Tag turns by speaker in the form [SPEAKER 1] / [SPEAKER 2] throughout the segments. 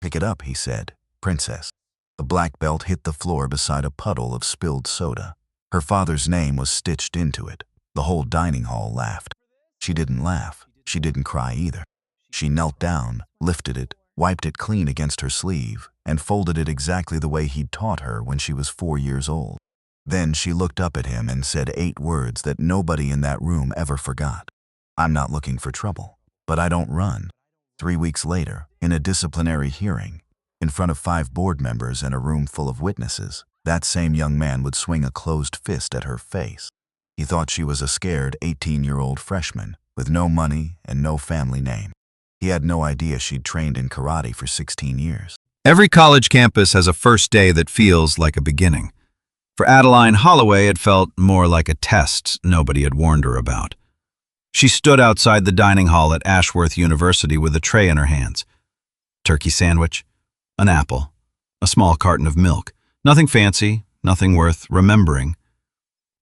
[SPEAKER 1] "Pick it up," he said. "Princess." The black belt hit the floor beside a puddle of spilled soda. Her father's name was stitched into it. The whole dining hall laughed. She didn't laugh. She didn't cry either. She knelt down, lifted it, wiped it clean against her sleeve, and folded it exactly the way he'd taught her when she was 4 years old. Then she looked up at him and said 8 words that nobody in that room ever forgot. "I'm not looking for trouble, but I don't run." 3 weeks later, in a disciplinary hearing, in front of 5 board members and a room full of witnesses, that same young man would swing a closed fist at her face. He thought she was a scared 18-year-old freshman with no money and no family name. He had no idea she'd trained in karate for 16 years.
[SPEAKER 2] Every college campus has a first day that feels like a beginning. For Adeline Holloway, it felt more like a test nobody had warned her about. She stood outside the dining hall at Ashworth University with a tray in her hands. Turkey sandwich, an apple, a small carton of milk. Nothing fancy, nothing worth remembering.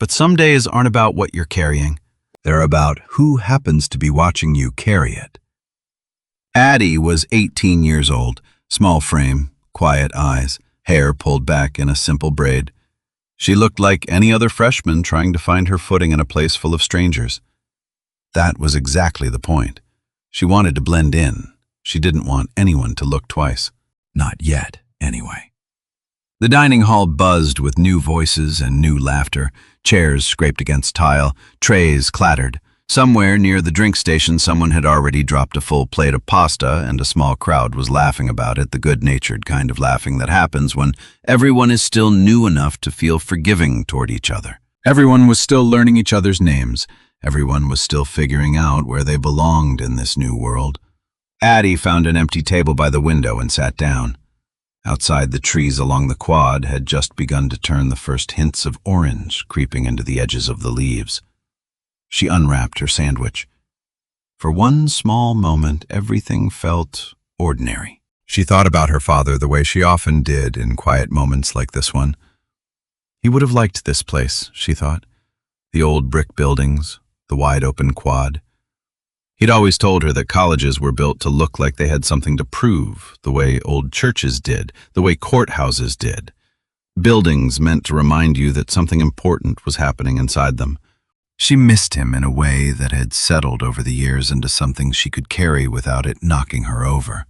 [SPEAKER 2] But some days aren't about what you're carrying. They're about who happens to be watching you carry it. Addie was 18 years old, small frame, quiet eyes, hair pulled back in a simple braid. She looked like any other freshman trying to find her footing in a place full of strangers. That was exactly the point. She wanted to blend in. She didn't want anyone to look twice. Not yet, anyway. The dining hall buzzed with new voices and new laughter. Chairs scraped against tile, trays clattered. Somewhere near the drink station, someone had already dropped a full plate of pasta, and a small crowd was laughing about it, the good-natured kind of laughing that happens when everyone is still new enough to feel forgiving toward each other. Everyone was still learning each other's names. Everyone was still figuring out where they belonged in this new world. Addie found an empty table by the window and sat down. Outside, the trees along the quad had just begun to turn the first hints of orange creeping into the edges of the leaves. She unwrapped her sandwich. For one small moment, everything felt ordinary. She thought about her father the way she often did in quiet moments like this one. He would have liked this place, she thought. The old brick buildings, the wide-open quad. He'd always told her that colleges were built to look like they had something to prove, the way old churches did, the way courthouses did. Buildings meant to remind you that something important was happening inside them. She missed him in a way that had settled over the years into something she could carry without it knocking her over.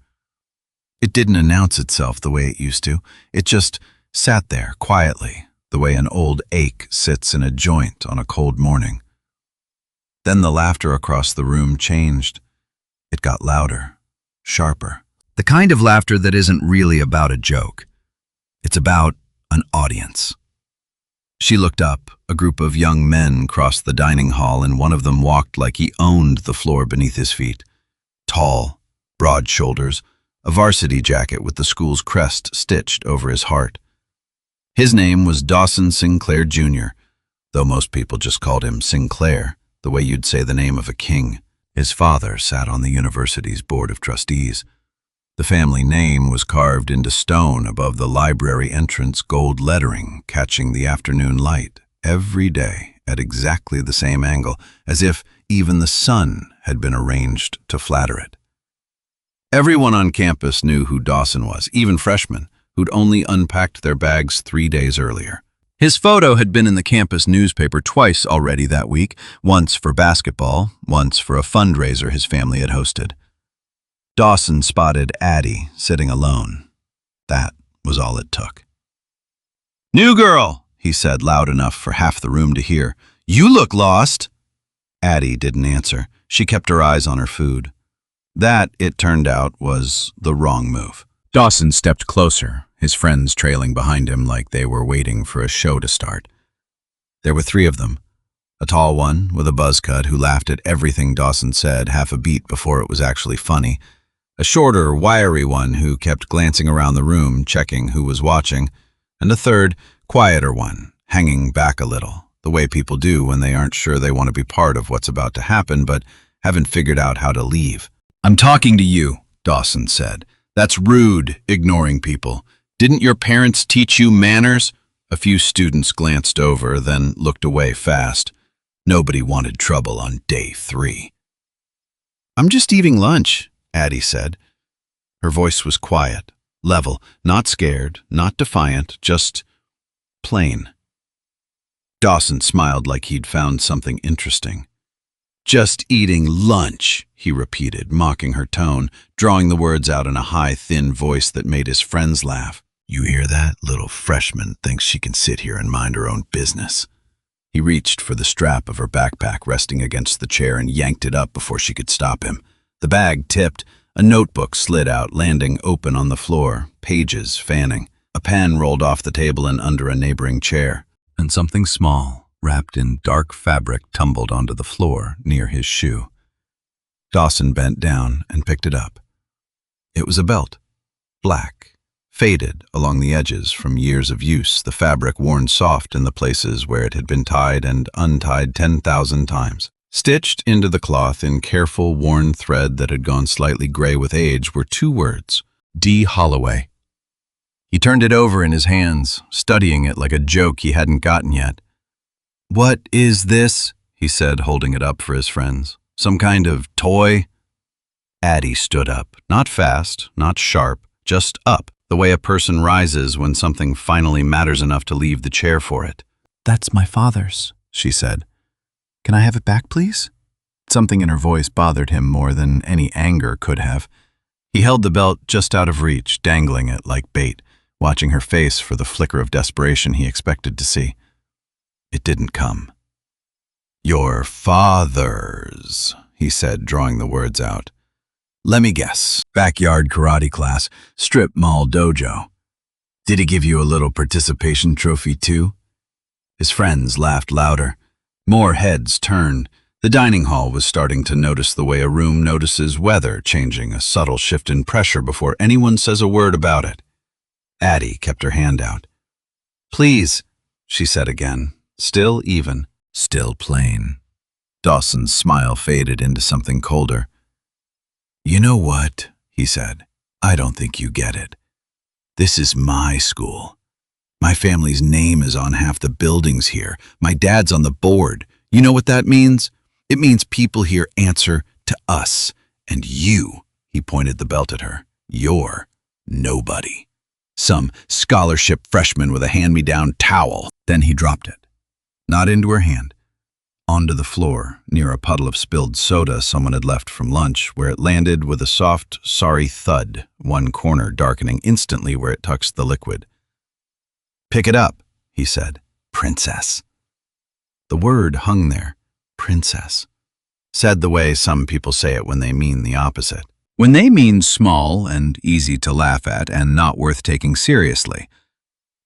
[SPEAKER 2] It didn't announce itself the way it used to. It just sat there quietly, the way an old ache sits in a joint on a cold morning. Then the laughter across the room changed. It got louder, sharper. The kind of laughter that isn't really about a joke. It's about an audience. She looked up. A group of young men crossed the dining hall, and one of them walked like he owned the floor beneath his feet. Tall, broad shoulders, a varsity jacket with the school's crest stitched over his heart. His name was Dawson Sinclair, Jr., though most people just called him Sinclair, the way you'd say the name of a king. His father sat on the university's board of trustees. The family name was carved into stone above the library entrance, gold lettering catching the afternoon light every day at exactly the same angle, as if even the sun had been arranged to flatter it. Everyone on campus knew who Dawson was, even freshmen, who'd only unpacked their bags 3 days earlier. His photo had been in the campus newspaper twice already that week, once for basketball, once for a fundraiser his family had hosted. Dawson spotted Addie sitting alone. That was all it took. "New girl," he said loud enough for half the room to hear. "You look lost." Addie didn't answer. She kept her eyes on her food. That, it turned out, was the wrong move. Dawson stepped closer, his friends trailing behind him like they were waiting for a show to start. There were 3 of them. A tall one with a buzz cut who laughed at everything Dawson said half a beat before it was actually funny. A shorter, wiry one who kept glancing around the room, checking who was watching. And a third, quieter one, hanging back a little, the way people do when they aren't sure they want to be part of what's about to happen but haven't figured out how to leave. "I'm talking to you," Dawson said. "That's rude, ignoring people. Didn't your parents teach you manners?" A few students glanced over, then looked away fast. Nobody wanted trouble on day 3. "I'm just eating lunch," Addie said. Her voice was quiet, Level, not scared, not defiant, just plain. Dawson smiled like he'd found something interesting. "Just eating lunch," he repeated, mocking her tone, drawing the words out in a high, thin voice that made his friends laugh. "You hear that? Little freshman thinks she can sit here and mind her own business." He reached for the strap of her backpack resting against the chair and yanked it up before she could stop him. The bag tipped. A notebook slid out, landing open on the floor, pages fanning. A pen rolled off the table and under a neighboring chair. And something small, wrapped in dark fabric, tumbled onto the floor near his shoe. Dawson bent down and picked it up. It was a belt, black, faded along the edges from years of use, the fabric worn soft in the places where it had been tied and untied 10,000 times. Stitched into the cloth in careful, worn thread that had gone slightly gray with age were 2 words, D. Holloway. He turned it over in his hands, studying it like a joke he hadn't gotten yet. "What is this?" he said, holding it up for his friends. "Some kind of toy?" Addie stood up, not fast, not sharp, just up, the way a person rises when something finally matters enough to leave the chair for it. "That's my father's," she said. "Can I have it back, please?" Something in her voice bothered him more than any anger could have. He held the belt just out of reach, dangling it like bait, watching her face for the flicker of desperation he expected to see. It didn't come. "Your father's," he said, drawing the words out. "Let me guess. Backyard karate class, strip mall dojo. Did he give you a little participation trophy too?" His friends laughed louder. More heads turned. The dining hall was starting to notice the way a room notices weather changing, a subtle shift in pressure before anyone says a word about it. Addie kept her hand out. "Please," she said again, still even, still plain. Dawson's smile faded into something colder. "You know what?" he said. "I don't think you get it. This is my school. My family's name is on half the buildings here. My dad's on the board. You know what that means? It means people here answer to us. And you," he pointed the belt at her, "you're nobody. Some scholarship freshman with a hand-me-down towel." Then he dropped it. Not into her hand. Onto the floor, near a puddle of spilled soda someone had left from lunch, where it landed with a soft, sorry thud, one corner darkening instantly where it touched the liquid. "Pick it up," he said. "Princess." The word hung there. Princess. Said the way some people say it when they mean the opposite. When they mean small and easy to laugh at and not worth taking seriously.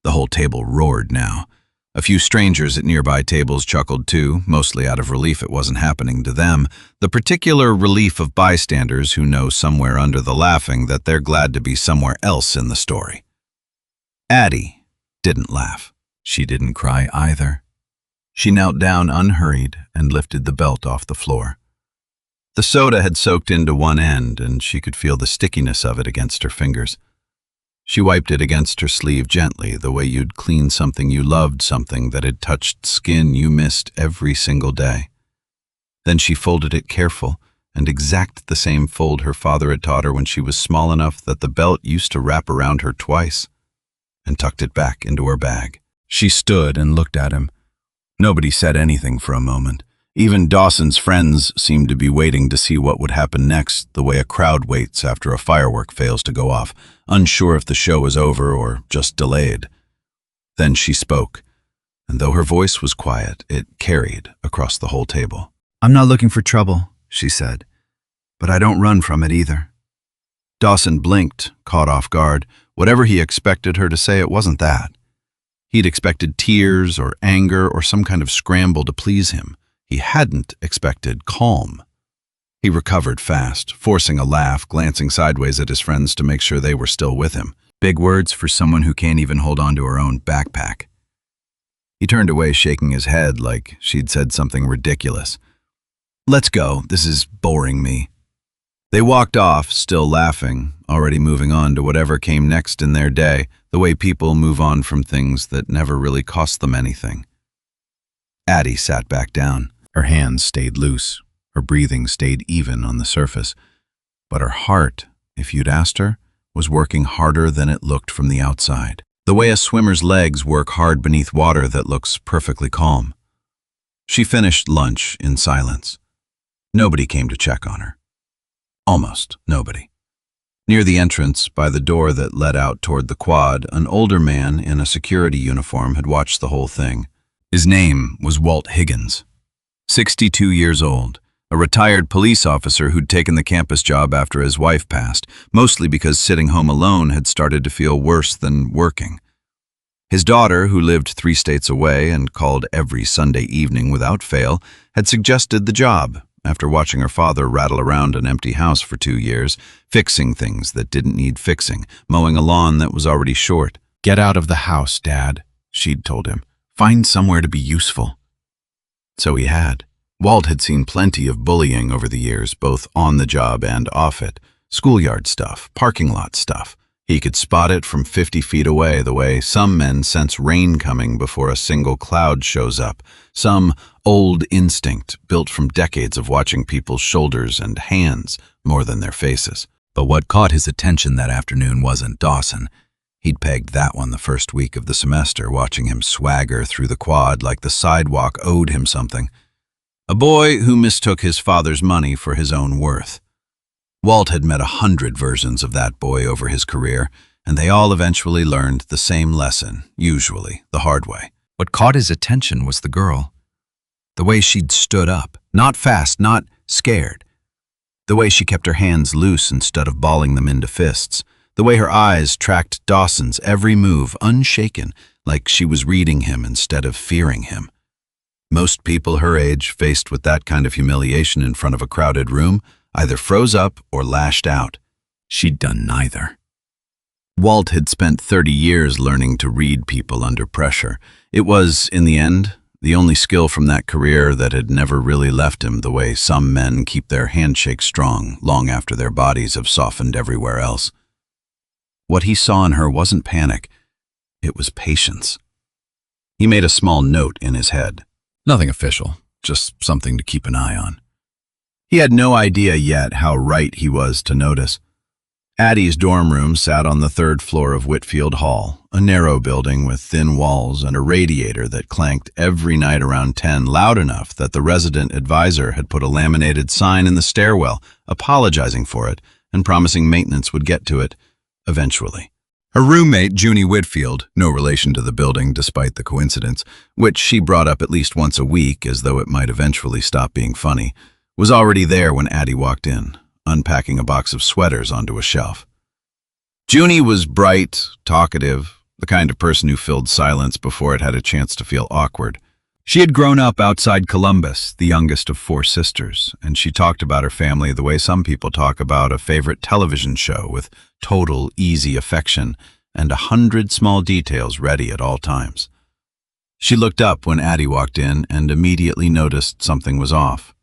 [SPEAKER 2] The whole table roared now. A few strangers at nearby tables chuckled too, mostly out of relief it wasn't happening to them, the particular relief of bystanders who know somewhere under the laughing that they're glad to be somewhere else in the story. Addie didn't laugh. She didn't cry either. She knelt down unhurried and lifted the belt off the floor. The soda had soaked into one end, and she could feel the stickiness of it against her fingers. She wiped it against her sleeve gently, the way you'd clean something you loved, something that had touched skin you missed every single day. Then she folded it careful, and exact the same fold her father had taught her when she was small enough that the belt used to wrap around her twice, and tucked it back into her bag. She stood and looked at him. Nobody said anything for a moment. Even Dawson's friends seemed to be waiting to see what would happen next, the way a crowd waits after a firework fails to go off, unsure if the show is over or just delayed. Then she spoke, and though her voice was quiet, it carried across the whole table. "I'm not looking for trouble," she said, "but I don't run from it either." Dawson blinked, caught off guard. Whatever he expected her to say, it wasn't that. He'd expected tears or anger or some kind of scramble to please him. He hadn't expected calm. He recovered fast, forcing a laugh, glancing sideways at his friends to make sure they were still with him. Big words for someone who can't even hold on to her own backpack. He turned away, shaking his head like she'd said something ridiculous. "Let's go. This is boring me." They walked off, still laughing, already moving on to whatever came next in their day, the way people move on from things that never really cost them anything. Addie sat back down. Her hands stayed loose. Her breathing stayed even on the surface. But her heart, if you'd asked her, was working harder than it looked from the outside. The way a swimmer's legs work hard beneath water that looks perfectly calm. She finished lunch in silence. Nobody came to check on her. Almost nobody. Near the entrance, by the door that led out toward the quad, an older man in a security uniform had watched the whole thing. His name was Walt Higgins, 62 years old, a retired police officer who'd taken the campus job after his wife passed, mostly because sitting home alone had started to feel worse than working. His daughter, who lived 3 states away and called every Sunday evening without fail, had suggested the job after watching her father rattle around an empty house for 2 years, fixing things that didn't need fixing, mowing a lawn that was already short. "Get out of the house, Dad," she'd told him. "Find somewhere to be useful." So he had. Walt had seen plenty of bullying over the years, both on the job and off it. Schoolyard stuff, parking lot stuff. He could spot it from 50 feet away, the way some men sense rain coming before a single cloud shows up. Some old instinct built from decades of watching people's shoulders and hands more than their faces. But what caught his attention that afternoon wasn't Dawson. He'd pegged that one the first week of the semester, watching him swagger through the quad like the sidewalk owed him something. A boy who mistook his father's money for his own worth. Walt had met 100 versions of that boy over his career, and they all eventually learned the same lesson, usually the hard way. What caught his attention was the girl. The way she'd stood up, not fast, not scared. The way she kept her hands loose instead of balling them into fists. The way her eyes tracked Dawson's every move, unshaken, like she was reading him instead of fearing him. Most people her age, faced with that kind of humiliation in front of a crowded room, either froze up or lashed out. She'd done neither. Walt had spent 30 years learning to read people under pressure. It was, in the end, the only skill from that career that had never really left him, the way some men keep their handshake strong long after their bodies have softened everywhere else. What he saw in her wasn't panic. It was patience. He made a small note in his head. Nothing official, just something to keep an eye on. He had no idea yet how right he was to notice. Addie's dorm room sat on the 3rd floor of Whitfield Hall, a narrow building with thin walls and a radiator that clanked every night around 10, loud enough that the resident advisor had put a laminated sign in the stairwell, apologizing for it and promising maintenance would get to it eventually. Her roommate, Junie Whitfield, no relation to the building despite the coincidence, which she brought up at least once a week as though it might eventually stop being funny, was already there when Addie walked in, unpacking a box of sweaters onto a shelf. Junie was bright, talkative, the kind of person who filled silence before it had a chance to feel awkward. She had grown up outside Columbus, the youngest of 4 sisters, and she talked about her family the way some people talk about a favorite television show, with total, easy affection and 100 small details ready at all times. She looked up when Addie walked in and immediately noticed something was off.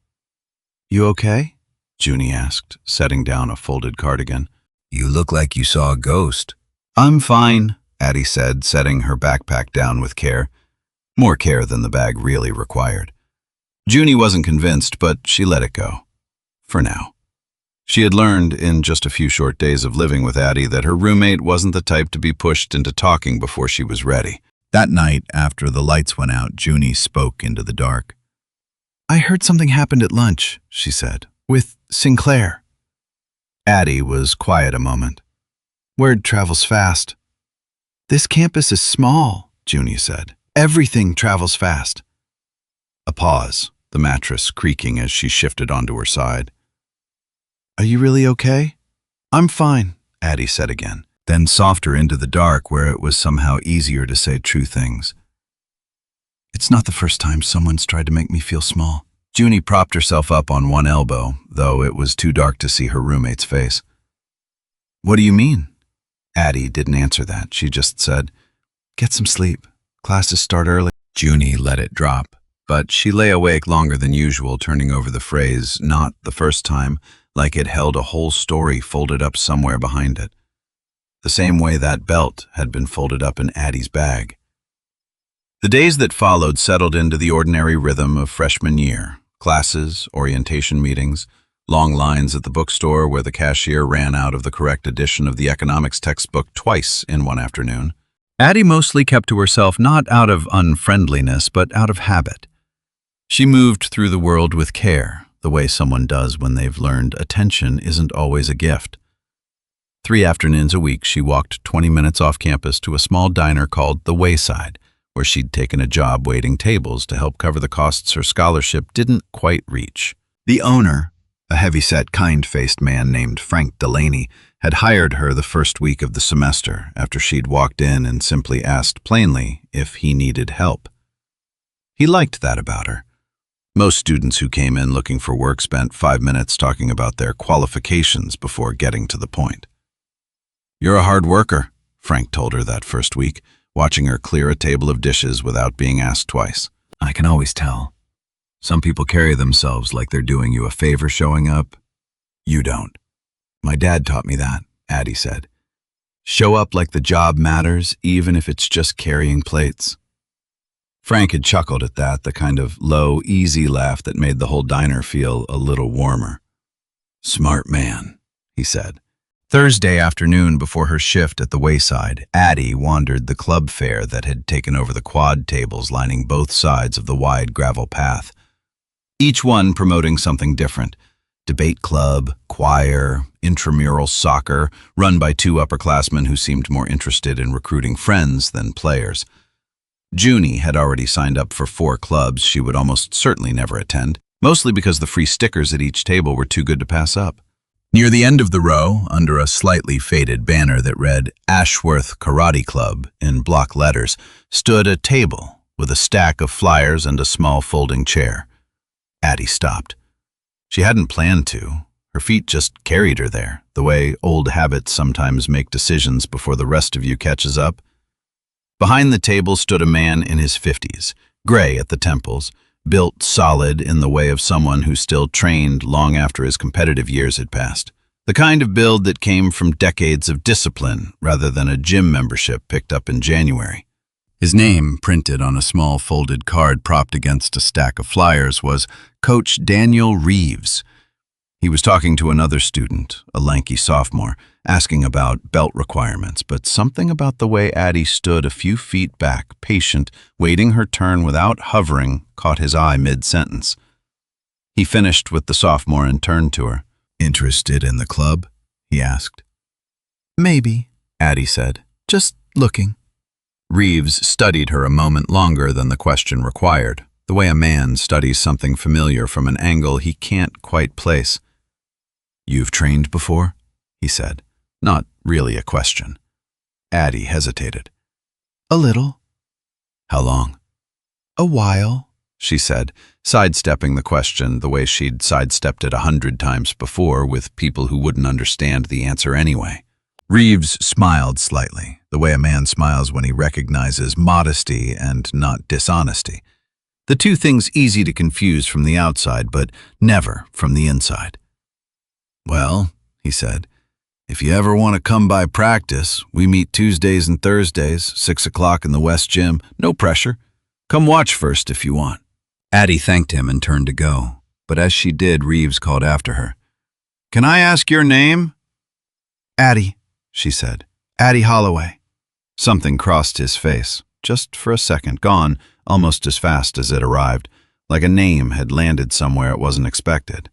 [SPEAKER 2] "You okay?" Junie asked, setting down a folded cardigan. "You look like you saw a ghost." "I'm fine," Addie said, setting her backpack down with care. More care than the bag really required. Junie wasn't convinced, but she let it go. For now. She had learned in just a few short days of living with Addie that her roommate wasn't the type to be pushed into talking before she was ready. That night, after the lights went out, Junie spoke into the dark. "I heard something happened at lunch," she said, "with Sinclair." Addie was quiet a moment. "Word travels fast." "This campus is small," Junie said. "Everything travels fast." A pause, the mattress creaking as she shifted onto her side. "Are you really okay?" "I'm fine," Addie said again, then softer into the dark where it was somehow easier to say true things. "It's not the first time someone's tried to make me feel small." Junie propped herself up on one elbow, though it was too dark to see her roommate's face. "What do you mean?" Addie didn't answer that. She just said, "Get some sleep. Classes start early." Junie let it drop, but she lay awake longer than usual, turning over the phrase, "not the first time," like it held a whole story folded up somewhere behind it. The same way that belt had been folded up in Addie's bag. The days that followed settled into the ordinary rhythm of freshman year. Classes, orientation meetings, Long lines at the bookstore where the cashier ran out of the correct edition of the economics textbook twice in one afternoon. Addie mostly kept to herself not out of unfriendliness, but out of habit. She moved through the world with care, the way someone does when they've learned attention isn't always a gift. 3 afternoons a week, she walked 20 minutes off campus to a small diner called The Wayside, where she'd taken a job waiting tables to help cover the costs her scholarship didn't quite reach. The owner, a heavy-set, kind-faced man named Frank Delaney, had hired her the first week of the semester after she'd walked in and simply asked plainly if he needed help. He liked that about her. Most students who came in looking for work spent 5 minutes talking about their qualifications before getting to the point. "You're a hard worker," Frank told her that first week, watching her clear a table of dishes without being asked twice. "I can always tell. Some people carry themselves like they're doing you a favor showing up. You don't. My dad taught me that," Addie said. "Show up like the job matters, even if it's just carrying plates." Frank had chuckled at that, the kind of low, easy laugh that made the whole diner feel a little warmer. "Smart man," he said. Thursday afternoon, before her shift at the Wayside, Addie wandered the club fair that had taken over the quad tables lining both sides of the wide gravel path. Each one promoting something different. Debate club, choir, intramural soccer, run by 2 upperclassmen who seemed more interested in recruiting friends than players. Junie had already signed up for 4 clubs she would almost certainly never attend, mostly because the free stickers at each table were too good to pass up. Near the end of the row, under a slightly faded banner that read Ashworth Karate Club in block letters, stood a table with a stack of flyers and a small folding chair. Addie stopped. She hadn't planned to. Her feet just carried her there, the way old habits sometimes make decisions before the rest of you catches up. Behind the table stood a man in his 50s, gray at the temples, built solid in the way of someone who still trained long after his competitive years had passed. The kind of build that came from decades of discipline rather than a gym membership picked up in January. His name, printed on a small folded card propped against a stack of flyers, was Coach Daniel Reeves. He was talking to another student, a lanky sophomore, asking about belt requirements, but something about the way Addie stood a few feet back, patient, waiting her turn without hovering, caught his eye mid-sentence. He finished with the sophomore and turned to her. "Interested in the club?" he asked. "Maybe," Addie said. "Just looking." Reeves studied her a moment longer than the question required, the way a man studies something familiar from an angle he can't quite place. "You've trained before?" he said, not really a question. Addie hesitated. "A little." "How long?" "A while," she said, sidestepping the question the way she'd sidestepped it 100 times before with people who wouldn't understand the answer anyway. Reeves smiled slightly, the way a man smiles when he recognizes modesty and not dishonesty. The two things easy to confuse from the outside, but never from the inside. "Well," he said, "if you ever want to come by practice, we meet Tuesdays and Thursdays, 6 o'clock in the West Gym. No pressure. Come watch first if you want." Addie thanked him and turned to go, but as she did, Reeves called after her. "Can I ask your name?" "Addie," she said. "Addie Holloway." Something crossed his face, just for a second, gone almost as fast as it arrived, like a name had landed somewhere it wasn't expected.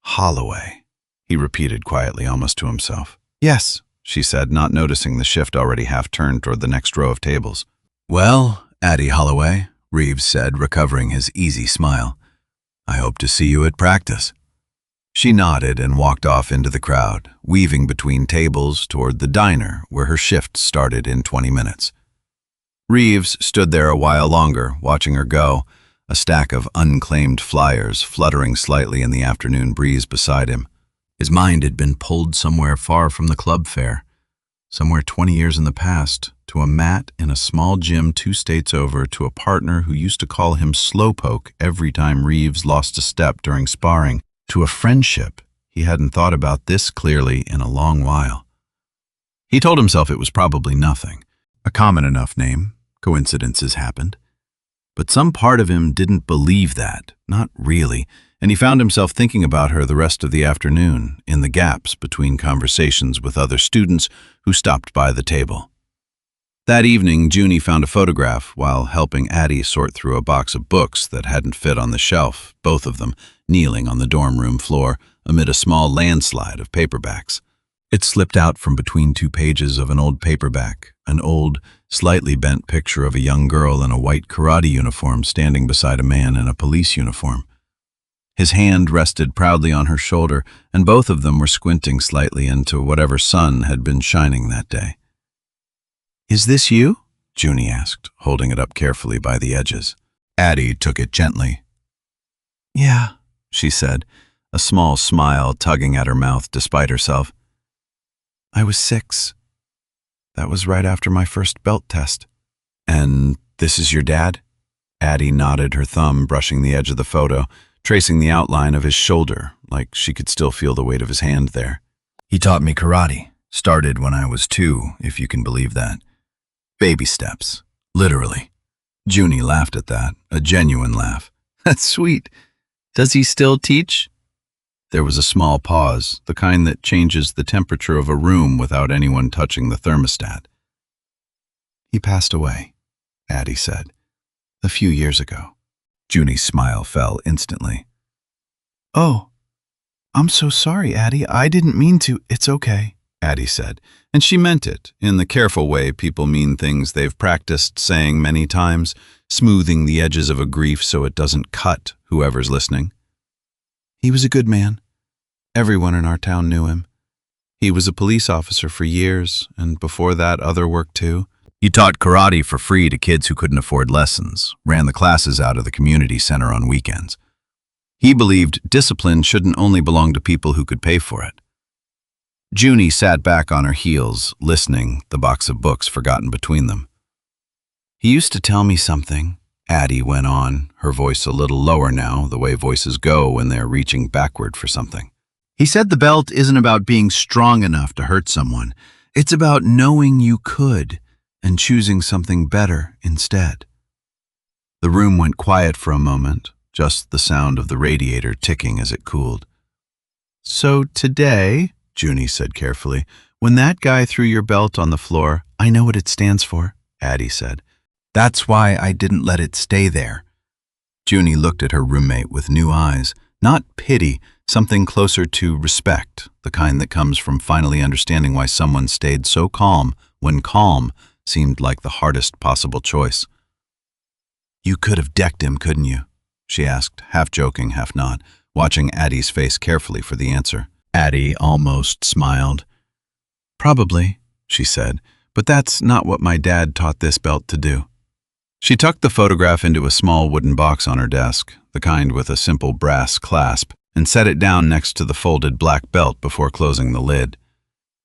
[SPEAKER 2] "Holloway," he repeated quietly, almost to himself. "Yes," she said, not noticing the shift already half-turned toward the next row of tables. "Well, Addie Holloway," Reeves said, recovering his easy smile, "I hope to see you at practice." She nodded and walked off into the crowd, weaving between tables toward the diner where her shift started in 20 minutes. Reeves stood there a while longer, watching her go, a stack of unclaimed flyers fluttering slightly in the afternoon breeze beside him. His mind had been pulled somewhere far from the club fair, somewhere 20 years in the past, to a mat in a small gym 2 states over, to a partner who used to call him Slowpoke every time Reeves lost a step during sparring, to a friendship he hadn't thought about this clearly in a long while. He told himself it was probably nothing, a common enough name, coincidences happened. But some part of him didn't believe that, not really, and he found himself thinking about her the rest of the afternoon, in the gaps between conversations with other students who stopped by the table. That evening, Junie found a photograph while helping Addie sort through a box of books that hadn't fit on the shelf, both of them kneeling on the dorm room floor amid a small landslide of paperbacks. It slipped out from between 2 pages of an old paperback, an old, slightly bent picture of a young girl in a white karate uniform standing beside a man in a police uniform. His hand rested proudly on her shoulder, and both of them were squinting slightly into whatever sun had been shining that day. "Is this you?" Junie asked, holding it up carefully by the edges. Addie took it gently. "Yeah," she said, a small smile tugging at her mouth despite herself. "I was 6. That was right after my first belt test." "And this is your dad?" Addie nodded, her thumb brushing the edge of the photo, tracing the outline of his shoulder, like she could still feel the weight of his hand there. "He taught me karate. Started when I was 2, if you can believe that. Baby steps, literally." Junie laughed at that, a genuine laugh. "That's sweet. Does he still teach?" There was a small pause, the kind that changes the temperature of a room without anyone touching the thermostat. "He passed away," Addie said, "a few years ago." Junie's smile fell instantly. "Oh, I'm so sorry, Addie. I didn't mean to." "It's okay," Addie said, and she meant it, in the careful way people mean things they've practiced saying many times, smoothing the edges of a grief so it doesn't cut whoever's listening. "He was a good man. Everyone in our town knew him. He was a police officer for years, and before that other work too. He taught karate for free to kids who couldn't afford lessons, ran the classes out of the community center on weekends. He believed discipline shouldn't only belong to people who could pay for it." Junie sat back on her heels, listening, the box of books forgotten between them. "He used to tell me something," Addie went on, her voice a little lower now, the way voices go when they're reaching backward for something. "He said the belt isn't about being strong enough to hurt someone. It's about knowing you could and choosing something better instead." The room went quiet for a moment, just the sound of the radiator ticking as it cooled. "So today," Junie said carefully, "when that guy threw your belt on the floor—" "I know what it stands for," Addie said. "That's why I didn't let it stay there." Junie looked at her roommate with new eyes, not pity, something closer to respect, the kind that comes from finally understanding why someone stayed so calm when calm seemed like the hardest possible choice. "You could have decked him, couldn't you?" she asked, half joking, half not, watching Addie's face carefully for the answer. Addie almost smiled. "Probably," she said, "but that's not what my dad taught this belt to do." She tucked the photograph into a small wooden box on her desk, the kind with a simple brass clasp, and set it down next to the folded black belt before closing the lid.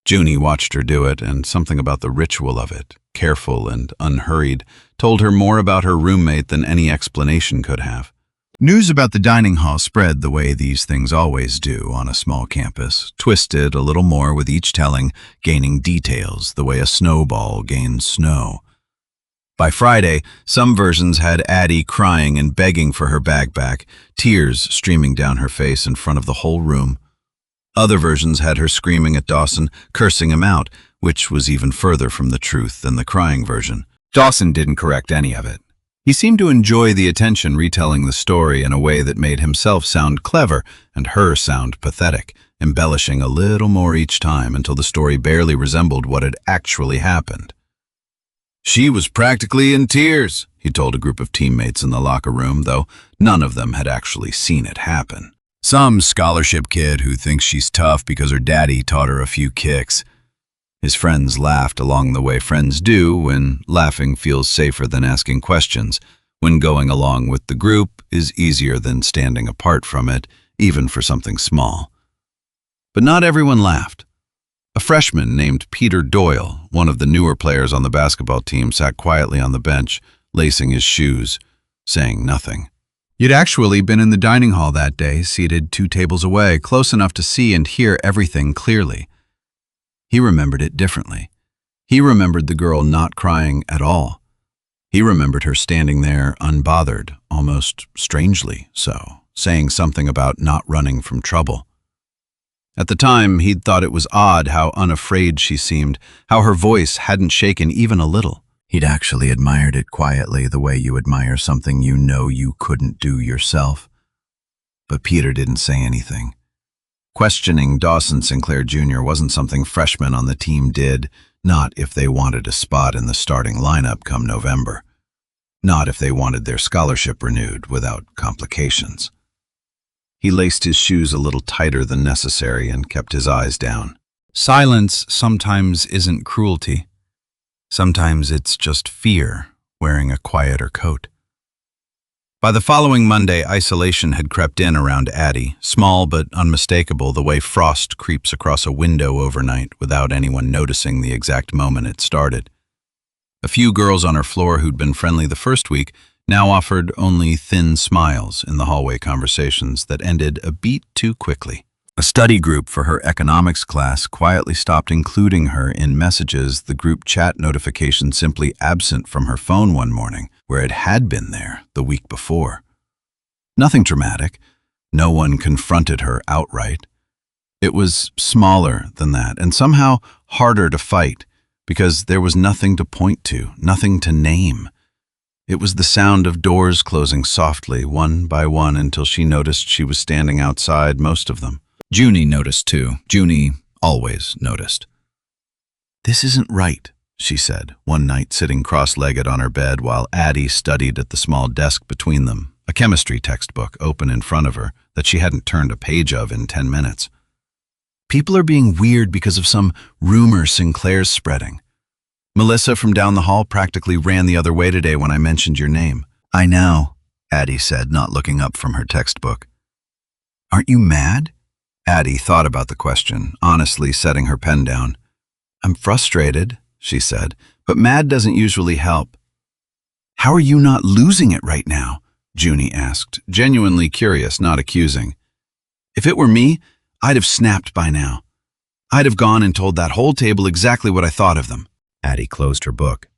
[SPEAKER 2] Junie watched her do it, and something about the ritual of it, careful and unhurried, told her more about her roommate than any explanation could have. News about the dining hall spread the way these things always do on a small campus, twisted a little more with each telling, gaining details the way a snowball gains snow. By Friday, some versions had Addie crying and begging for her bag back, tears streaming down her face in front of the whole room. Other versions had her screaming at Dawson, cursing him out, which was even further from the truth than the crying version. Dawson didn't correct any of it. He seemed to enjoy the attention retelling the story in a way that made himself sound clever and her sound pathetic, embellishing a little more each time until the story barely resembled what had actually happened. "She was practically in tears," he told a group of teammates in the locker room, though none of them had actually seen it happen. "Some scholarship kid who thinks she's tough because her daddy taught her a few kicks." His friends laughed along the way friends do when laughing feels safer than asking questions, when going along with the group is easier than standing apart from it, even for something small. But not everyone laughed. A freshman named Peter Doyle, one of the newer players on the basketball team, sat quietly on the bench, lacing his shoes, saying nothing. He'd actually been in the dining hall that day, seated 2 tables away, close enough to see and hear everything clearly. He remembered it differently. He remembered the girl not crying at all. He remembered her standing there unbothered, almost strangely so, saying something about not running from trouble. At the time, he'd thought it was odd how unafraid she seemed, how her voice hadn't shaken even a little. He'd actually admired it quietly, the way you admire something you know you couldn't do yourself. But Peter didn't say anything. Questioning Dawson Sinclair Jr. wasn't something freshmen on the team did, not if they wanted a spot in the starting lineup come November. Not if they wanted their scholarship renewed without complications. He laced his shoes a little tighter than necessary and kept his eyes down. Silence sometimes isn't cruelty. Sometimes it's just fear wearing a quieter coat. By the following Monday, isolation had crept in around Addie, small but unmistakable the way frost creeps across a window overnight without anyone noticing the exact moment it started. A few girls on her floor who'd been friendly the first week now offered only thin smiles in the hallway conversations that ended a beat too quickly. A study group for her economics class quietly stopped including her in messages, the group chat notification simply absent from her phone one morning, where it had been there the week before. Nothing dramatic. No one confronted her outright. It was smaller than that, and somehow harder to fight, because there was nothing to point to, nothing to name. It was the sound of doors closing softly, one by one, until she noticed she was standing outside most of them. Junie noticed too. Junie always noticed. "This isn't right," she said, one night sitting cross-legged on her bed while Addie studied at the small desk between them, a chemistry textbook open in front of her that she hadn't turned a page of in 10 minutes. "People are being weird because of some rumor Sinclair's spreading. Melissa from down the hall practically ran the other way today when I mentioned your name." "I know," Addie said, not looking up from her textbook. "Aren't you mad?" Addie thought about the question, honestly setting her pen down. "I'm frustrated," she said, "but mad doesn't usually help." "How are you not losing it right now?" Junie asked, genuinely curious, not accusing. "If it were me, I'd have snapped by now. I'd have gone and told that whole table exactly what I thought of them." Addie closed her book.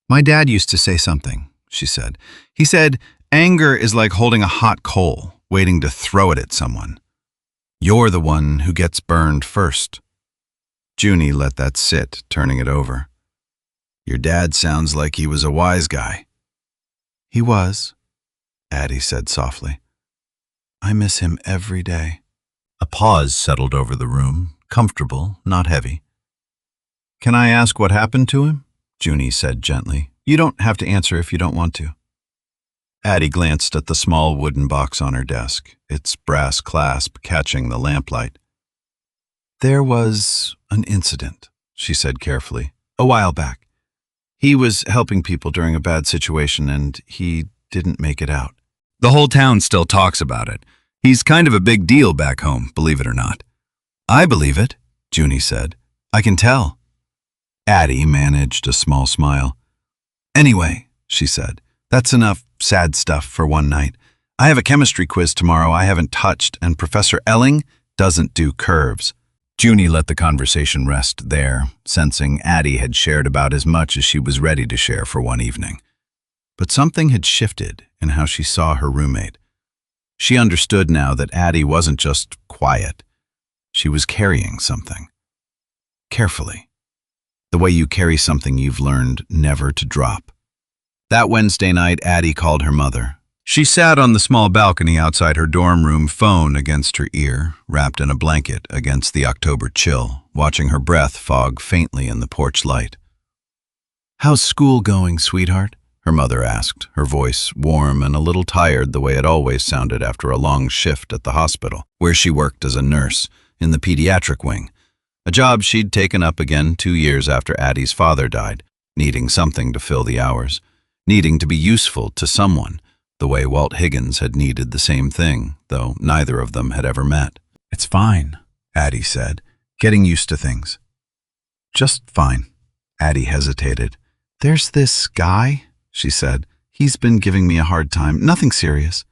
[SPEAKER 2] "My dad used to say something," she said. "He said, anger is like holding a hot coal, waiting to throw it at someone. You're the one who gets burned first." Junie let that sit, turning it over. "Your dad sounds like he was a wise guy." "He was," Addie said softly. "I miss him every day." A pause settled over the room, comfortable, not heavy. "Can I ask what happened to him?" Junie said gently. "You don't have to answer if you don't want to." Addie glanced at the small wooden box on her desk, its brass clasp catching the lamplight. "There was an incident," she said carefully, "a while back. He was helping people during a bad situation and he didn't make it out. The whole town still talks about it. He's kind of a big deal back home, believe it or not." "I believe it," Junie said. "I can tell." Addie managed a small smile. "Anyway," she said, "that's enough sad stuff for one night. I have a chemistry quiz tomorrow I haven't touched, and Professor Elling doesn't do curves." Junie let the conversation rest there, sensing Addie had shared about as much as she was ready to share for one evening. But something had shifted in how she saw her roommate. She understood now that Addie wasn't just quiet. She was carrying something. Carefully. The way you carry something you've learned never to drop. That Wednesday night, Addie called her mother. She sat on the small balcony outside her dorm room, phone against her ear, wrapped in a blanket against the October chill, watching her breath fog faintly in the porch light. "How's school going, sweetheart?" her mother asked, her voice warm and a little tired the way it always sounded after a long shift at the hospital, where she worked as a nurse in the pediatric wing, a job she'd taken up again 2 years after Addie's father died, needing something to fill the hours, needing to be useful to someone, the way Walt Higgins had needed the same thing, though neither of them had ever met. "It's fine," Addie said, "getting used to things." "Just fine." Addie hesitated. "There's this guy," she said. "He's been giving me a hard time. Nothing serious."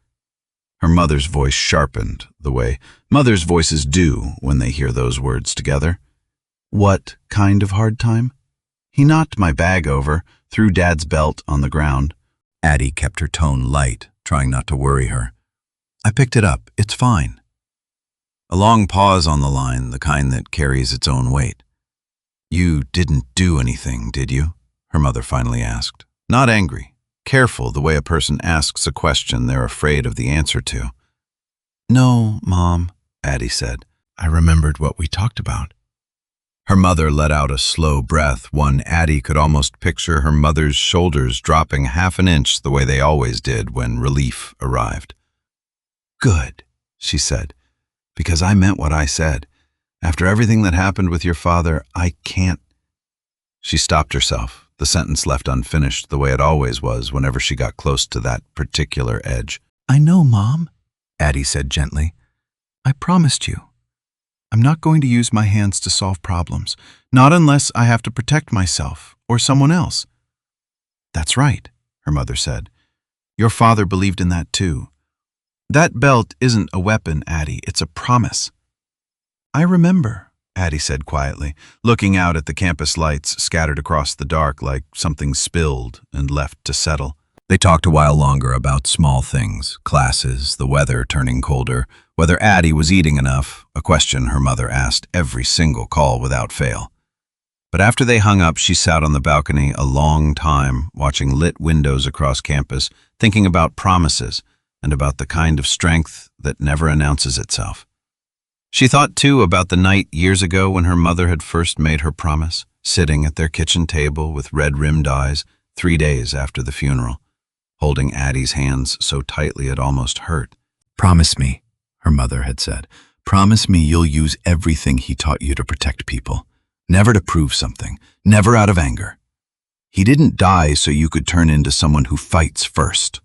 [SPEAKER 2] Her mother's voice sharpened, the way mothers' voices do when they hear those words together. "What kind of hard time?" "He knocked my bag over, threw Dad's belt on the ground." Addie kept her tone light, trying not to worry her. I picked it up. It's fine. A long pause on the line, the kind that carries its own weight. You didn't do anything, did you? Her mother finally asked. Not angry. Careful the way a person asks a question they're afraid of the answer to. No, Mom, Addie said. I remembered what we talked about. Her mother let out a slow breath, one Addie could almost picture her mother's shoulders dropping half an inch the way they always did when relief arrived. Good, she said, because I meant what I said. After everything that happened with your father, I can't. She stopped herself, the sentence left unfinished the way it always was whenever she got close to that particular edge. I know, Mom, Addie said gently. I promised you. I'm not going to use my hands to solve problems, not unless I have to protect myself or someone else. That's right, her mother said. Your father believed in that too. That belt isn't a weapon, Addie, it's a promise. I remember, Addie said quietly, looking out at the campus lights scattered across the dark like something spilled and left to settle. They talked a while longer about small things, classes, the weather turning colder, whether Addie was eating enough, a question her mother asked every single call without fail. But after they hung up, she sat on the balcony a long time, watching lit windows across campus, thinking about promises and about the kind of strength that never announces itself. She thought, too, about the night years ago when her mother had first made her promise, sitting at their kitchen table with red-rimmed eyes 3 days after the funeral, holding Addie's hands so tightly it almost hurt. Promise me, her mother had said. Promise me you'll use everything he taught you to protect people. Never to prove something, never out of anger. He didn't die so you could turn into someone who fights first.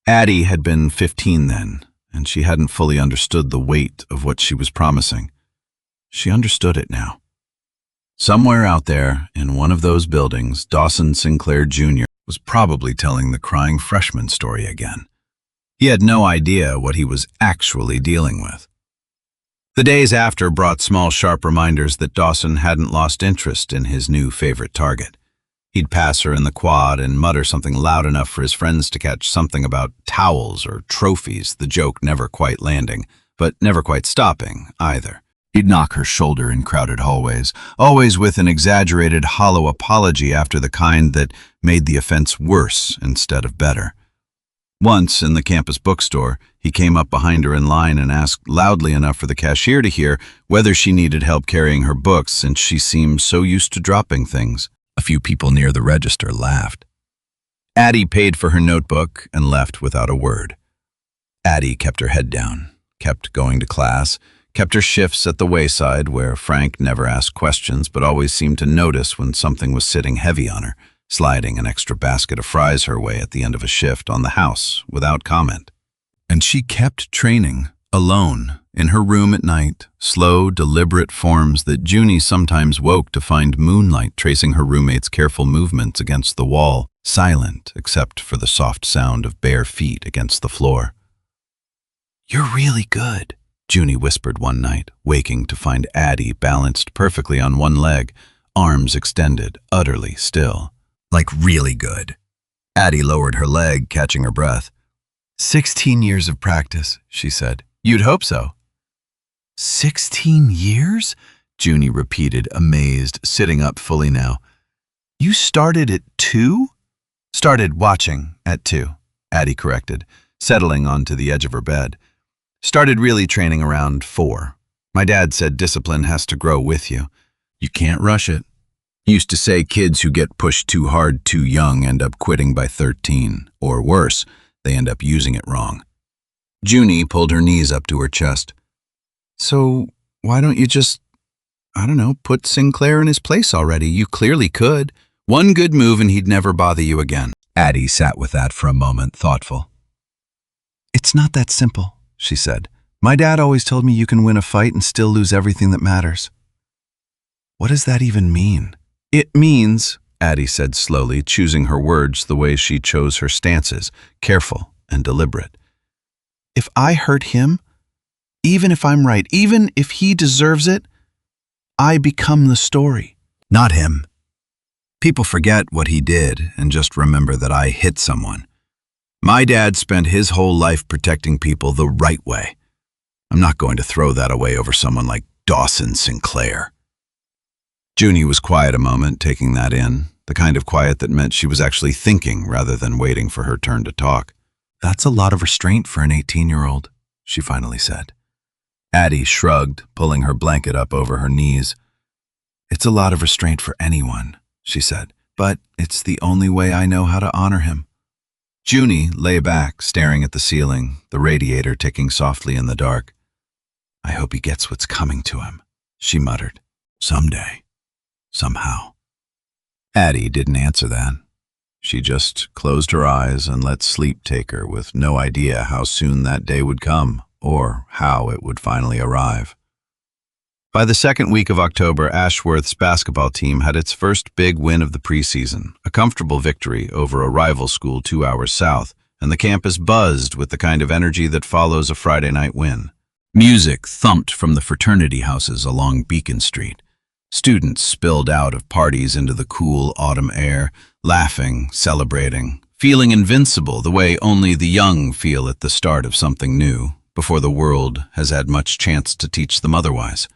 [SPEAKER 2] Addie had been 15 then, and she hadn't fully understood the weight of what she was promising. She understood it now. Somewhere out there, in one of those buildings, Dawson Sinclair Jr. was probably telling the crying freshman story again. He had no idea what he was actually dealing with. The days after brought small, sharp reminders that Dawson hadn't lost interest in his new favorite target. He'd pass her in the quad and mutter something loud enough for his friends to catch something about towels or trophies, the joke never quite landing, but never quite stopping either. He'd knock her shoulder in crowded hallways, always with an exaggerated, hollow apology after the kind that made the offense worse instead of better. Once, in the campus bookstore, he came up behind her in line and asked loudly enough for the cashier to hear whether she needed help carrying her books since she seemed so used to dropping things. A few people near the register laughed. Addie paid for her notebook and left without a word. Addie kept her head down, kept going to class, kept her shifts at the wayside where Frank never asked questions but always seemed to notice when something was sitting heavy on her, sliding an extra basket of fries her way at the end of a shift on the house without comment. And she kept training, alone, in her room at night, slow, deliberate forms that Junie sometimes woke to find moonlight tracing her roommate's careful movements against the wall, silent except for the soft sound of bare feet against the floor. You're really good, Junie whispered one night, waking to find Addie balanced perfectly on one leg, arms extended, utterly still. Like really good. Addie lowered her leg, catching her breath. 16 years of practice, she said. You'd hope so. 16 years? Junie repeated, amazed, sitting up fully now. You started at 2? Started watching at 2, Addie corrected, settling onto the edge of her bed. Started really training around 4. My dad said discipline has to grow with you. You can't rush it. He used to say kids who get pushed too hard too young end up quitting by 13, or worse, they end up using it wrong. Junie pulled her knees up to her chest. So why don't you just, put Sinclair in his place already? You clearly could. One good move and he'd never bother you again. Addie sat with that for a moment, thoughtful. It's not that simple, she said. My dad always told me you can win a fight and still lose everything that matters. What does that even mean? It means, Addie said slowly, choosing her words the way she chose her stances, careful and deliberate. If I hurt him, even if I'm right, even if he deserves it, I become the story. Not him. People forget what he did and just remember that I hit someone. My dad spent his whole life protecting people the right way. I'm not going to throw that away over someone like Dawson Sinclair. Junie was quiet a moment, taking that in, the kind of quiet that meant she was actually thinking rather than waiting for her turn to talk. That's a lot of restraint for an 18-year-old, she finally said. Addie shrugged, pulling her blanket up over her knees. It's a lot of restraint for anyone, she said, but it's the only way I know how to honor him. Junie lay back, staring at the ceiling, the radiator ticking softly in the dark. I hope he gets what's coming to him, she muttered. Someday. Somehow. Addie didn't answer that. She just closed her eyes and let sleep take her with no idea how soon that day would come or how it would finally arrive. By the second week of October, Ashworth's basketball team had its first big win of the preseason, a comfortable victory over a rival school 2 hours south, and the campus buzzed with the kind of energy that follows a Friday night win. Music thumped from the fraternity houses along Beacon Street. Students spilled out of parties into the cool autumn air, laughing, celebrating, feeling invincible the way only the young feel at the start of something new, before the world has had much chance to teach them otherwise.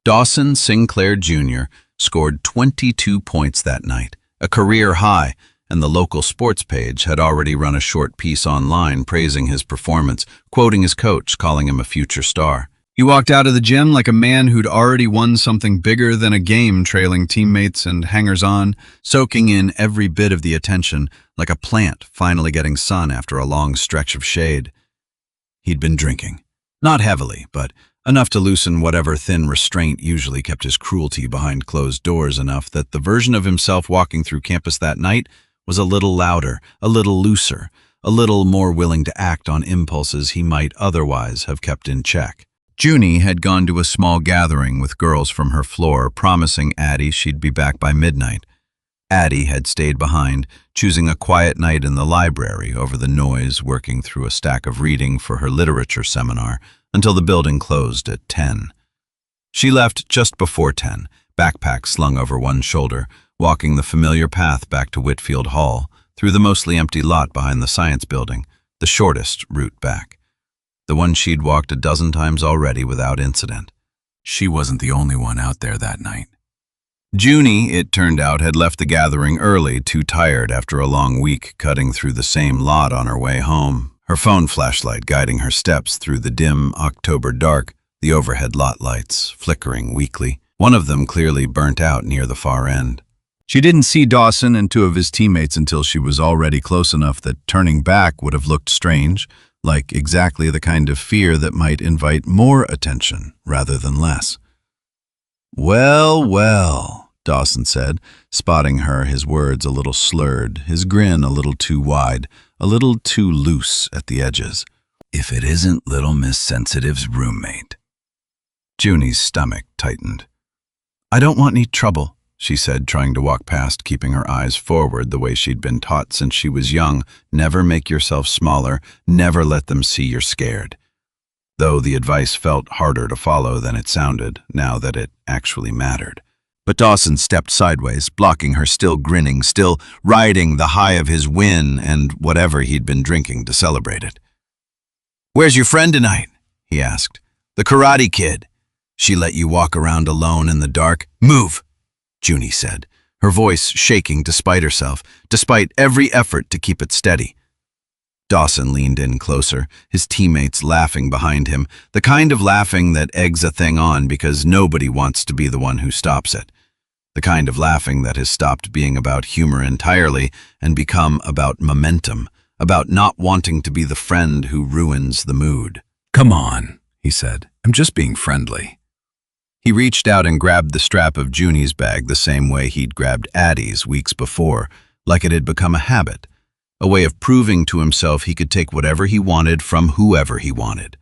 [SPEAKER 2] Dawson Sinclair Jr. scored 22 points that night, a career high, and the local sports page had already run a short piece online praising his performance, quoting his coach, calling him a future star. He walked out of the gym like a man who'd already won something bigger than a game, trailing teammates and hangers-on, soaking in every bit of the attention, like a plant finally getting sun after a long stretch of shade. He'd been drinking. Not heavily, but enough to loosen whatever thin restraint usually kept his cruelty behind closed doors, enough that the version of himself walking through campus that night was a little louder, a little looser, a little more willing to act on impulses he might otherwise have kept in check. Junie had gone to a small gathering with girls from her floor, promising Addie she'd be back by midnight. Addie had stayed behind, choosing a quiet night in the library over the noise, working through a stack of reading for her literature seminar, until the building closed at 10. She left just before 10, backpack slung over one shoulder, walking the familiar path back to Whitfield Hall, through the mostly empty lot behind the science building, the shortest route back. The one she'd walked a dozen times already without incident. She wasn't the only one out there that night. Junie, it turned out, had left the gathering early, too tired after a long week cutting through the same lot on her way home, her phone flashlight guiding her steps through the dim October dark, the overhead lot lights flickering weakly, one of them clearly burnt out near the far end. She didn't see Dawson and 2 of his teammates until she was already close enough that turning back would have looked strange, like exactly the kind of fear that might invite more attention rather than less. Well, well, Dawson said, spotting her, his words a little slurred, his grin a little too wide, a little too loose at the edges. If it isn't little Miss Sensitive's roommate. Junie's stomach tightened. I don't want any trouble, she said, trying to walk past, keeping her eyes forward the way she'd been taught since she was young. Never make yourself smaller, never let them see you're scared. Though the advice felt harder to follow than it sounded, now that it actually mattered. But Dawson stepped sideways, blocking her, still grinning, still riding the high of his win and whatever he'd been drinking to celebrate it. Where's your friend tonight? He asked. The karate kid. She let you walk around alone in the dark? Move! Junie said, her voice shaking despite herself, despite every effort to keep it steady. Dawson leaned in closer, his teammates laughing behind him, the kind of laughing that eggs a thing on because nobody wants to be the one who stops it. The kind of laughing that has stopped being about humor entirely and become about momentum, about not wanting to be the friend who ruins the mood. Come on, he said. I'm just being friendly. He reached out and grabbed the strap of Junie's bag the same way he'd grabbed Addie's weeks before, like it had become a habit, a way of proving to himself he could take whatever he wanted from whoever he wanted.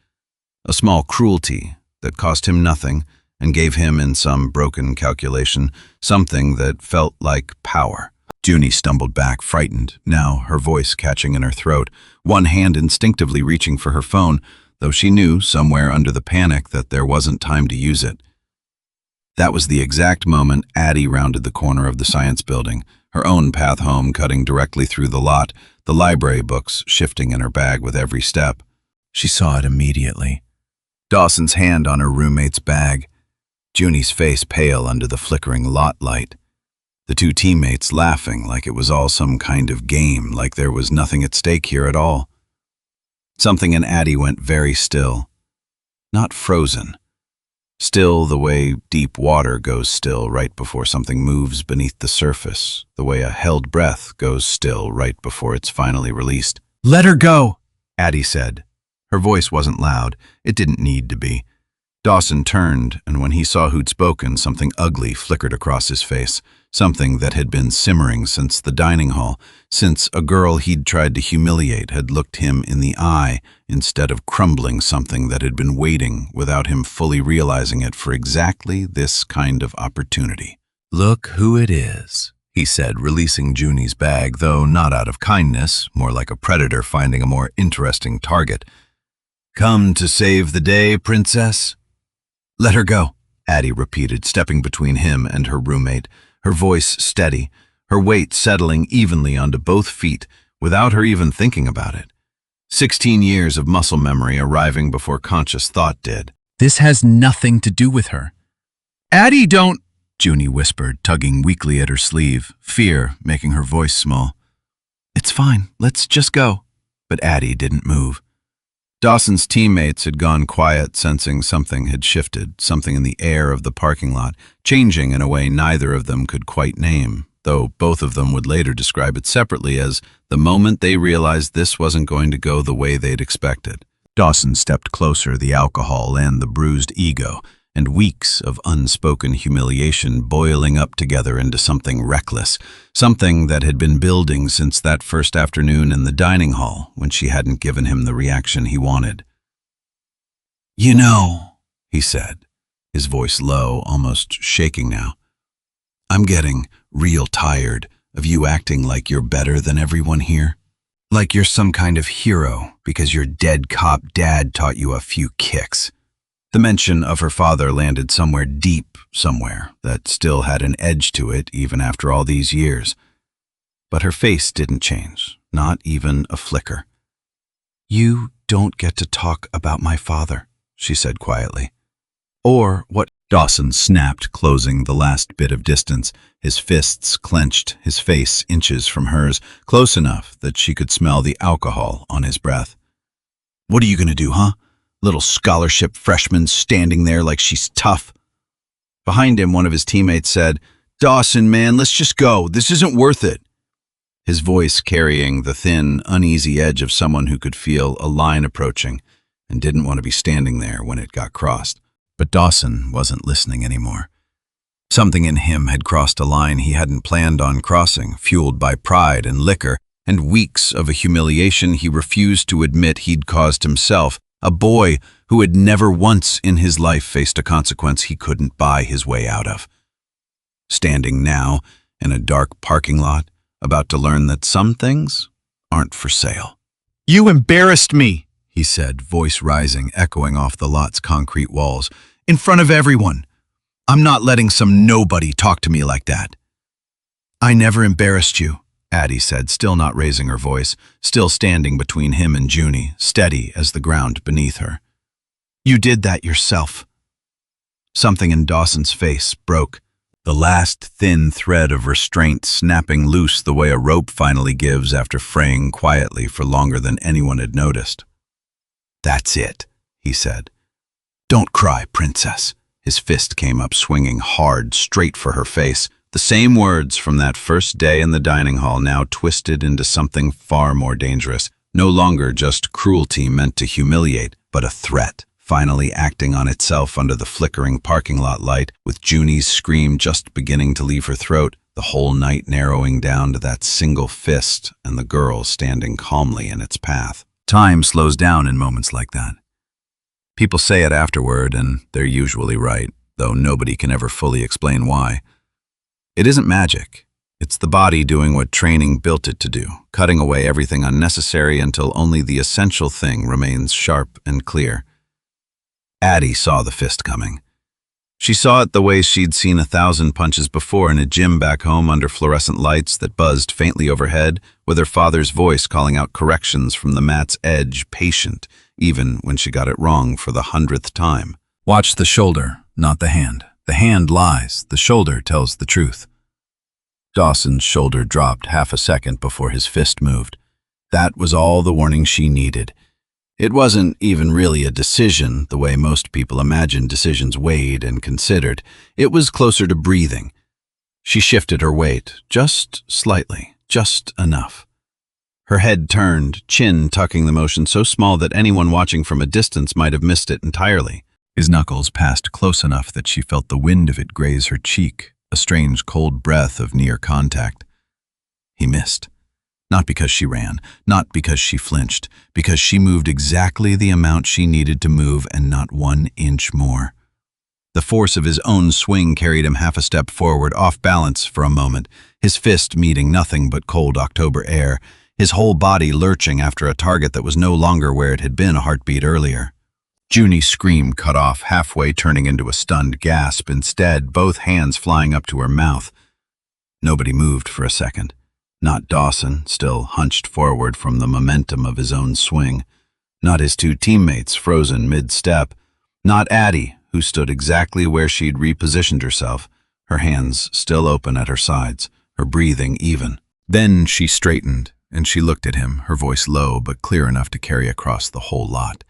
[SPEAKER 2] A small cruelty that cost him nothing and gave him, in some broken calculation, something that felt like power. Junie stumbled back, frightened, now her voice catching in her throat, one hand instinctively reaching for her phone, though she knew, somewhere under the panic, that there wasn't time to use it. That was the exact moment Addie rounded the corner of the science building, her own path home cutting directly through the lot, the library books shifting in her bag with every step. She saw it immediately. Dawson's hand on her roommate's bag, Junie's face pale under the flickering lot light. The two teammates laughing like it was all some kind of game, like there was nothing at stake here at all. Something in Addie went very still. Not frozen. Still the way deep water goes still right before something moves beneath the surface, the way a held breath goes still right before it's finally released. "Let her go," Addie said. Her voice wasn't loud. It didn't need to be. Dawson turned, and when he saw who'd spoken, something ugly flickered across his face, something that had been simmering since the dining hall, since a girl he'd tried to humiliate had looked him in the eye instead of crumbling something that had been waiting without him fully realizing it for exactly this kind of opportunity. "Look who it is," he said, releasing Junie's bag, though not out of kindness, more like a predator finding a more interesting target. "Come to save the day, princess?" "Let her go," Addie repeated, stepping between him and her roommate, her voice steady, her weight settling evenly onto both feet without her even thinking about it. 16 years of muscle memory arriving before conscious thought did.
[SPEAKER 3] "This has nothing to do with her."
[SPEAKER 2] "Addie, don't," Junie whispered, tugging weakly at her sleeve, fear making her voice small. "It's fine, let's just go." But Addie didn't move. Dawson's teammates had gone quiet, sensing something had shifted, something in the air of the parking lot, changing in a way neither of them could quite name, though both of them would later describe it separately as the moment they realized this wasn't going to go the way they'd expected. Dawson stepped closer, the alcohol and the bruised ego, and weeks of unspoken humiliation boiling up together into something reckless, something that had been building since that first afternoon in the dining hall when she hadn't given him the reaction he wanted. "You know," he said, his voice low, almost shaking now, "I'm getting real tired of you acting like you're better than everyone here. Like you're some kind of hero because your dead cop dad taught you a few kicks." The mention of her father landed somewhere deep, somewhere that still had an edge to it even after all these years. But her face didn't change, not even a flicker. "You don't get to talk about my father," she said quietly. "Or what?" Dawson snapped, closing the last bit of distance, his fists clenched, his face inches from hers, close enough that she could smell the alcohol on his breath. "What are you gonna do, huh? Little scholarship freshman standing there like she's tough." Behind him, one of his teammates said, "Dawson, man, let's just go. This isn't worth it." His voice carrying the thin, uneasy edge of someone who could feel a line approaching and didn't want to be standing there when it got crossed. But Dawson wasn't listening anymore. Something in him had crossed a line he hadn't planned on crossing, fueled by pride and liquor, and weeks of a humiliation he refused to admit he'd caused himself, a boy who had never once in his life faced a consequence he couldn't buy his way out of. Standing now in a dark parking lot, about to learn that some things aren't for sale. "You embarrassed me," he said, voice rising, echoing off the lot's concrete walls, "in front of everyone. I'm not letting some nobody talk to me like that." "I never embarrassed you," Addie said, still not raising her voice, still standing between him and Junie, steady as the ground beneath her. "You did that yourself." Something in Dawson's face broke, the last thin thread of restraint snapping loose the way a rope finally gives after fraying quietly for longer than anyone had noticed. "That's it," he said. "Don't cry, princess." His fist came up swinging hard, straight for her face. The same words from that first day in the dining hall now twisted into something far more dangerous, no longer just cruelty meant to humiliate, but a threat, finally acting on itself under the flickering parking lot light, with Junie's scream just beginning to leave her throat, the whole night narrowing down to that single fist and the girl standing calmly in its path. Time slows down in moments like that. People say it afterward, and they're usually right, though nobody can ever fully explain why. It isn't magic. It's the body doing what training built it to do, cutting away everything unnecessary until only the essential thing remains sharp and clear. Addie saw the fist coming. She saw it the way she'd seen 1,000 punches before in a gym back home under fluorescent lights that buzzed faintly overhead, with her father's voice calling out corrections from the mat's edge, patient, even when she got it wrong for the 100th time.
[SPEAKER 3] Watch the shoulder, not the hand. The hand lies, the shoulder tells the truth. Dawson's shoulder dropped half a second before his fist moved. That was all the warning she needed. It wasn't even really a decision, the way most people imagine decisions weighed and considered. It was closer to breathing. She shifted her weight, just slightly, just enough. Her head turned, chin tucking the motion so small that anyone watching from a distance might have missed it entirely. His knuckles passed close enough that she felt the wind of it graze her cheek, a strange cold breath of near contact. He missed. Not because she ran, not because she flinched, because she moved exactly the amount she needed to move and not 1 inch more. The force of his own swing carried him half a step forward, off balance for a moment, his fist meeting nothing but cold October air, his whole body lurching after a target that was no longer where it had been a heartbeat earlier. Junie's scream cut off, halfway turning into a stunned gasp, instead both hands flying up to her mouth. Nobody moved for a second. Not Dawson, still hunched forward from the momentum of his own swing. Not his 2 teammates, frozen mid-step. Not Addie, who stood exactly where she'd repositioned herself, her hands still open at her sides, her breathing even. Then she straightened, and she looked at him, her voice low but clear enough to carry across the whole lot.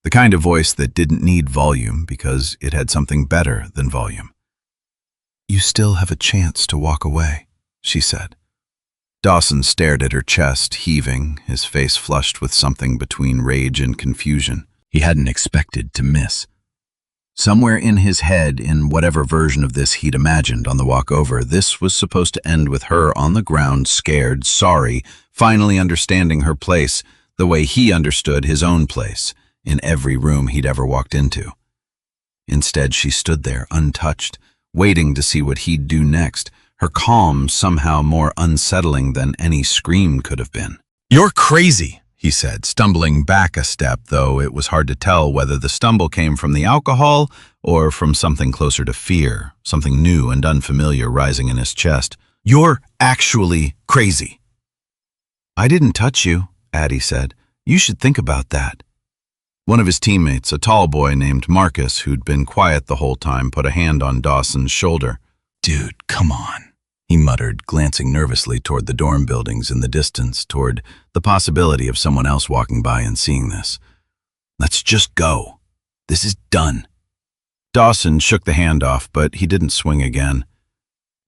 [SPEAKER 3] The kind of voice that didn't need volume because it had something better than volume. "You still have a chance to walk away," she said. Dawson stared at her chest, heaving, his face flushed with something between rage and confusion. He hadn't expected to miss. Somewhere in his head, in whatever version of this he'd imagined on the walk over, this was supposed to end with her on the ground, scared, sorry, finally understanding her place the way he understood his own place in every room he'd ever walked into. Instead, she stood there, untouched, waiting to see what he'd do next, her calm somehow more unsettling than any scream could have been. "You're crazy," he said, stumbling back a step, though it was hard to tell whether the stumble came from the alcohol or from something closer to fear, something new and unfamiliar rising in his chest. "You're actually crazy." "I didn't touch you," Addie said. "You should think about that." One of his teammates, a tall boy named Marcus, who'd been quiet the whole time, put a hand on Dawson's shoulder. "Dude, come on," he muttered, glancing nervously toward the dorm buildings in the distance, toward the possibility of someone else walking by and seeing this. "Let's just go. This is done." Dawson shook the hand off, but he didn't swing again.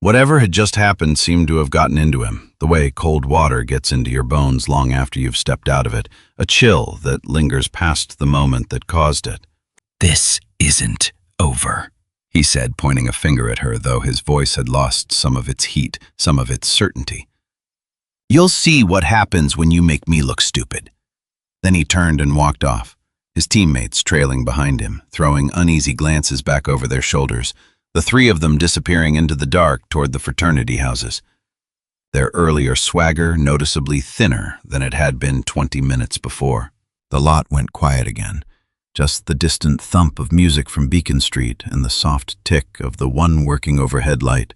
[SPEAKER 3] Whatever had just happened seemed to have gotten into him, the way cold water gets into your bones long after you've stepped out of it, a chill that lingers past the moment that caused it. "This isn't over," he said, pointing a finger at her, though his voice had lost some of its heat, some of its certainty. "You'll see what happens when you make me look stupid." Then he turned and walked off, his teammates trailing behind him, throwing uneasy glances back over their shoulders, the 3 of them disappearing into the dark toward the fraternity houses. Their earlier swagger noticeably thinner than it had been 20 minutes before. The lot went quiet again. Just the distant thump of music from Beacon Street and the soft tick of the one working overhead light.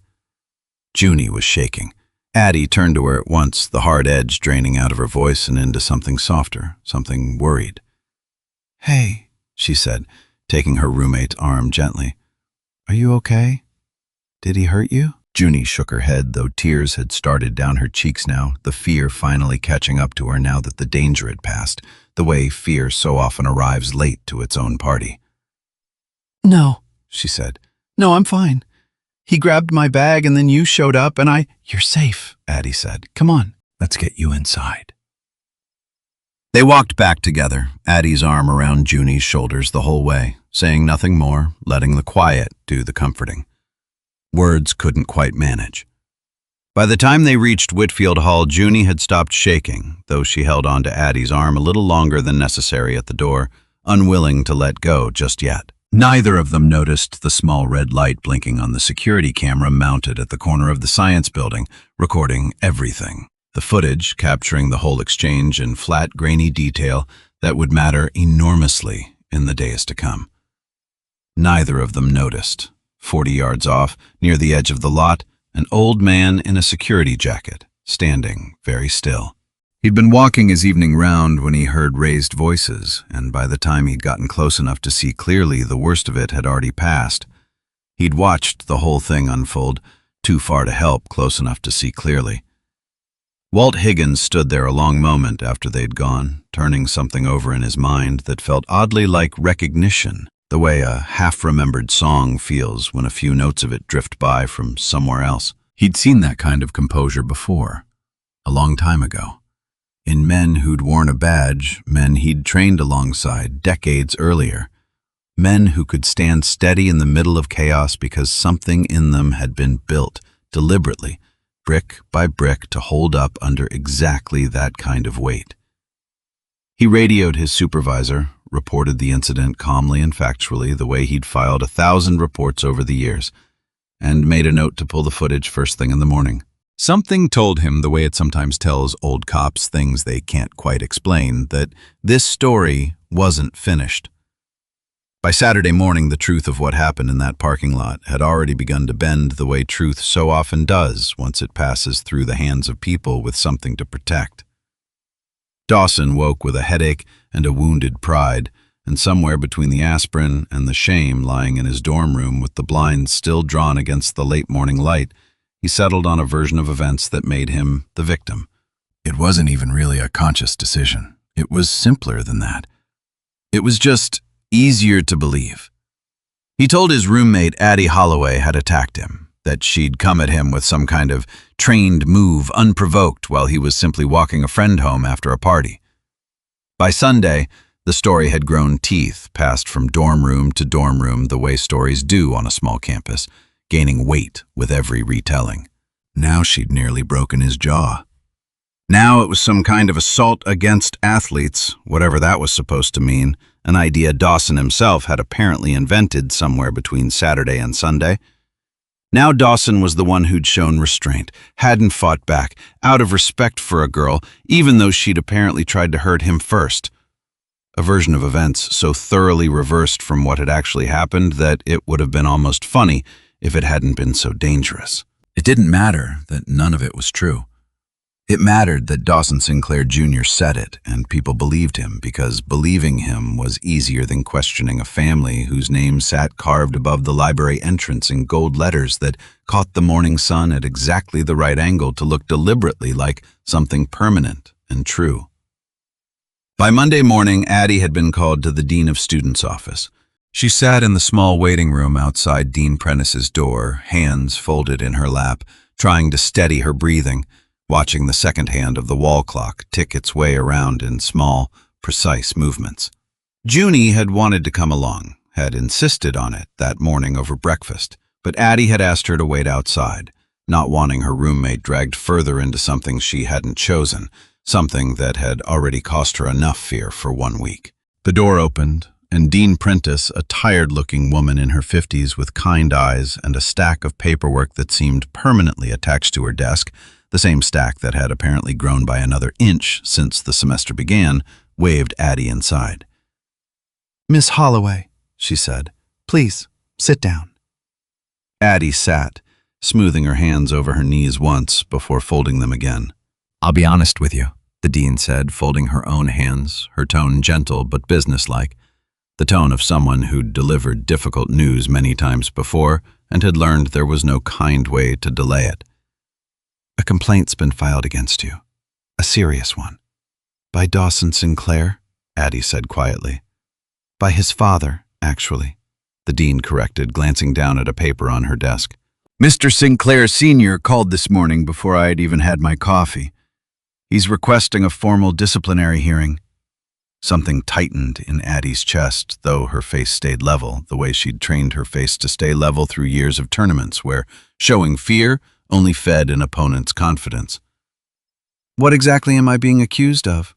[SPEAKER 3] Junie was shaking. Addie turned to her at once, the hard edge draining out of her voice and into something softer, something worried. "Hey," she said, taking her roommate's arm gently. "Are you okay? Did he hurt you?" Junie shook her head, though tears had started down her cheeks now, the fear finally catching up to her now that the danger had passed, the way fear so often arrives late to its own party. "No," she said. "No, I'm fine. He grabbed my bag and then you showed up and You're safe," Addie said. "Come on, let's get you inside." They walked back together, Addie's arm around Junie's shoulders the whole way, saying nothing more, letting the quiet do the comforting. Words couldn't quite manage. By the time they reached Whitfield Hall, Junie had stopped shaking, though she held on to Addie's arm a little longer than necessary at the door, unwilling to let go just yet. Neither of them noticed the small red light blinking on the security camera mounted at the corner of the science building, recording everything. The footage capturing the whole exchange in flat, grainy detail that would matter enormously in the days to come. Neither of them noticed,
[SPEAKER 2] 40 yards off, near the edge of the lot, an old man in a security jacket, standing very still. He'd been walking his evening round when he heard raised voices, and by the time he'd gotten close enough to see clearly, the worst of it had already passed. He'd watched the whole thing unfold, too far to help, close enough to see clearly. Walt Higgins stood there a long moment after they'd gone, turning something over in his mind that felt oddly like recognition, the way a half-remembered song feels when a few notes of it drift by from somewhere else. He'd seen that kind of composure before, a long time ago. In men who'd worn a badge, men he'd trained alongside decades earlier. Men who could stand steady in the middle of chaos because something in them had been built, deliberately, brick by brick, to hold up under exactly that kind of weight. He radioed his supervisor, reported the incident calmly and factually, the way he'd filed 1,000 reports over the years, and made a note to pull the footage first thing in the morning. Something told him, the way it sometimes tells old cops things they can't quite explain, that this story wasn't finished. By Saturday morning, the truth of what happened in that parking lot had already begun to bend the way truth so often does once it passes through the hands of people with something to protect. Dawson woke with a headache and a wounded pride, and somewhere between the aspirin and the shame, lying in his dorm room with the blinds still drawn against the late morning light, he settled on a version of events that made him the victim. It wasn't even really a conscious decision. It was simpler than that. It was just easier to believe. He told his roommate Addie Holloway had attacked him, that she'd come at him with some kind of trained move unprovoked while he was simply walking a friend home after a party. By Sunday, the story had grown teeth, passed from dorm room to dorm room the way stories do on a small campus, gaining weight with every retelling. Now she'd nearly broken his jaw. Now it was some kind of assault against athletes, whatever that was supposed to mean, an idea Dawson himself had apparently invented somewhere between Saturday and Sunday. Now Dawson was the one who'd shown restraint, hadn't fought back, out of respect for a girl, even though she'd apparently tried to hurt him first. A version of events so thoroughly reversed from what had actually happened that it would have been almost funny if it hadn't been so dangerous. It didn't matter that none of it was true. It mattered that Dawson Sinclair Jr. said it, and people believed him, because believing him was easier than questioning a family whose name sat carved above the library entrance in gold letters that caught the morning sun at exactly the right angle to look deliberately like something permanent and true. By Monday morning, Addie had been called to the Dean of Students' office. She sat in the small waiting room outside Dean Prentice's door, hands folded in her lap, trying to steady her breathing, watching the second hand of the wall clock tick its way around in small, precise movements. Junie had wanted to come along, had insisted on it that morning over breakfast, but Addie had asked her to wait outside, not wanting her roommate dragged further into something she hadn't chosen, something that had already cost her enough fear for 1 week. The door opened, and Dean Prentice, a tired-looking woman in her 50s with kind eyes and a stack of paperwork that seemed permanently attached to her desk, the same stack that had apparently grown by another inch since the semester began, waved Addie inside.
[SPEAKER 4] "Miss Holloway," she said, "please, sit down."
[SPEAKER 2] Addie sat, smoothing her hands over her knees once before folding them again.
[SPEAKER 4] "I'll be honest with you," the dean said, folding her own hands, her tone gentle but businesslike, the tone of someone who'd delivered difficult news many times before and had learned there was no kind way to delay it. "A complaint's been filed against you. A serious one." "By Dawson Sinclair," Addie said quietly. "By his father, actually," the dean corrected, glancing down at a paper on her desk. "Mr. Sinclair Sr. called this morning before I had even had my coffee. He's requesting a formal disciplinary hearing." Something tightened in Addie's chest, though her face stayed level, the way she'd trained her face to stay level through years of tournaments where showing fear only fed an opponent's confidence. "What exactly am I being accused of?"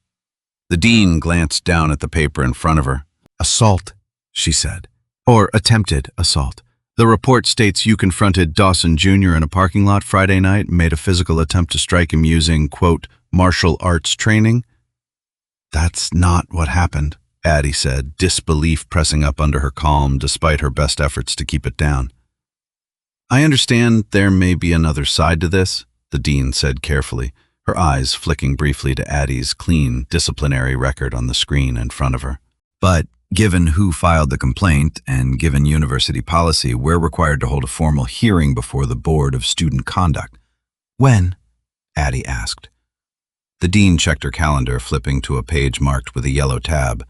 [SPEAKER 4] The dean glanced down at the paper in front of her. "Assault," she said. "Or attempted assault. The report states you confronted Dawson Jr. in a parking lot Friday night and made a physical attempt to strike him using, quote, martial arts training." "That's not what happened," Addie said, disbelief pressing up under her calm despite her best efforts to keep it down. I understand there may be another side to this, the dean said carefully, her eyes flicking briefly to Addie's clean disciplinary record on the screen in front of her. But given who filed the complaint and given university policy, we're required to hold a formal hearing before the Board of Student Conduct. When? Addie asked. The dean checked her calendar, flipping to a page marked with a yellow tab.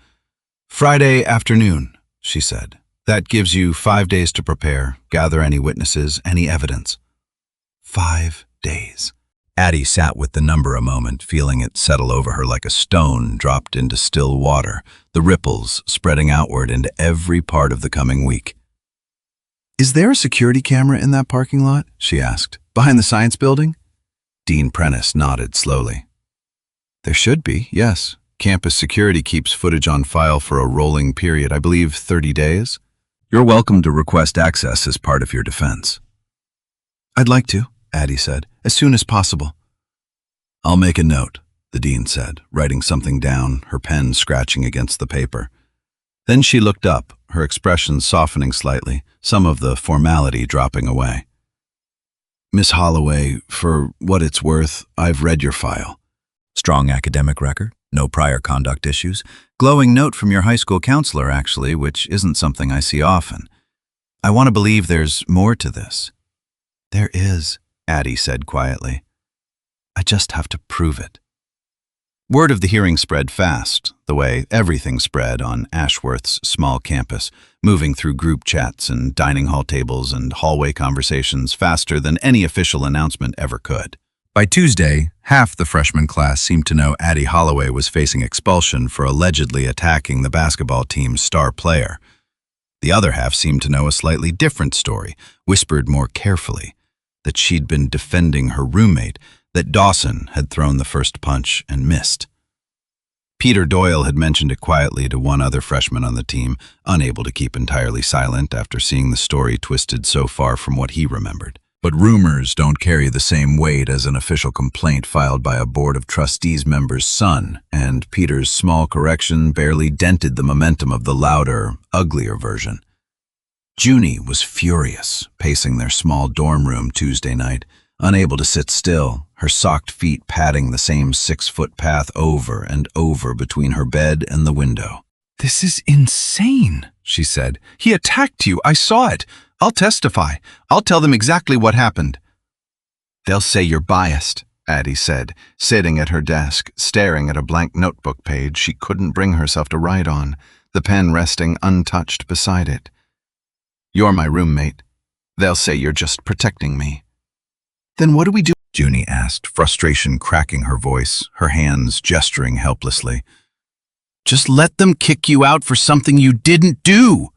[SPEAKER 4] Friday afternoon, she said. That gives you 5 days to prepare, gather any witnesses, any evidence. 5 days. Addie sat with the number a moment, feeling it settle over her like a stone dropped into still water, the ripples spreading outward into every part of the coming week. Is there a security camera in that parking lot? She asked. Behind the science building? Dean Prentice nodded slowly. There should be, yes. Campus security keeps footage on file for a rolling period, I believe 30 days. You're welcome to request access as part of your defense. I'd like to, Addie said, as soon as possible. I'll make a note, the dean said, writing something down, her pen scratching against the paper. Then she looked up, her expression softening slightly, some of the formality dropping away. Miss Holloway, for what it's worth, I've read your file. Strong academic record, no prior conduct issues. Glowing note from your high school counselor, actually, which isn't something I see often. I want to believe there's more to this. There is, Addie said quietly. I just have to prove it. Word of the hearing spread fast, the way everything spread on Ashworth's small campus, moving through group chats and dining hall tables and hallway conversations faster than any official announcement ever could. By Tuesday, half the freshman class seemed to know Addie Holloway was facing expulsion for allegedly attacking the basketball team's star player. The other half seemed to know a slightly different story, whispered more carefully, that she'd been defending her roommate, that Dawson had thrown the first punch and missed. Peter Doyle had mentioned it quietly to one other freshman on the team, unable to keep entirely silent after seeing the story twisted so far from what he remembered. But rumors don't carry the same weight as an official complaint filed by a Board of Trustees member's son, and Peter's small correction barely dented the momentum of the louder, uglier version. Junie was furious, pacing their small dorm room Tuesday night, unable to sit still, her socked feet padding the same 6-foot path over and over between her bed and the window. "This is insane," she said. "He attacked you. I saw it. I'll testify. I'll tell them exactly what happened." "They'll say you're biased," Addie said, sitting at her desk, staring at a blank notebook page she couldn't bring herself to write on, the pen resting untouched beside it. "You're my roommate. They'll say you're just protecting me." "Then what do we do?" Junie asked, frustration cracking her voice, her hands gesturing helplessly. "Just let them kick you out for something you didn't do."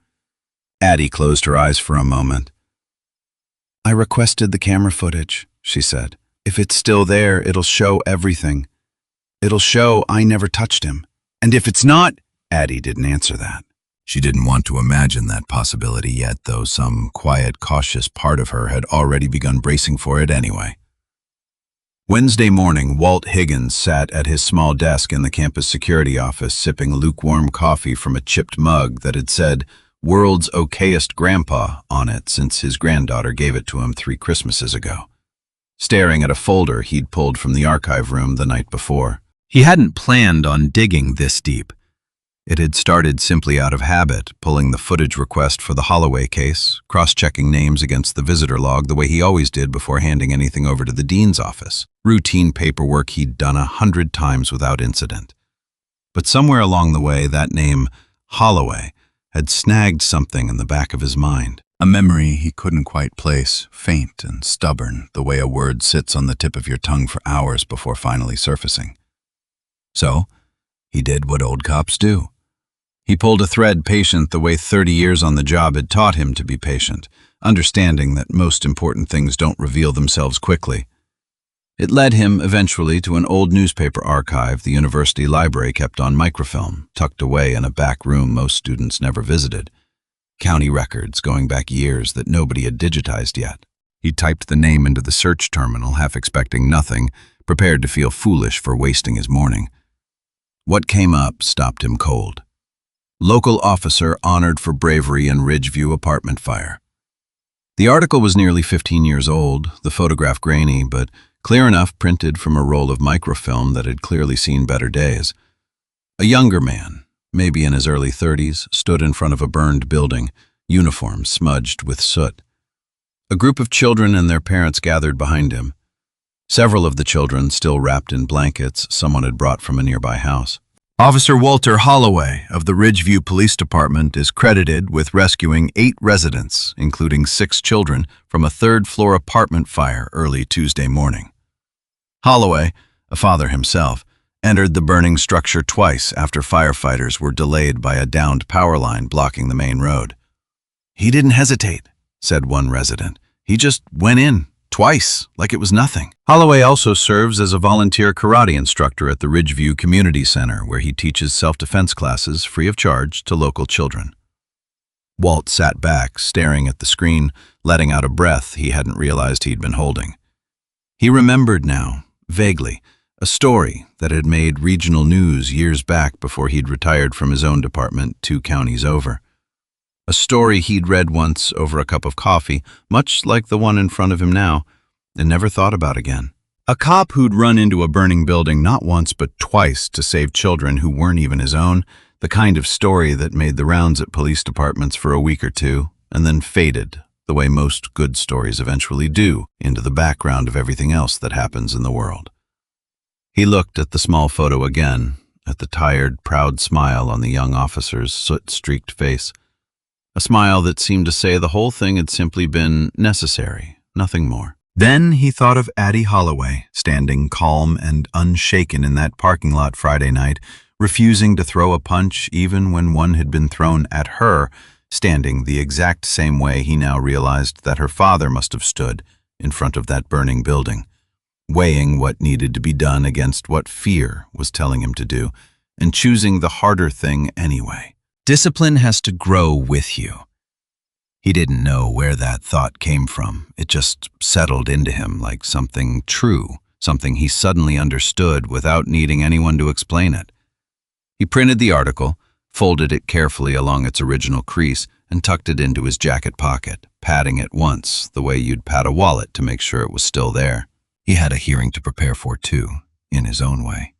[SPEAKER 4] Addie closed her eyes for a moment. "I requested the camera footage," she said. "If it's still there, it'll show everything. It'll show I never touched him. And if it's not..." Addie didn't answer that. She didn't want to imagine that possibility yet, though some quiet, cautious part of her had already begun bracing for it anyway. Wednesday morning, Walt Higgins sat at his small desk in the campus security office, sipping lukewarm coffee from a chipped mug that had said, "World's Okayest Grandpa" on it since his granddaughter gave it to him 3 Christmases ago, staring at a folder he'd pulled from the archive room the night before. He hadn't planned on digging this deep. It had started simply out of habit, pulling the footage request for the Holloway case, cross-checking names against the visitor log the way he always did before handing anything over to the dean's office. Routine paperwork he'd done 100 times without incident. But somewhere along the way, that name, Holloway, had snagged something in the back of his mind. A memory he couldn't quite place, faint and stubborn, the way a word sits on the tip of your tongue for hours before finally surfacing. So, he did what old cops do. He pulled a thread patient the way 30 years on the job had taught him to be patient, understanding that most important things don't reveal themselves quickly. It led him eventually to an old newspaper archive the university library kept on microfilm, tucked away in a back room most students never visited. County records going back years that nobody had digitized yet. He typed the name into the search terminal, half expecting nothing, prepared to feel foolish for wasting his morning. What came up stopped him cold. Local officer honored for bravery in Ridgeview apartment fire. The article was nearly 15 years old, the photograph grainy, but clear enough printed from a roll of microfilm that had clearly seen better days. A younger man, maybe in his early 30s, stood in front of a burned building, uniform smudged with soot. A group of children and their parents gathered behind him. Several of the children still wrapped in blankets someone had brought from a nearby house.
[SPEAKER 3] Officer Walter Holloway of the Ridgeview Police Department is credited with rescuing 8 residents, including 6 children, from a third-floor apartment fire early Tuesday morning. Holloway, a father himself, entered the burning structure twice after firefighters were delayed by a downed power line blocking the main road. "He didn't hesitate," said one resident. "He just went in, twice, like it was nothing."
[SPEAKER 2] Holloway also serves as a volunteer karate instructor at the Ridgeview Community Center, where he teaches self-defense classes free of charge to local children. Walt sat back, staring at the screen, letting out a breath he hadn't realized he'd been holding. He remembered now, vaguely, a story that had made regional news years back before he'd retired from his own department 2 counties over. A story he'd read once over a cup of coffee, much like the one in front of him now, and never thought about again. A cop who'd run into a burning building not once but twice to save children who weren't even his own, the kind of story that made the rounds at police departments for a week or two, and then faded, the way most good stories eventually do, into the background of everything else that happens in the world. He looked at the small photo again, at the tired, proud smile on the young officer's soot-streaked face. A smile that seemed to say the whole thing had simply been necessary, nothing more. Then he thought of Addie Holloway, standing calm and unshaken in that parking lot Friday night, refusing to throw a punch even when one had been thrown at her, standing the exact same way he now realized that her father must have stood in front of that burning building, weighing what needed to be done against what fear was telling him to do, and choosing the harder thing anyway. Discipline has to grow with you. He didn't know where that thought came from. It just settled into him like something true, something he suddenly understood without needing anyone to explain it. He printed the article, folded it carefully along its original crease, and tucked it into his jacket pocket, patting it once, the way you'd pat a wallet to make sure it was still there. He had a hearing to prepare for, too, in his own way.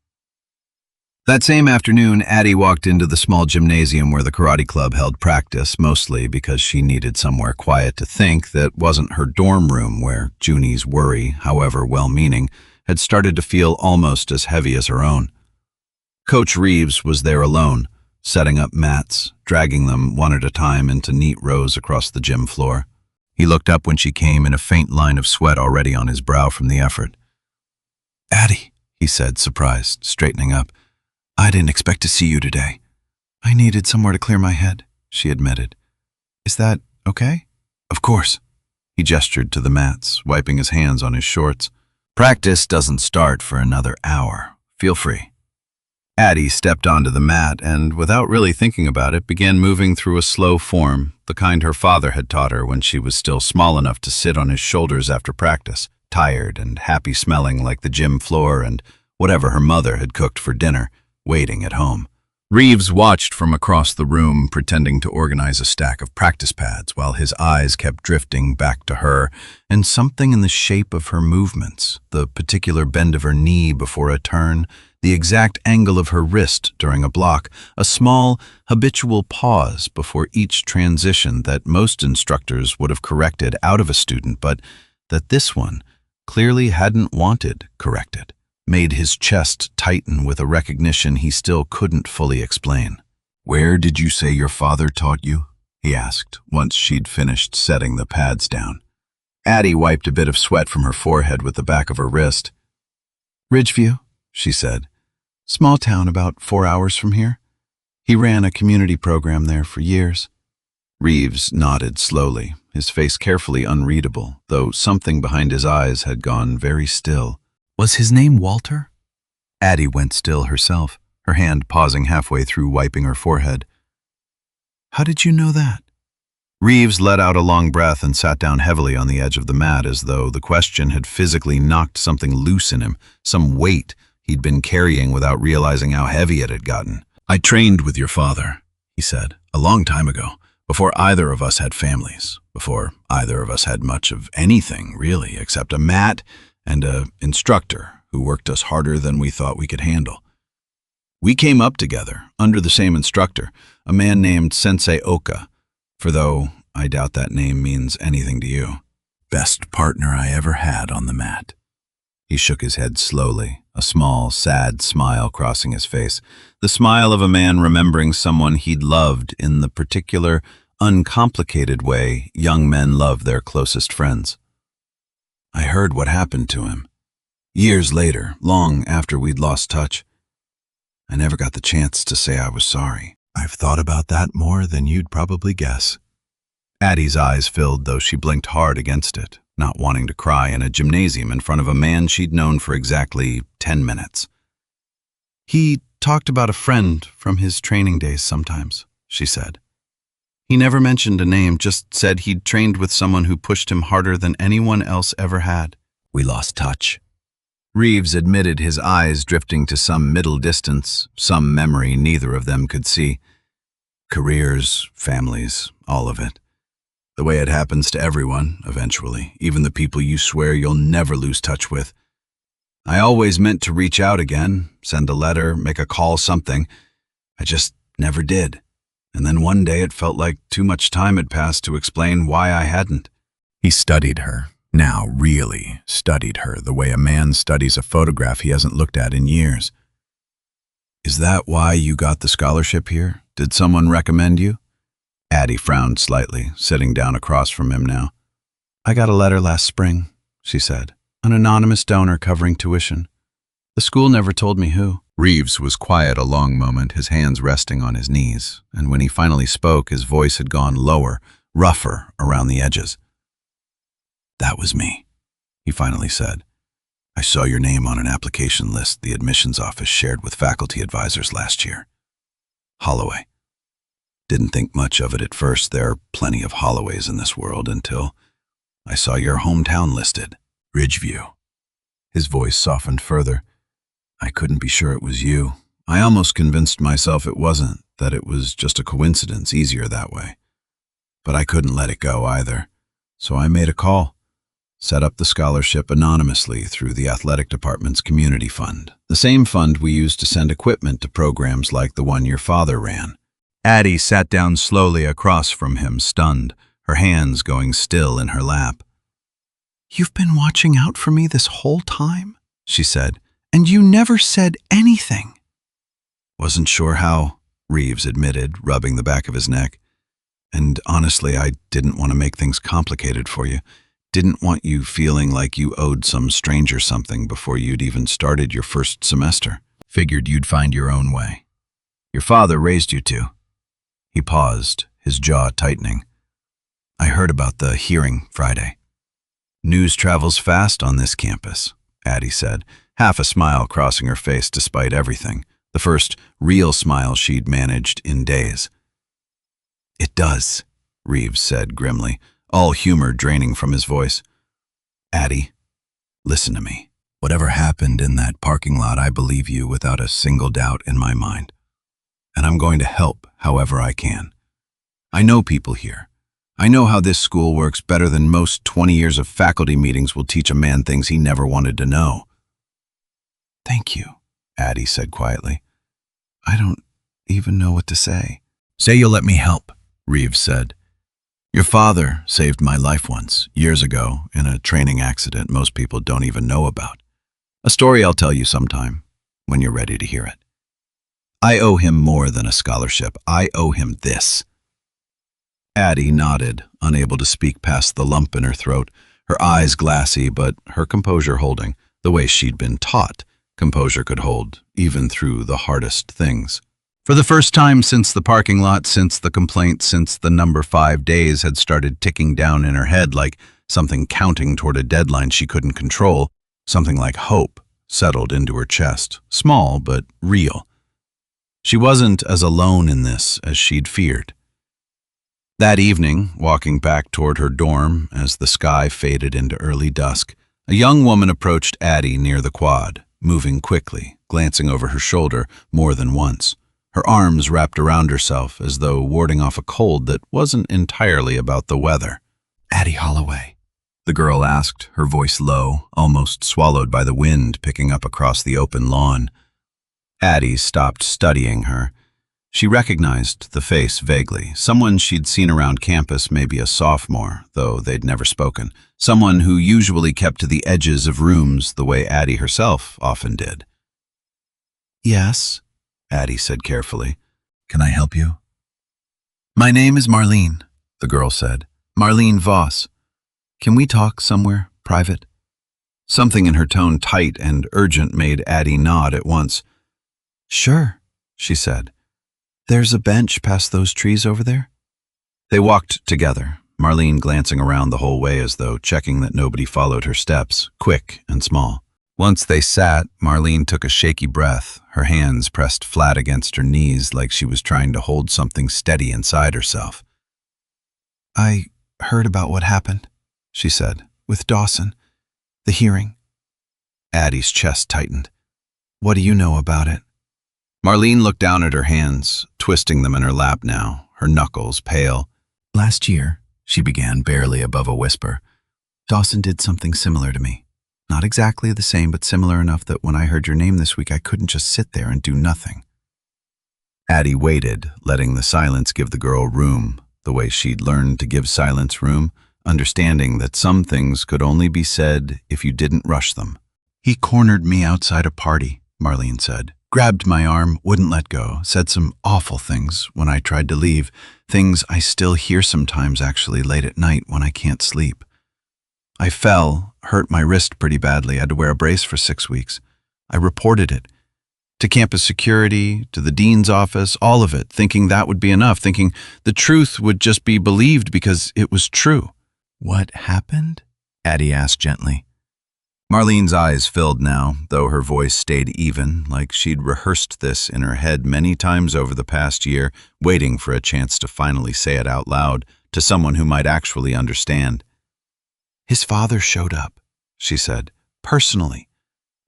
[SPEAKER 2] That same afternoon, Addie walked into the small gymnasium where the karate club held practice, mostly because she needed somewhere quiet to think that wasn't her dorm room where Junie's worry, however well-meaning, had started to feel almost as heavy as her own. Coach Reeves was there alone, setting up mats, dragging them one at a time into neat rows across the gym floor. He looked up when she came in, a faint line of sweat already on his brow from the effort. "Addie," he said, surprised, straightening up. "I didn't expect to see you today." "I needed somewhere to clear my head," she admitted. "Is that okay?" "Of course." He gestured to the mats, wiping his hands on his shorts. "Practice doesn't start for another hour. Feel free." Addie stepped onto the mat and, without really thinking about it, began moving through a slow form, the kind her father had taught her when she was still small enough to sit on his shoulders after practice, tired and happy-smelling like the gym floor and whatever her mother had cooked for dinner, waiting at home. Reeves watched from across the room, pretending to organize a stack of practice pads while his eyes kept drifting back to her, and something in the shape of her movements, the particular bend of her knee before a turn, the exact angle of her wrist during a block, a small, habitual pause before each transition that most instructors would have corrected out of a student, but that this one clearly hadn't wanted corrected, made his chest tighten with a recognition he still couldn't fully explain. "Where did you say your father taught you?" he asked, once she'd finished setting the pads down. Addie wiped a bit of sweat from her forehead with the back of her wrist. "Ridgeview," she said. "Small town about 4 hours from here. He ran a community program there for years." Reeves nodded slowly, his face carefully unreadable, though something behind his eyes had gone very still. "Was his name Walter?" Addie went still herself, her hand pausing halfway through wiping her forehead. "How did you know that?" Reeves let out a long breath and sat down heavily on the edge of the mat as though the question had physically knocked something loose in him, some weight he'd been carrying without realizing how heavy it had gotten. "I trained with your father," he said, "a long time ago,
[SPEAKER 3] Before either of us had families, before either of us had much of anything, really, except a mat and an instructor who worked us harder than we thought we could handle. We came up together, under the same instructor, a man named Sensei Oka, for though I doubt that name means anything to you. Best partner I ever had on the mat. He shook his head slowly, a small, sad smile crossing his face, the smile of a man remembering someone he'd loved in the particular, uncomplicated way young men love their closest friends. I heard what happened to him. Years later, long after we'd lost touch. I never got the chance to say I was sorry. I've thought about that more than you'd probably guess. Addie's eyes filled, though she blinked hard against it, not wanting to cry in a gymnasium in front of a man she'd known for exactly 10 minutes. He talked about a friend from his training days sometimes, she said. He never mentioned a name, just said he'd trained with someone who pushed him harder than anyone else ever had. We lost touch. Reeves admitted, his eyes drifting to some middle distance, some memory neither of them could see. Careers, families, all of it. The way it happens to everyone, eventually, even the people you swear you'll never lose touch with. I always meant to reach out again, send a letter, make a call, something. I just never did. And then one day it felt like too much time had passed to explain why I hadn't. He studied her, now really studied her, the way a man studies a photograph he hasn't looked at in years. Is that why you got the scholarship here? Did someone recommend you? Addie frowned slightly, sitting down across from him now. I got a letter last spring, she said. An anonymous donor covering tuition. The school never told me who. Reeves was quiet a long moment, his hands resting on his knees, and when he finally spoke, his voice had gone lower, rougher around the edges. That was me, he finally said. I saw your name on an application list the admissions office shared with faculty advisors last year. Holloway. Didn't think much of it at first. There are plenty of Holloways in this world until I saw your hometown listed, Ridgeview. His voice softened further. I couldn't be sure it was you. I almost convinced myself it wasn't, that it was just a coincidence, easier that way. But I couldn't let it go either. So I made a call. Set up the scholarship anonymously through the athletic department's community fund, the same fund we used to send equipment to programs like the one your father ran. Addie sat down slowly across from him, stunned, her hands going still in her lap. You've been watching out for me this whole time, she said, and you never said anything. Wasn't sure how, Reeves admitted, rubbing the back of his neck. And honestly, I didn't want to make things complicated for you. Didn't want you feeling like you owed some stranger something before you'd even started your first semester. Figured you'd find your own way. Your father raised you to. He paused, his jaw tightening. I heard about the hearing Friday. News travels fast on this campus, Addie said, half a smile crossing her face despite everything, the first real smile she'd managed in days. It does, Reeves said grimly, all humor draining from his voice. Addie, listen to me. Whatever happened in that parking lot, I believe you without a single doubt in my mind. And I'm going to help however I can. I know people here. I know how this school works better than most 20 years of faculty meetings will teach a man things he never wanted to know. Thank you, Addie said quietly. I don't even know what to say. Say you'll let me help, Reeves said. Your father saved my life once, years ago, in a training accident most people don't even know about. A story I'll tell you sometime, when you're ready to hear it. I owe him more than a scholarship. I owe him this. Addie nodded, unable to speak past the lump in her throat, her eyes glassy but her composure holding, the way she'd been taught composure could hold, even through the hardest things. For the first time since the parking lot, since the complaint, since the number 5 days had started ticking down in her head like something counting toward a deadline she couldn't control, something like hope settled into her chest, small but real. She wasn't as alone in this as she'd feared. That evening, walking back toward her dorm as the sky faded into early dusk, a young woman approached Addie near the quad, moving quickly, glancing over her shoulder more than once,
[SPEAKER 2] her arms wrapped around herself as though warding off a cold that wasn't entirely about the weather.
[SPEAKER 3] Addie Holloway, the girl asked, her voice low, almost swallowed by the wind picking up across the open lawn.
[SPEAKER 2] Addie stopped studying her. She recognized the face vaguely, someone she'd seen around campus, maybe a sophomore, though they'd never spoken, someone who usually kept to the edges of rooms the way Addie herself often did.
[SPEAKER 3] Yes,
[SPEAKER 2] Addie said carefully.
[SPEAKER 3] Can I help you?
[SPEAKER 2] My name is Marlene, the girl said. Marlene Voss. Can we talk somewhere, private? Something in her tone, tight and urgent, made Addie nod at once. Sure, she said. There's a bench past those trees over there. They walked together, Marlene glancing around the whole way as though checking that nobody followed her steps, quick and small. Once they sat, Marlene took a shaky breath, her hands pressed flat against her knees like she was trying to hold something steady inside herself. I heard about what happened, she said, with Dawson. The hearing. Addie's chest tightened. What do you know about it? Marlene looked down at her hands, twisting them in her lap now, her knuckles pale.
[SPEAKER 3] Last year, she began barely above a whisper,
[SPEAKER 2] Dawson did something similar to me. Not exactly the same, but similar enough that when I heard your name this week, I couldn't just sit there and do nothing. Addie waited, letting the silence give the girl room, the way she'd learned to give silence room, understanding that some things could only be said if you didn't rush them. He cornered me outside a party, Marlene said. Grabbed my arm, wouldn't let go, said some awful things when I tried to leave, things I still hear sometimes actually late at night when I can't sleep. I fell, hurt my wrist pretty badly, had to wear a brace for 6 weeks. I reported it. To campus security, to the dean's office, all of it, thinking that would be enough, thinking the truth would just be believed because it was true.
[SPEAKER 3] What happened? Addie asked gently.
[SPEAKER 2] Marlene's eyes filled now, though her voice stayed even, like she'd rehearsed this in her head many times over the past year, waiting for a chance to finally say it out loud to someone who might actually understand. His father showed up, she said, personally.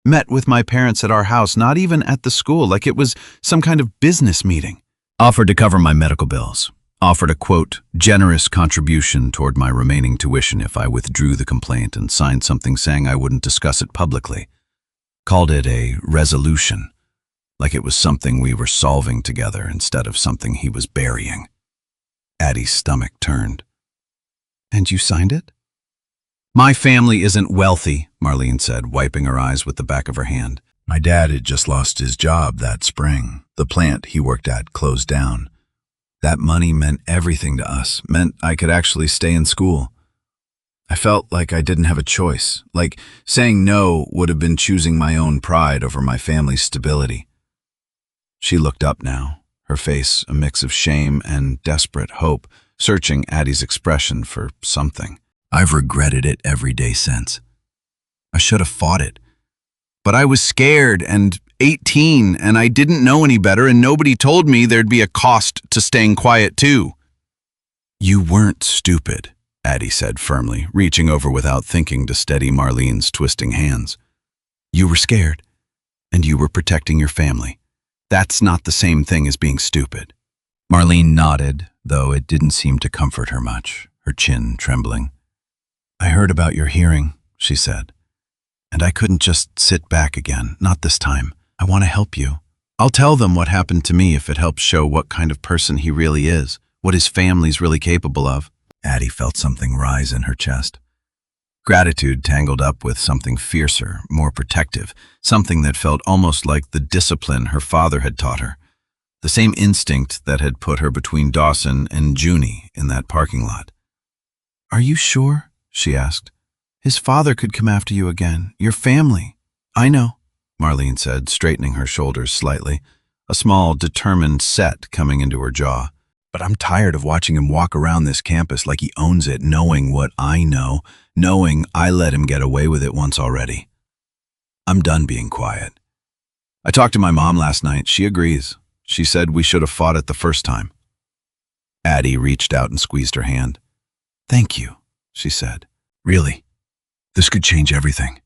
[SPEAKER 2] Met with my parents at our house, not even at the school, like it was some kind of business meeting. Offered to cover my medical bills. Offered a, quote, generous contribution toward my remaining tuition if I withdrew the complaint and signed something saying I wouldn't discuss it publicly. Called it a resolution, like it was something we were solving together instead of something he was burying. Addie's stomach turned. And you signed it? My family isn't wealthy, Marlene said, wiping her eyes with the back of her hand.
[SPEAKER 3] My dad had just lost his job that spring. The plant he worked at closed down.
[SPEAKER 2] That money meant everything to us, meant I could actually stay in school. I felt like I didn't have a choice, like saying no would have been choosing my own pride over my family's stability. She looked up now, her face a mix of shame and desperate hope, searching Addie's expression for something.
[SPEAKER 3] I've regretted it every day since.
[SPEAKER 2] I should have fought it. But I was scared and 18, and I didn't know any better, and nobody told me there'd be a cost to staying quiet, too. You weren't stupid, Addie said firmly, reaching over without thinking to steady Marlene's twisting hands. You were scared, and you were protecting your family. That's not the same thing as being stupid. Marlene nodded, though it didn't seem to comfort her much, her chin trembling. I heard about your hearing, she said. And I couldn't just sit back again, not this time. I want to help you. I'll tell them what happened to me if it helps show what kind of person he really is, what his family's really capable of.
[SPEAKER 3] Addie felt something rise in her chest.
[SPEAKER 2] Gratitude tangled up with something fiercer, more protective, something that felt almost like the discipline her father had taught her. The same instinct that had put her between Dawson and Junie in that parking lot. Are you sure? She asked. His father could come after you again. Your family. I know, Marlene said, straightening her shoulders slightly, a small, determined set coming into her jaw. But I'm tired of watching him walk around this campus like he owns it, knowing what I know, knowing I let him get away with it once already. I'm done being quiet. I talked to my mom last night. She agrees. She said we should have fought it the first time. Addie reached out and squeezed her hand. Thank you, she said. Really, this could change everything.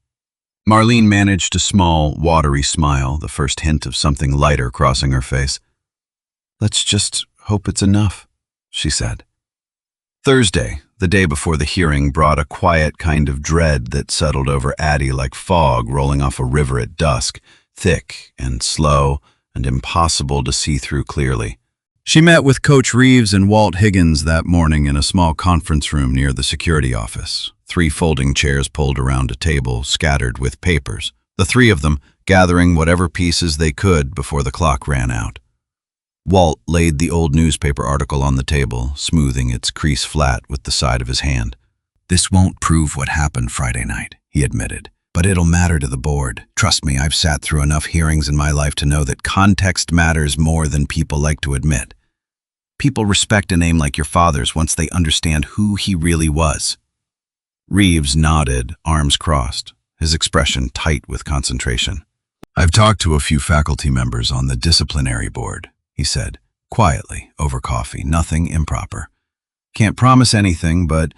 [SPEAKER 2] Marlene managed a small, watery smile, the first hint of something lighter crossing her face. Let's just hope it's enough, she said. Thursday, the day before the hearing, brought a quiet kind of dread that settled over Addie like fog rolling off a river at dusk, thick and slow and impossible to see through clearly. She met with Coach Reeves and Walt Higgins that morning in a small conference room near the security office, 3 folding chairs pulled around a table scattered with papers, the 3 of them gathering whatever pieces they could before the clock ran out. Walt laid the old newspaper article on the table, smoothing its crease flat with the side of his hand. "This won't prove what happened Friday night," he admitted, "but it'll matter to the board. Trust me, I've sat through enough hearings in my life to know that context matters more than people like to admit. People respect a name like your father's once they understand who he really was." Reeves nodded, arms crossed, his expression tight with concentration. "I've talked to a few faculty members on the disciplinary board," he said, quietly, over coffee, nothing improper. "Can't promise anything, but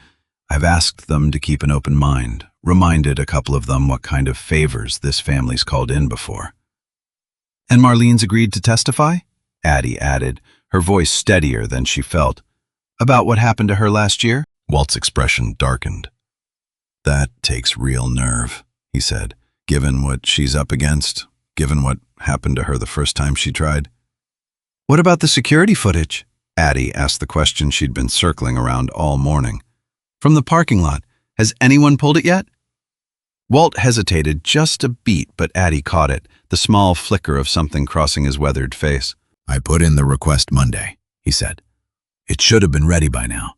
[SPEAKER 2] I've asked them to keep an open mind, reminded a couple of them what kind of favors this family's called in before." "And Marlene's agreed to testify?" Addie added, her voice steadier than she felt. "About what happened to her last year?" Walt's expression darkened. "That takes real nerve," he said, "given what she's up against, given what happened to her the first time she tried." "What about the security footage?" Addie asked the question she'd been circling around all morning. "From the parking lot, has anyone pulled it yet?" Walt hesitated just a beat, but Addie caught it, the small flicker of something crossing his weathered face. "I put in the request Monday," he said. "It should have been ready by now.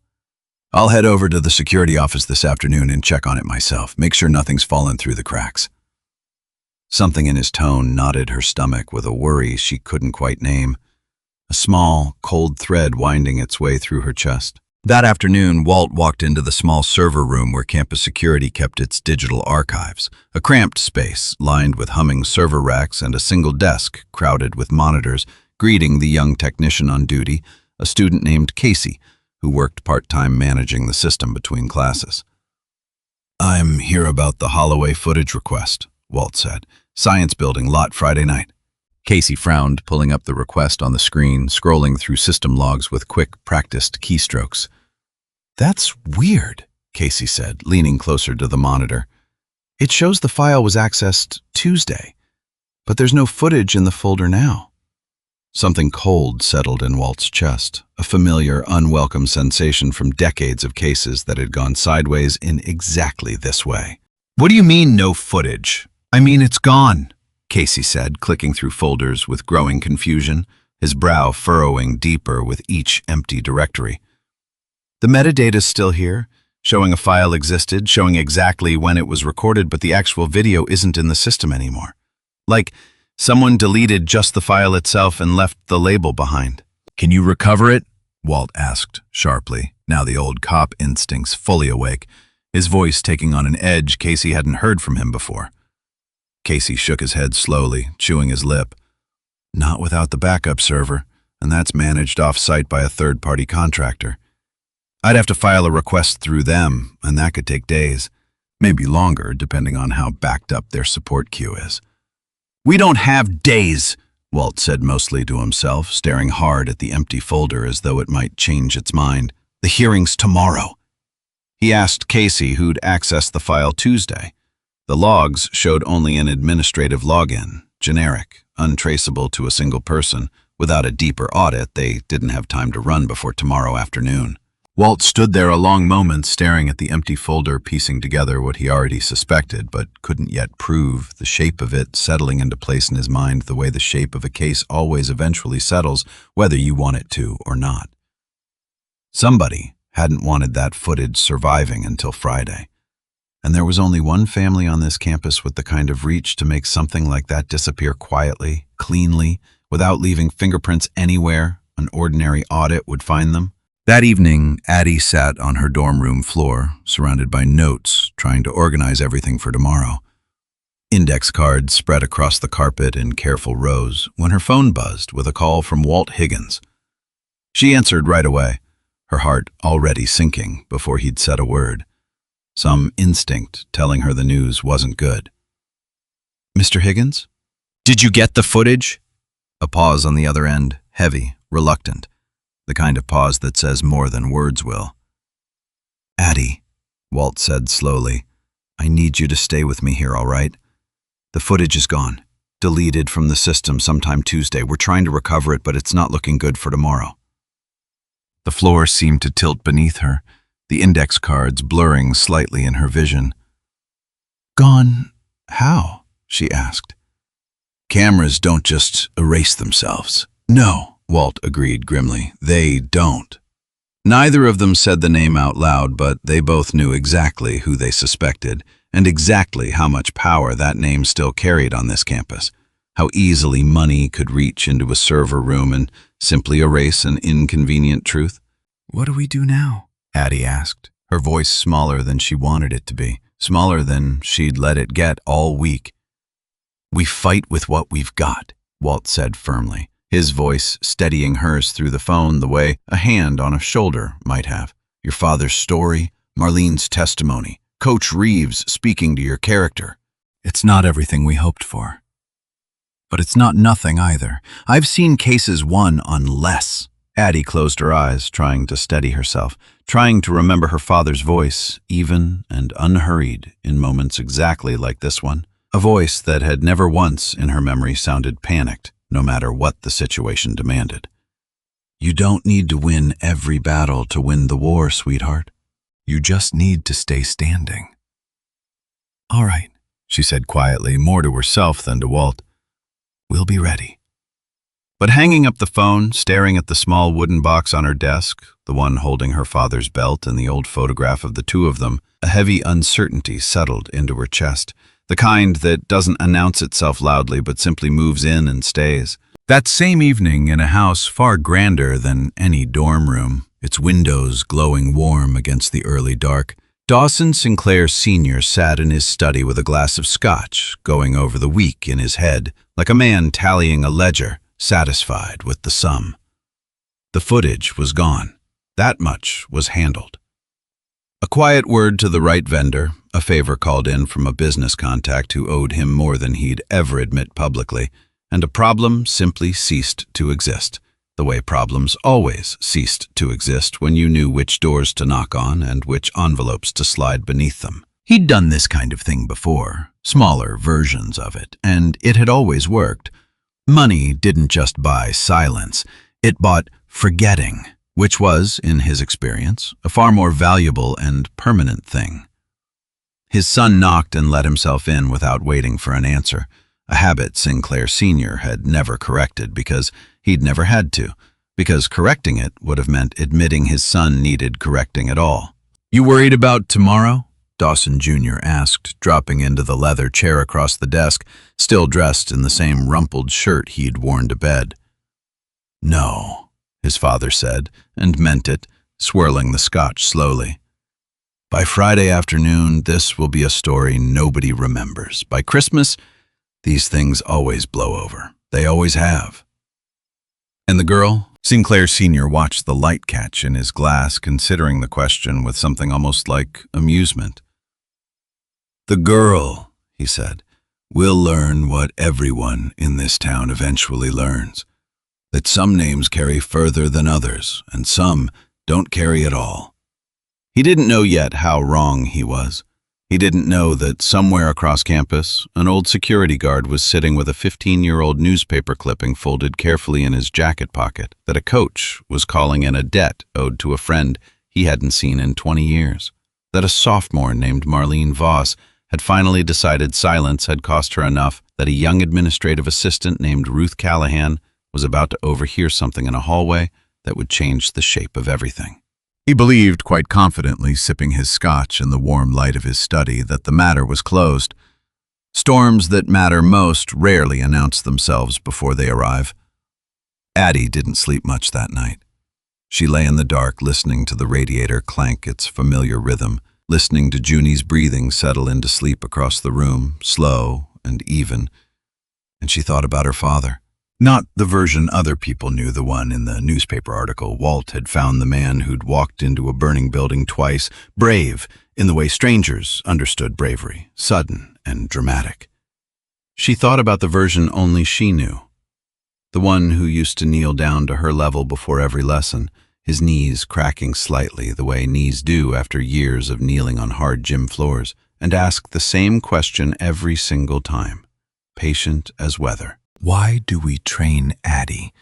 [SPEAKER 2] I'll head over to the security office this afternoon and check on it myself, make sure nothing's fallen through the cracks." Something in his tone knotted her stomach with a worry she couldn't quite name, a small, cold thread winding its way through her chest. That afternoon, Walt walked into the small server room where campus security kept its digital archives, a cramped space lined with humming server racks and a single desk crowded with monitors, greeting the young technician on duty, a student named Casey, who worked part-time managing the system between classes. "I'm here about the Holloway footage request," Walt said. "Science building lot Friday night." Casey frowned, pulling up the request on the screen, scrolling through system logs with quick, practiced keystrokes. "That's weird," Casey said, leaning closer to the monitor. "It shows the file was accessed Tuesday, but there's no footage in the folder now." Something cold settled in Walt's chest, a familiar, unwelcome sensation from decades of cases that had gone sideways in exactly this way. "What do you mean, no footage? I mean, it's gone," Casey said, clicking through folders with growing confusion, his brow furrowing deeper with each empty directory. "The metadata's still here, showing a file existed, showing exactly when it was recorded, but the actual video isn't in the system anymore. Like, someone deleted just the file itself and left the label behind." "Can you recover it?" Walt asked, sharply, now the old cop instincts fully awake, his voice taking on an edge Casey hadn't heard from him before. Casey shook his head slowly, chewing his lip. "Not without the backup server, and that's managed off-site by a third-party contractor. I'd have to file a request through them, and that could take days, maybe longer, depending on how backed up their support queue is." "We don't have days," Walt said mostly to himself, staring hard at the empty folder as though it might change its mind. "The hearing's tomorrow." He asked Casey who'd accessed the file Tuesday. The logs showed only an administrative login, generic, untraceable to a single person. Without a deeper audit, they didn't have time to run before tomorrow afternoon. Walt stood there a long moment staring at the empty folder, piecing together what he already suspected, but couldn't yet prove, the shape of it settling into place in his mind the way the shape of a case always eventually settles, whether you want it to or not. Somebody hadn't wanted that footage surviving until Friday. And there was only one family on this campus with the kind of reach to make something like that disappear quietly, cleanly, without leaving fingerprints anywhere an ordinary audit would find them. That evening, Addie sat on her dorm room floor, surrounded by notes, trying to organize everything for tomorrow. Index cards spread across the carpet in careful rows when her phone buzzed with a call from Walt Higgins. She answered right away, her heart already sinking before he'd said a word. Some instinct telling her the news wasn't good. "Mr. Higgins? Did you get the footage?" A pause on the other end,
[SPEAKER 4] heavy, reluctant, the kind of pause that says more than words will. "Addie," Walt said slowly, "I need you to stay with me here, all right? The footage is gone, deleted from the system sometime Tuesday. We're trying to recover it, but it's not looking good for tomorrow."
[SPEAKER 3] The floor seemed to tilt beneath her, the index cards blurring slightly in her vision.
[SPEAKER 4] "Gone how?" she asked.
[SPEAKER 3] "Cameras don't just erase themselves."
[SPEAKER 4] "No," Walt agreed grimly. "They don't." Neither of them said the name out loud, but they both knew exactly who they suspected and exactly how much power that name still carried on this campus, how easily money could reach into a server room and simply erase an inconvenient truth.
[SPEAKER 3] "What do we do now?" Addie asked, her voice smaller than she wanted it to be, smaller than she'd let it get all week.
[SPEAKER 4] "We fight with what we've got," Walt said firmly, his voice steadying hers through the phone the way a hand on a shoulder might have. "Your father's story, Marlene's testimony, Coach Reeves speaking to your character.
[SPEAKER 3] It's not everything we hoped for. But it's not nothing either. I've seen cases won on less."
[SPEAKER 4] Addie closed her eyes, trying to steady herself, trying to remember her father's voice, even and unhurried, in moments exactly like this one. A voice that had never once in her memory sounded panicked, no matter what the situation demanded. "You don't need to win every battle to win the war, sweetheart.
[SPEAKER 3] You just need to stay standing." "All right," she said quietly, more to herself than to Walt. "We'll be ready."
[SPEAKER 4] But hanging up the phone, staring at the small wooden box on her desk, the one holding her father's belt and the old photograph of the two of them, a heavy uncertainty settled into her chest, the kind that doesn't announce itself loudly but simply moves in and stays. That same evening, in a house far grander than any dorm room, its windows glowing warm against the early dark, Dawson Sinclair Sr. sat in his study with a glass of scotch, going over the week in his head, like a man tallying a ledger, satisfied with the sum. The footage was gone. That much was handled. A quiet word to the right vendor, a favor called in from a business contact who owed him more than he'd ever admit publicly, and a problem simply ceased to exist, the way problems always ceased to exist when you knew which doors to knock on and which envelopes to slide beneath them. He'd done this kind of thing before, smaller versions of it, and it had always worked. Money didn't just buy silence, it bought forgetting, which was, in his experience, a far more valuable and permanent thing. His son knocked and let himself in without waiting for an answer, a habit Sinclair Sr. had never corrected because he'd never had to, because correcting it would have meant admitting his son needed correcting at all. "You worried about tomorrow?" Dawson Jr. asked, dropping into the leather chair across the desk, still dressed in the same rumpled shirt he'd worn to bed. "No," his father said, and meant it, swirling the scotch slowly. "By Friday afternoon, this will be a story nobody remembers. By Christmas, these things always blow over. They always have." "And the girl?" Sinclair Sr. watched the light catch in his glass, considering the question with something almost like amusement. "The girl," he said, "will learn what everyone in this town eventually learns, that some names carry further than others, and some don't carry at all." He didn't know yet how wrong he was. He didn't know that somewhere across campus, an old security guard was sitting with a 15-year-old newspaper clipping folded carefully in his jacket pocket, that a coach was calling in a debt owed to a friend he hadn't seen in 20 years, that a sophomore named Marlene Voss had finally decided silence had cost her enough, that a young administrative assistant named Ruth Callahan was about to overhear something in a hallway that would change the shape of everything. He believed quite confidently, sipping his scotch in the warm light of his study, that the matter was closed. Storms that matter most rarely announce themselves before they arrive. Addie didn't sleep much that night. She lay in the dark, listening to the radiator clank its familiar rhythm, listening to Junie's breathing settle into sleep across the room, slow and even. And she thought about her father. Not the version other people knew, the one in the newspaper article. Walt had found the man who'd walked into a burning building twice, brave in the way strangers understood bravery, sudden and dramatic. She thought about the version only she knew. The one who used to kneel down to her level before every lesson, his knees cracking slightly the way knees do after years of kneeling on hard gym floors, and ask the same question every single time, patient as weather. Why do we train Addie?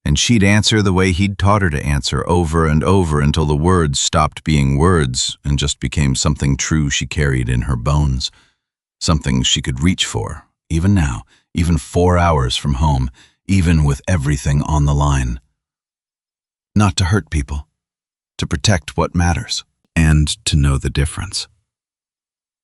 [SPEAKER 4] And she'd answer the way he'd taught her to answer over and over until the words stopped being words and just became something true she carried in her bones, something she could reach for, even now, even 4 hours from home, even with everything on the line. Not to hurt people, to protect what matters, and to know the difference.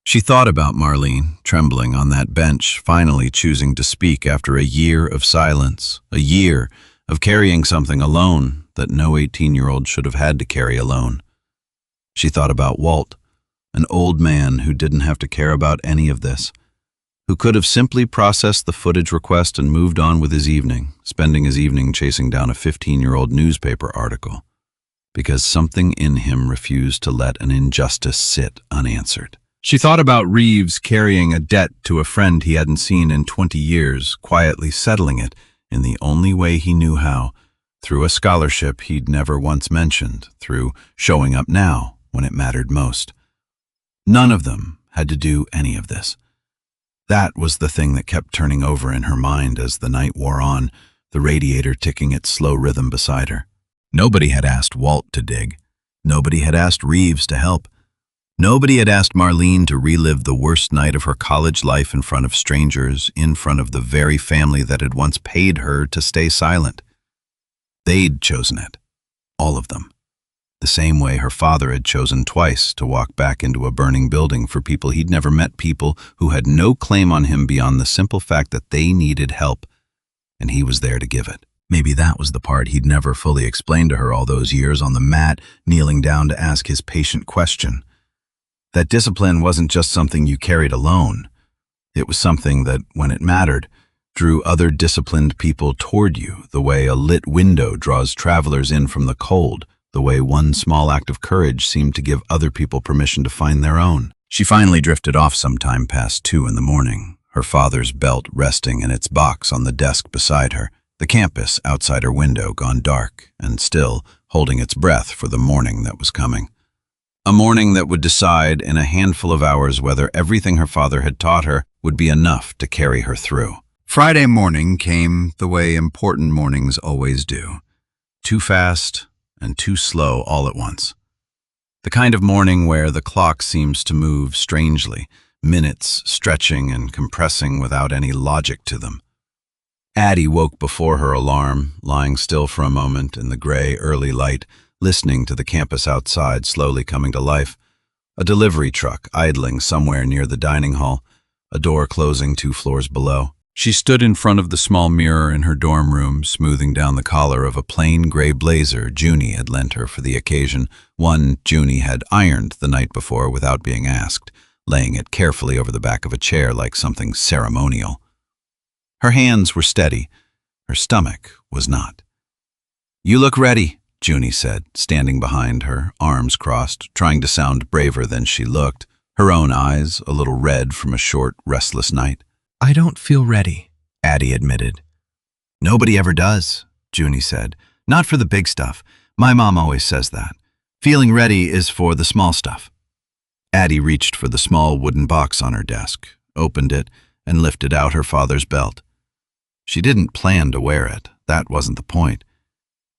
[SPEAKER 4] She thought about Marlene, trembling on that bench, finally choosing to speak after a year of silence, a year of carrying something alone that no 18-year-old should have had to carry alone. She thought about Walt, an old man who didn't have to care about any of this, who could have simply processed the footage request and moved on with his evening, spending his evening chasing down a 15-year-old newspaper article, because something in him refused to let an injustice sit unanswered. She thought about Reeves carrying a debt to a friend he hadn't seen in 20 years, quietly settling it in the only way he knew how, through a scholarship he'd never once mentioned, through showing up now when it mattered most. None of them had to do any of this. That was the thing that kept turning over in her mind as the night wore on, the radiator ticking its slow rhythm beside her. Nobody had asked Walt to dig. Nobody had asked Reeves to help. Nobody had asked Marlene to relive the worst night of her college life in front of strangers, in front of the very family that had once paid her to stay silent. They'd chosen it. All of them. The same way her father had chosen twice to walk back into a burning building for people he'd never met, people who had no claim on him beyond the simple fact that they needed help, and he was there to give it. Maybe that was the part he'd never fully explained to her all those years on the mat, kneeling down to ask his patient question. That discipline wasn't just something you carried alone. It was something that, when it mattered, drew other disciplined people toward you, the way a lit window draws travelers in from the cold, the way one small act of courage seemed to give other people permission to find their own. She finally drifted off sometime past 2 in the morning, her father's belt resting in its box on the desk beside her, the campus outside her window gone dark and still holding its breath for the morning that was coming. A morning that would decide in a handful of hours whether everything her father had taught her would be enough to carry her through. Friday morning came the way important mornings always do. Too fast and too slow all at once. The kind of morning where the clock seems to move strangely, minutes stretching and compressing without any logic to them. Addie woke before her alarm, lying still for a moment in the gray early light, listening to the campus outside slowly coming to life, a delivery truck idling somewhere near the dining hall, a door closing 2 floors below. She stood in front of the small mirror in her dorm room, smoothing down the collar of a plain gray blazer Junie had lent her for the occasion, one Junie had ironed the night before without being asked, laying it carefully over the back of a chair like something ceremonial. Her hands were steady. Her stomach was not. "You look ready," Junie said, standing behind her, arms crossed, trying to sound braver than she looked, her own eyes a little red from a short, restless night. "I don't feel ready," Addie admitted. "Nobody ever does," Junie said. "Not for the big stuff. My mom always says that. Feeling ready is for the small stuff." Addie reached for the small wooden box on her desk, opened it, and lifted out her father's belt. She didn't plan to wear it. That wasn't the point.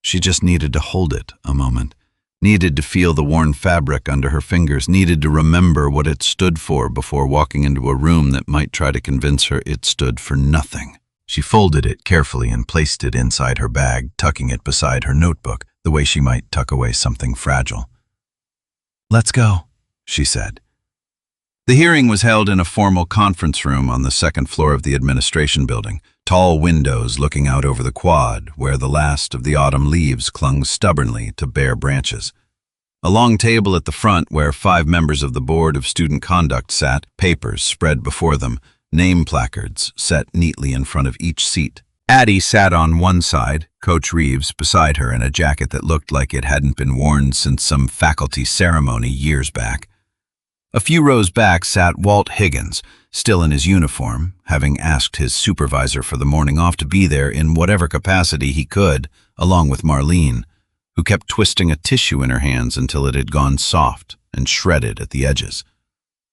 [SPEAKER 4] She just needed to hold it a moment, needed to feel the worn fabric under her fingers, needed to remember what it stood for before walking into a room that might try to convince her it stood for nothing. She folded it carefully and placed it inside her bag, tucking it beside her notebook, the way she might tuck away something fragile. "Let's go," she said. The hearing was held in a formal conference room on the 2nd floor of the administration building, tall windows looking out over the quad, where the last of the autumn leaves clung stubbornly to bare branches. A long table at the front where 5 members of the Board of Student Conduct sat, papers spread before them, name placards set neatly in front of each seat. Addie sat on one side, Coach Reeves beside her in a jacket that looked like it hadn't been worn since some faculty ceremony years back. A few rows back sat Walt Higgins,
[SPEAKER 2] still in his uniform, having asked his supervisor for the morning off to be there in whatever capacity he could, along with Marlene, who kept twisting a tissue in her hands until it had gone soft and shredded at the edges.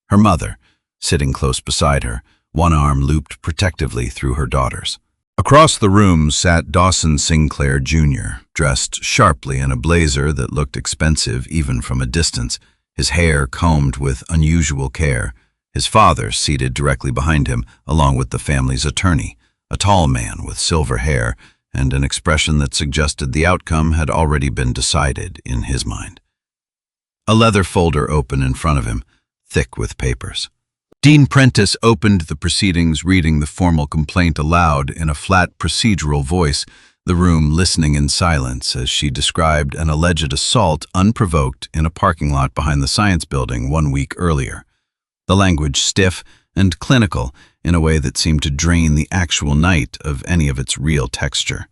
[SPEAKER 2] Her mother, sitting close beside her, one arm looped protectively through her daughter's. Across the room sat Dawson Sinclair Jr., dressed sharply in a blazer that looked expensive even from a distance, his hair combed with unusual care, his father seated directly behind him, along with the family's attorney, a tall man with silver hair and an expression that suggested the outcome had already been decided in his mind. A leather folder open in front of him, thick with papers. Dean Prentice opened the proceedings, reading the formal complaint aloud in a flat procedural voice, the room listening in silence as she described an alleged assault unprovoked in a parking lot behind the science building 1 week earlier. The language stiff and clinical in a way that seemed to drain the actual night of any of its real texture.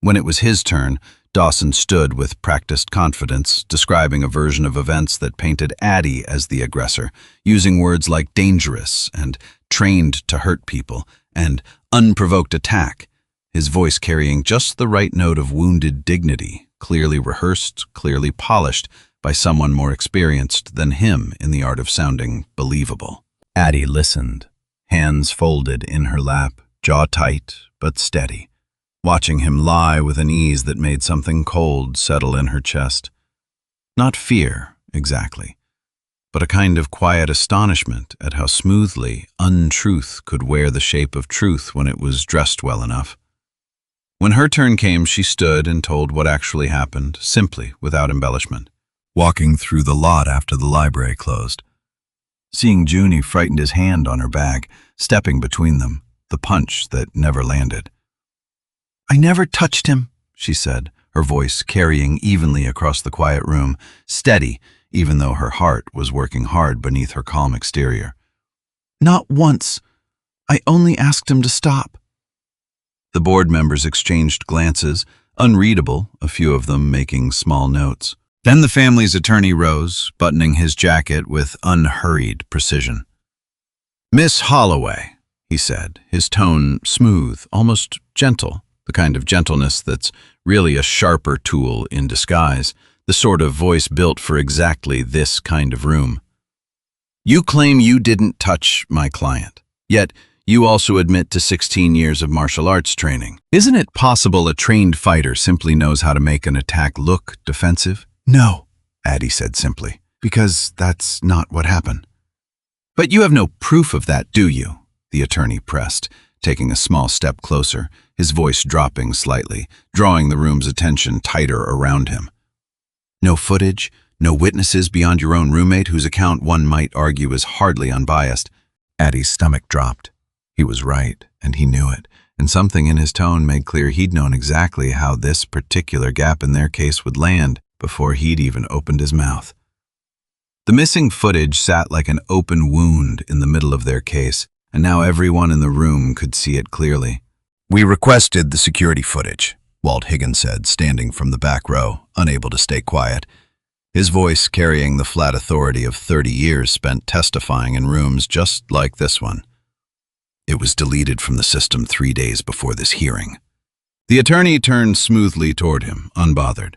[SPEAKER 2] When it was his turn, Dawson stood with practiced confidence, describing a version of events that painted Addie as the aggressor, using words like dangerous and trained to hurt people and unprovoked attack, his voice carrying just the right note of wounded dignity, clearly rehearsed, clearly polished by someone more experienced than him in the art of sounding believable. Addie listened, hands folded in her lap, jaw tight but steady, watching him lie with an ease that made something cold settle in her chest. Not fear, exactly, but a kind of quiet astonishment at how smoothly untruth could wear the shape of truth when it was dressed well enough. When her turn came, she stood and told what actually happened, simply, without embellishment. Walking through the lot after the library closed. Seeing Junie frightened his hand on her bag, stepping between them, the punch that never landed. "I never touched him," she said, her voice carrying evenly across the quiet room, steady, even though her heart was working hard beneath her calm exterior. "Not once. I only asked him to stop." The board members exchanged glances, unreadable, a few of them making small notes. Then the family's attorney rose, buttoning his jacket with unhurried precision. "Miss Holloway," he said, his tone smooth, almost gentle, the kind of gentleness that's really a sharper tool in disguise, the sort of voice built for exactly this kind of room. "You claim you didn't touch my client, yet you also admit to 16 years of martial arts training. Isn't it possible a trained fighter simply knows how to make an attack look defensive?" "No," Addie said simply, "because that's not what happened." "But you have no proof of that, do you?" the attorney pressed, taking a small step closer, his voice dropping slightly, drawing the room's attention tighter around him. "No footage, no witnesses beyond your own roommate, whose account one might argue is hardly unbiased." Addie's stomach dropped. He was right, and he knew it, and something in his tone made clear he'd known exactly how this particular gap in their case would land before he'd even opened his mouth. The missing footage sat like an open wound in the middle of their case, and now everyone in the room could see it clearly. "We requested the security footage," Walt Higgins said, standing from the back row, unable to stay quiet, his voice carrying the flat authority of 30 years spent testifying in rooms just like this one. "It was deleted from the system 3 days before this hearing." The attorney turned smoothly toward him, unbothered.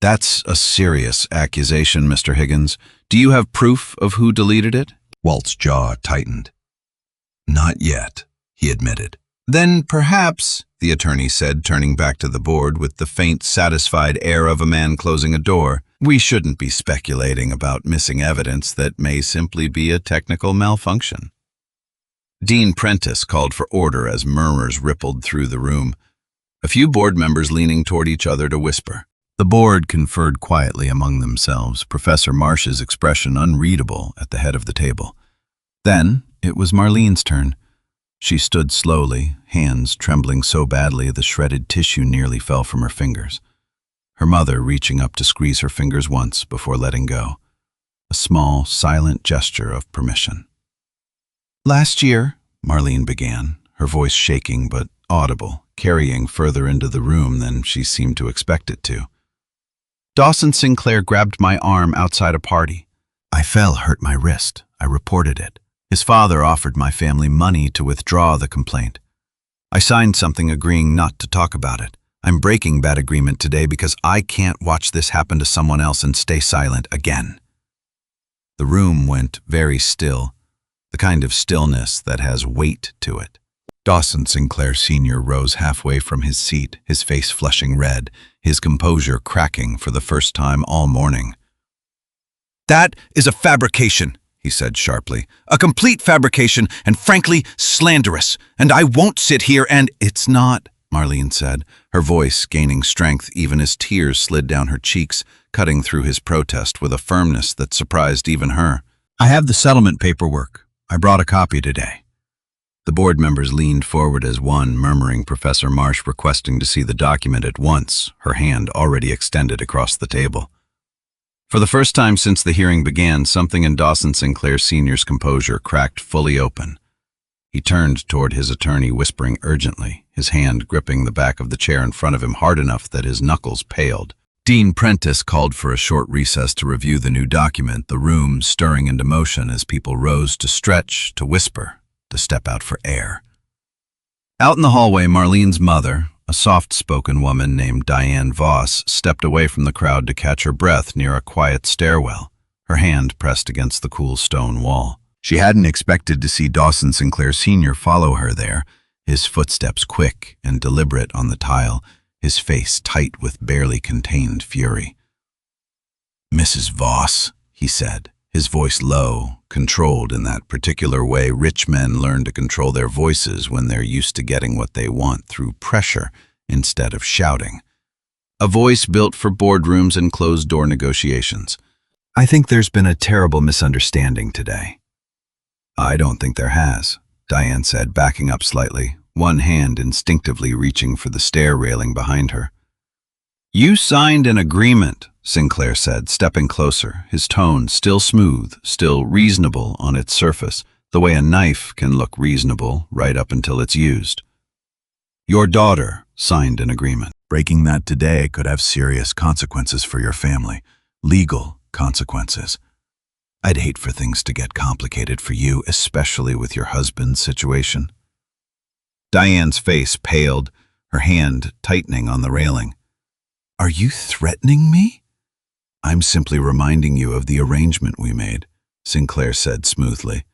[SPEAKER 2] "That's a serious accusation, Mr. Higgins. Do you have proof of who deleted it?" Walt's jaw tightened. "Not yet," he admitted. "Then perhaps," the attorney said, turning back to the board with the faint, satisfied air of a man closing a door, "we shouldn't be speculating about missing evidence that may simply be a technical malfunction." Dean Prentice called for order as murmurs rippled through the room, a few board members leaning toward each other to whisper. The board conferred quietly among themselves, Professor Marsh's expression unreadable at the head of the table. Then it was Marlene's turn. She stood slowly, hands trembling so badly the shredded tissue nearly fell from her fingers. Her mother reaching up to squeeze her fingers once before letting go. A small, silent gesture of permission. "Last year," Marlene began, her voice shaking but audible, carrying further into the room than she seemed to expect it to. "Dawson Sinclair grabbed my arm outside a party. I fell, hurt my wrist. I reported it.
[SPEAKER 3] His father offered my family money to withdraw the complaint. I signed something agreeing not to talk about it. I'm breaking that agreement today because I can't watch this happen to someone else and stay silent again." The room went very still, the kind of stillness that has weight to it. Dawson Sinclair Sr. rose halfway from his seat, his face flushing red, his composure cracking for the first time all morning. "That is a fabrication," he said sharply. "A complete fabrication and frankly slanderous. And I won't sit here and—" "It's not," Marlene said, her voice gaining strength even as tears slid down her cheeks, cutting through his protest with a firmness that surprised even her. "I have the settlement paperwork. I brought a copy today." The board members leaned forward as one, murmuring Professor Marsh requesting to see the document at once, her hand already extended across the table. For the first time since the hearing began, something in Dawson Sinclair Sr.'s composure cracked fully open. He turned toward his attorney, whispering urgently, his hand gripping the back of the chair in front of him hard enough that his knuckles paled. Dean Prentice called for a short recess to review the new document, the room stirring into motion as people rose to stretch, to whisper, to step out for air. Out in the hallway, Marlene's mother, a soft-spoken woman named Diane Voss, stepped away from the crowd to catch her breath near a quiet stairwell, her hand pressed against the cool stone wall. She hadn't expected to see Dawson Sinclair Sr. follow her there, his footsteps quick and deliberate on the tile, his face tight with barely contained fury. "Mrs. Voss," he said, his voice low, controlled in that particular way rich men learn to control their voices when they're used to getting what they want through pressure instead of shouting. A voice built for boardrooms and closed-door negotiations. "I think there's been a terrible misunderstanding today." "I don't think there has," Diane said, backing up slightly, one hand instinctively reaching for the stair railing behind her. "You signed an agreement," Sinclair said, stepping closer, his tone still smooth, still reasonable on its surface, the way a knife can look reasonable right up until it's used. "Your daughter signed an agreement. Breaking that today could have serious consequences for your family, legal consequences. I'd hate for things to get complicated for you, especially with your husband's situation." Diane's face paled, her hand tightening on the railing. "Are you threatening me?" "I'm simply reminding you of the arrangement we made," Sinclair said smoothly.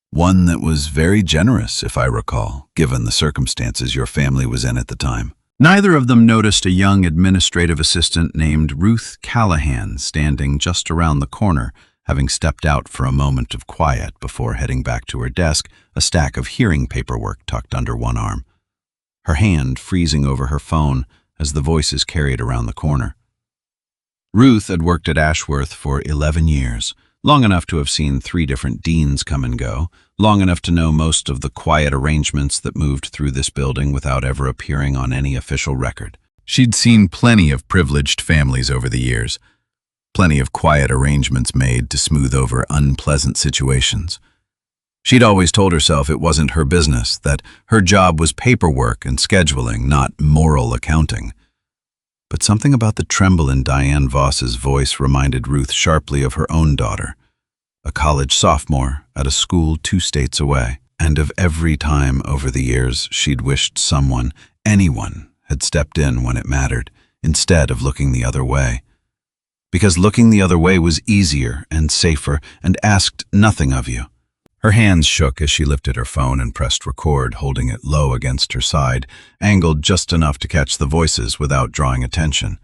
[SPEAKER 3] "One that was very generous, if I recall, given the circumstances your family was in at the time." Neither of them noticed a young administrative assistant named Ruth Callahan standing just around the corner, having stepped out for a moment of quiet before heading back to her desk, a stack of hearing paperwork tucked under one arm. Her hand freezing over her phone as the voices carried around the corner. Ruth had worked at Ashworth for 11 years, long enough to have seen 3 different deans come and go, long enough to know most of the quiet arrangements that moved through this building without ever appearing on any official record. She'd seen plenty of privileged families over the years, plenty of quiet arrangements made to smooth over unpleasant situations. She'd always told herself it wasn't her business, that her job was paperwork and scheduling, not moral accounting. But something about the tremble in Diane Voss's voice reminded Ruth sharply of her own daughter, a college sophomore at a school 2 states away, and of every time over the years she'd wished someone, anyone, had stepped in when it mattered, instead of looking the other way. Because looking the other way was easier and safer and asked nothing of you. Her hands shook as she lifted her phone and pressed record, holding it low against her side, angled just enough to catch the voices without drawing attention.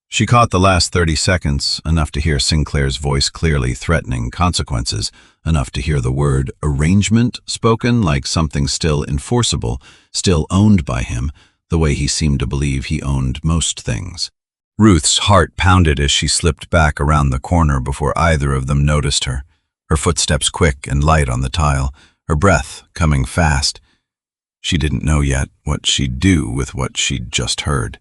[SPEAKER 3] She caught the last 30 seconds, enough to hear Sinclair's voice clearly threatening consequences, enough to hear the word arrangement spoken like something still enforceable, still owned by him, the way he seemed to believe he owned most things. Ruth's heart pounded as she slipped back around the corner before either of them noticed her, her footsteps quick and light on the tile, her breath coming fast. She didn't know yet what she'd do with what she'd just heard.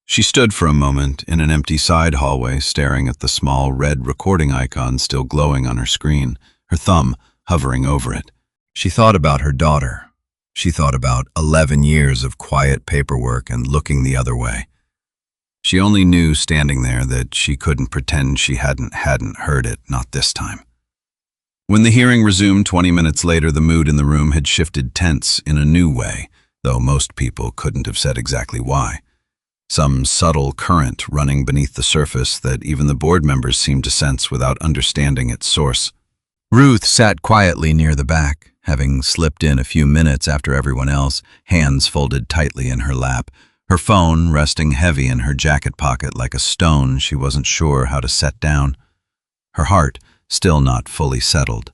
[SPEAKER 3] She stood for a moment in an empty side hallway, staring at the small red recording icon still glowing on her screen, her thumb hovering over it. She thought about her daughter. She thought about 11 years of quiet paperwork and looking the other way. She only knew standing there that she couldn't pretend she hadn't heard it, not this time.
[SPEAKER 4] When the hearing resumed 20 minutes later, the mood in the room had shifted tense in a new way, though most people couldn't have said exactly why. Some subtle current running beneath the surface that even the board members seemed to sense without understanding its source. Ruth sat quietly near the back, having slipped in a few minutes after everyone else, hands folded tightly in her lap, her phone resting heavy in her jacket pocket like a stone she wasn't sure how to set down. Her heart still not fully settled.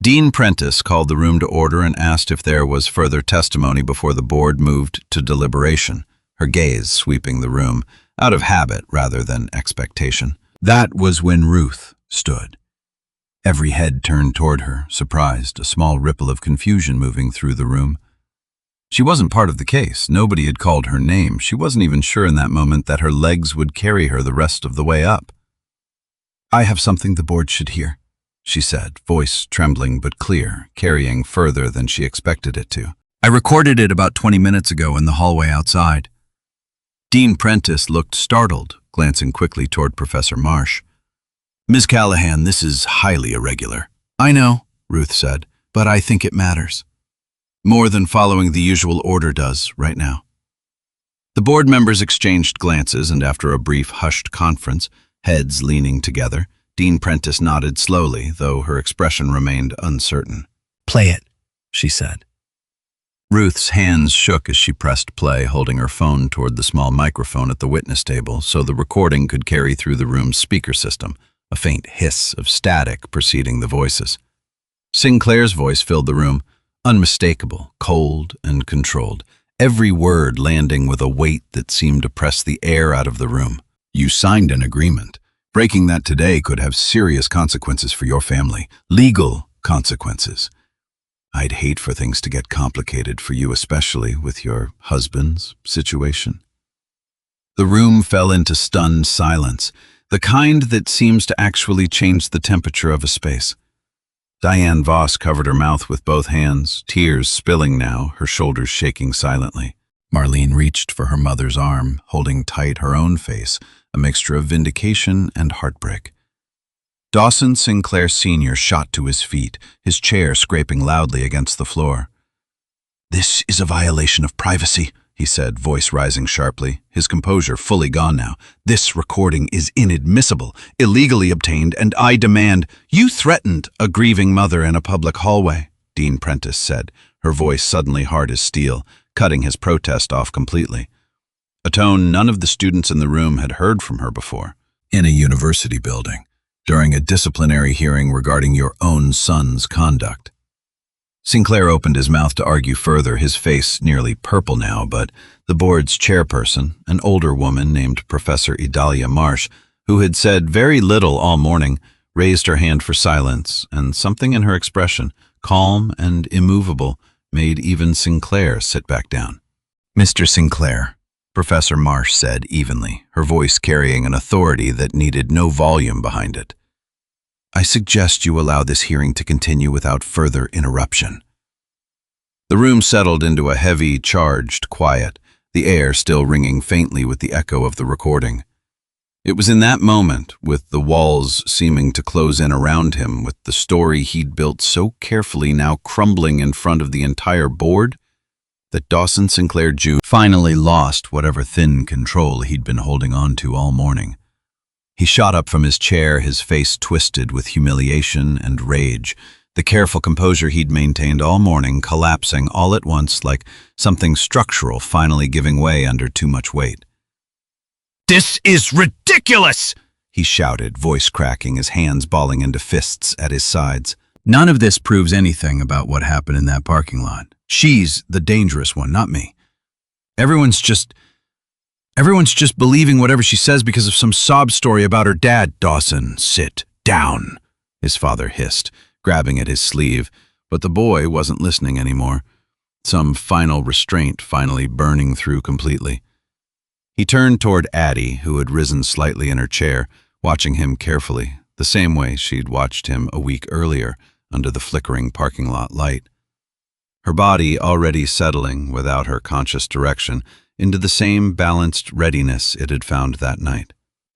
[SPEAKER 4] Dean Prentice called the room to order and asked if there was further testimony before the board moved to deliberation, her gaze sweeping the room, out of habit rather than expectation. That was when Ruth stood. Every head turned toward her, surprised, a small ripple of confusion moving through the room. She wasn't part of the case. Nobody had called her name. She wasn't even sure in that moment that her legs would carry her the rest of the way up. "I have something the board should hear," she said, voice trembling but clear, carrying further than she expected it to. "I recorded it about 20 minutes ago in the hallway outside." Dean Prentice looked startled, glancing quickly toward Professor Marsh. "Ms. Callahan, this is highly irregular." "I know," Ruth said, "but I think it matters. More than following the usual order does right now." The board members exchanged glances, and after a brief hushed conference, heads leaning together, Dean Prentice nodded slowly, though her expression remained uncertain.
[SPEAKER 5] "Play it," she said.
[SPEAKER 4] Ruth's hands shook as she pressed play, holding her phone toward the small microphone at the witness table so the recording could carry through the room's speaker system, a faint hiss of static preceding the voices. Sinclair's voice filled the room, unmistakable, cold and controlled, every word landing with a weight that seemed to press the air out of the room. "You signed an agreement. Breaking that today could have serious consequences for your family, legal consequences. I'd hate for things to get complicated for you, especially with your husband's situation." The room fell into stunned silence, the kind that seems to actually change the temperature of a space. Diane Voss covered her mouth with both hands, tears spilling now, her shoulders shaking silently. Marlene reached for her mother's arm, holding tight her own face, a mixture of vindication and heartbreak. Dawson Sinclair Sr. shot to his feet, his chair scraping loudly against the floor. "This is a violation of privacy," he said, voice rising sharply, his composure fully gone now. "This recording is inadmissible, illegally obtained, and I demand—" "You threatened a grieving mother in a public hallway," Dean Prentice said, her voice suddenly hard as steel, cutting his protest off completely. A tone none of the students in the room had heard from her before. "In a university building, during a disciplinary hearing regarding your own son's conduct." Sinclair opened his mouth to argue further, his face nearly purple now, but the board's chairperson, an older woman named Professor Idalia Marsh, who had said very little all morning, raised her hand for silence, and something in her expression, calm and immovable, made even Sinclair sit back down. "Mr. Sinclair," Professor Marsh said evenly, her voice carrying an authority that needed no volume behind it, "I suggest you allow this hearing to continue without further interruption." The room settled into a heavy, charged quiet, the air still ringing faintly with the echo of the recording. It was in that moment, with the walls seeming to close in around him, with the story he'd built so carefully now crumbling in front of the entire board, that Dawson Sinclair Jr. finally lost whatever thin control he'd been holding on to all morning. He shot up from his chair, his face twisted with humiliation and rage, the careful composure he'd maintained all morning collapsing all at once like something structural finally giving way under too much weight. "This is ridiculous!" he shouted, voice cracking, his hands balling into fists at his sides. "None of this proves anything about what happened in that parking lot. She's the dangerous one, not me. Everyone's just believing whatever she says because of some sob story about her dad." "Dawson, sit down," his father hissed, grabbing at his sleeve, but the boy wasn't listening anymore, some final restraint finally burning through completely. He turned toward Addie, who had risen slightly in her chair, watching him carefully, the same way she'd watched him a week earlier under the flickering parking lot light. Her body already settling, without her conscious direction, into the same balanced readiness it had found that night.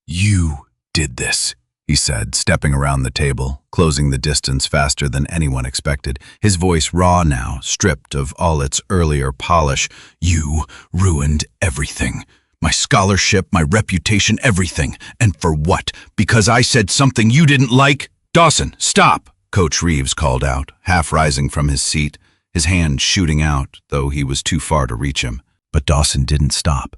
[SPEAKER 4] "You did this,"
[SPEAKER 3] he said, stepping around the table, closing the distance faster than anyone expected, his voice raw now, stripped of all its earlier polish. "You ruined everything. My scholarship, my reputation, everything. And for what? Because I said something you didn't like? Dawson, stop!" Coach Reeves called out, half rising from his seat, his hand shooting out, though he was too far to reach him. But Dawson didn't stop.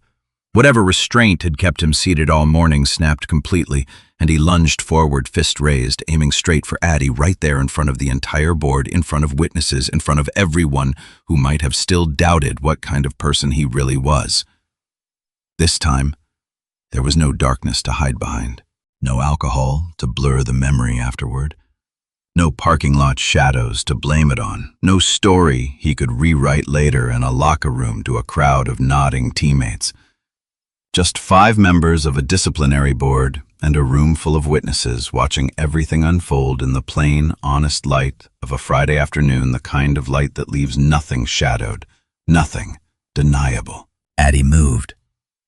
[SPEAKER 3] Whatever restraint had kept him seated all morning snapped completely, and he lunged forward, fist raised, aiming straight for Addie right there in front of the entire board, in front of witnesses, in front of everyone who might have still doubted what kind of person he really was. This time, there was no darkness to hide behind, no alcohol to blur the memory afterward, no parking lot shadows to blame it on, no story he could rewrite later in a locker room to a crowd of nodding teammates. Just 5 members of a disciplinary board and a room full of witnesses watching everything unfold in the plain, honest light of a Friday afternoon, the kind of light that leaves nothing shadowed, nothing deniable.
[SPEAKER 2] Addie moved.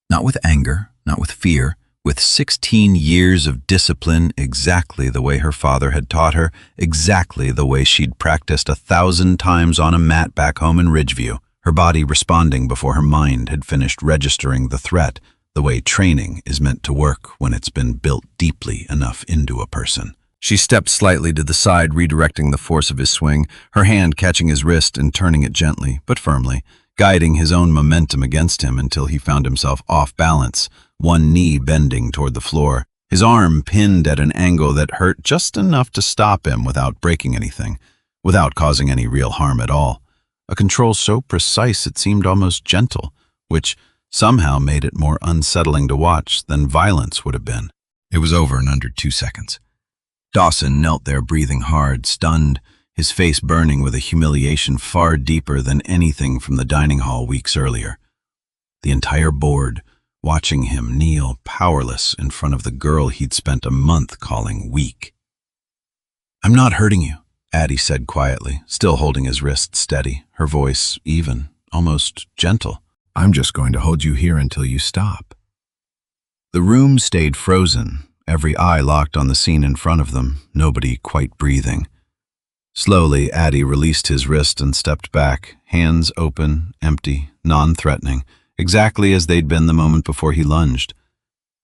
[SPEAKER 2] Not with anger, not with fear, with 16 years of discipline, exactly the way her father had taught her, exactly the way she'd practiced 1,000 times on a mat back home in Ridgeview, her body responding before her mind had finished registering the threat, the way training is meant to work when it's been built deeply enough into a person. She stepped slightly to the side, redirecting the force of his swing, her hand catching his wrist and turning it gently, but firmly, guiding his own momentum against him until he found himself off balance, one knee bending toward the floor, his arm pinned at an angle that hurt just enough to stop him without breaking anything, without causing any real harm at all. A control so precise it seemed almost gentle, which somehow made it more unsettling to watch than violence would have been. It was over in under 2 seconds. Dawson knelt there breathing hard, stunned, his face burning with a humiliation far deeper than anything from the dining hall weeks earlier. The entire board, watching him kneel powerless in front of the girl he'd spent a month calling weak. "I'm not hurting you," Addie said quietly, still holding his wrist steady, her voice even, almost gentle.
[SPEAKER 3] "I'm just going to hold you here until you stop."
[SPEAKER 2] The room stayed frozen, every eye locked on the scene in front of them, nobody quite breathing. Slowly, Addie released his wrist and stepped back, hands open, empty, non-threatening, exactly as they'd been the moment before he lunged.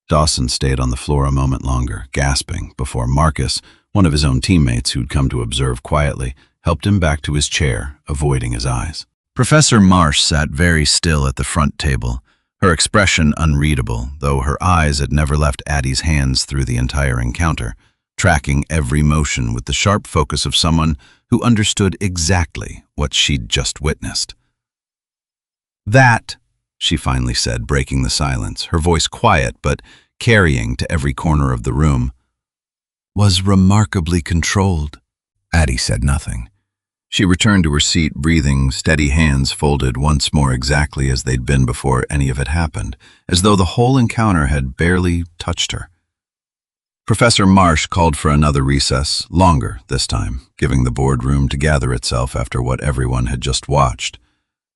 [SPEAKER 2] Dawson stayed on the floor a moment longer, gasping, before Marcus, one of his own teammates who'd come to observe quietly, helped him back to his chair, avoiding his eyes. Professor Marsh sat very still at the front table, her expression unreadable, though her eyes had never left Addie's hands through the entire encounter, tracking every motion with the sharp focus of someone who understood exactly what she'd just witnessed. "That," she finally said, breaking the silence, her voice quiet but carrying to every corner of the room, "was remarkably controlled." Addie said nothing. She returned to her seat, breathing, steady hands folded once more exactly as they'd been before any of it happened, as though the whole encounter had barely touched her. Professor Marsh called for another recess, longer this time, giving the board room to gather itself after what everyone had just watched,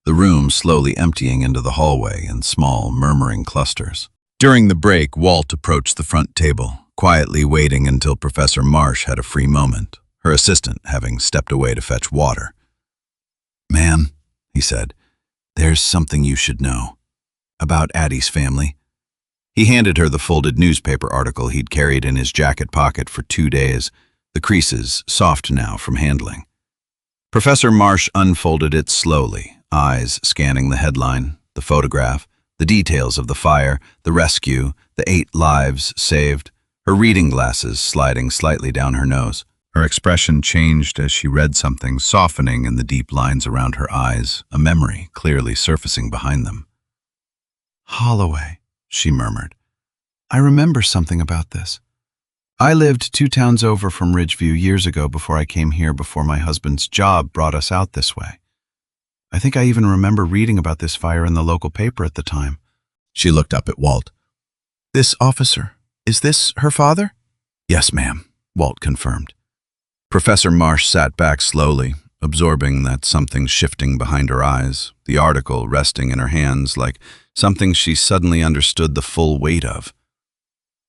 [SPEAKER 2] the room slowly emptying into the hallway in small, murmuring clusters. During the break, Walt approached the front table, quietly waiting until Professor Marsh had a free moment, her assistant having stepped away to fetch water. "Ma'am," he said, "there's something you should know. About Addie's family." He handed her the folded newspaper article he'd carried in his jacket pocket for 2 days, the creases soft now from handling. Professor Marsh unfolded it slowly, eyes scanning the headline, the photograph, the details of the fire, the rescue, the 8 lives saved, her reading glasses sliding slightly down her nose. Her expression changed as she read something, softening in the deep lines around her eyes, a memory clearly surfacing behind them. "Holloway," she murmured. "I remember something about this. I lived 2 towns over from Ridgeview years ago before I came here, before my husband's job brought us out this way. I think I even remember reading about this fire in the local paper at the time." She looked up at Walt. "This officer, is this her father?" "Yes, ma'am," Walt confirmed. Professor Marsh sat back slowly, absorbing that something shifting behind her eyes, the article resting in her hands like something she suddenly understood the full weight of.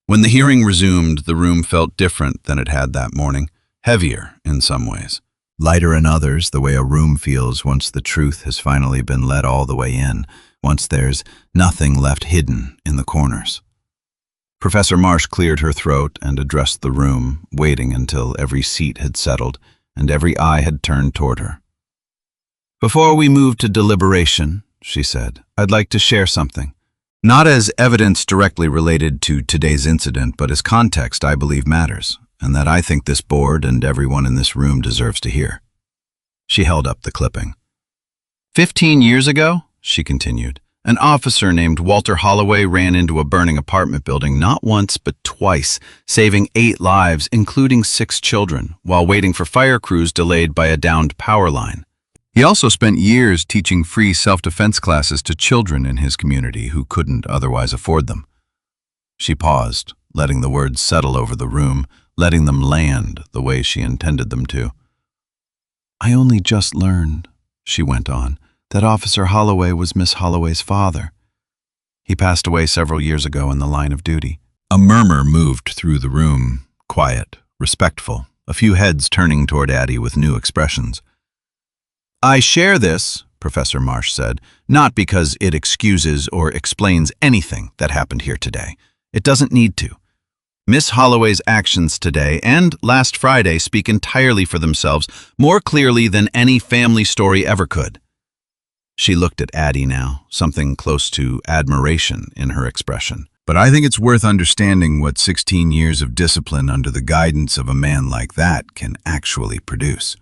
[SPEAKER 4] When the hearing resumed, the room felt different than it had that morning, heavier in some ways, lighter in others, the way a room feels once the truth has finally been let all the way in, once there's nothing left hidden in the corners. Professor Marsh cleared her throat and addressed the room, waiting until every seat had settled and every eye had turned toward her. "Before we move to deliberation," she said, "I'd like to share something. Not as evidence directly related to today's incident, but as context I believe matters, and that I think this board and everyone in this room deserves to hear." She held up the clipping. 15 years ago, she continued, an officer named Walter Holloway ran into a burning apartment building not once but twice, saving 8 lives, including 6 children, while waiting for fire crews delayed by a downed power line. He also spent years teaching free self-defense classes to children in his community who couldn't otherwise afford them. She paused, letting the words settle over the room, letting them land the way she intended them to. "I only just learned," she went on, "that Officer Holloway was Miss Holloway's father. He passed away several years ago in the line of duty." A murmur moved through the room, quiet, respectful, a few heads turning toward Addie with new expressions. "I share this," Professor Marsh said, "not because it excuses or explains anything that happened here today. It doesn't need to. Miss Holloway's actions today and last Friday speak entirely for themselves, more clearly than any family story ever could." She looked at Addie now, something close to admiration in her expression. "But I think it's worth understanding what 16 years of discipline under the guidance of a man like that can actually produce."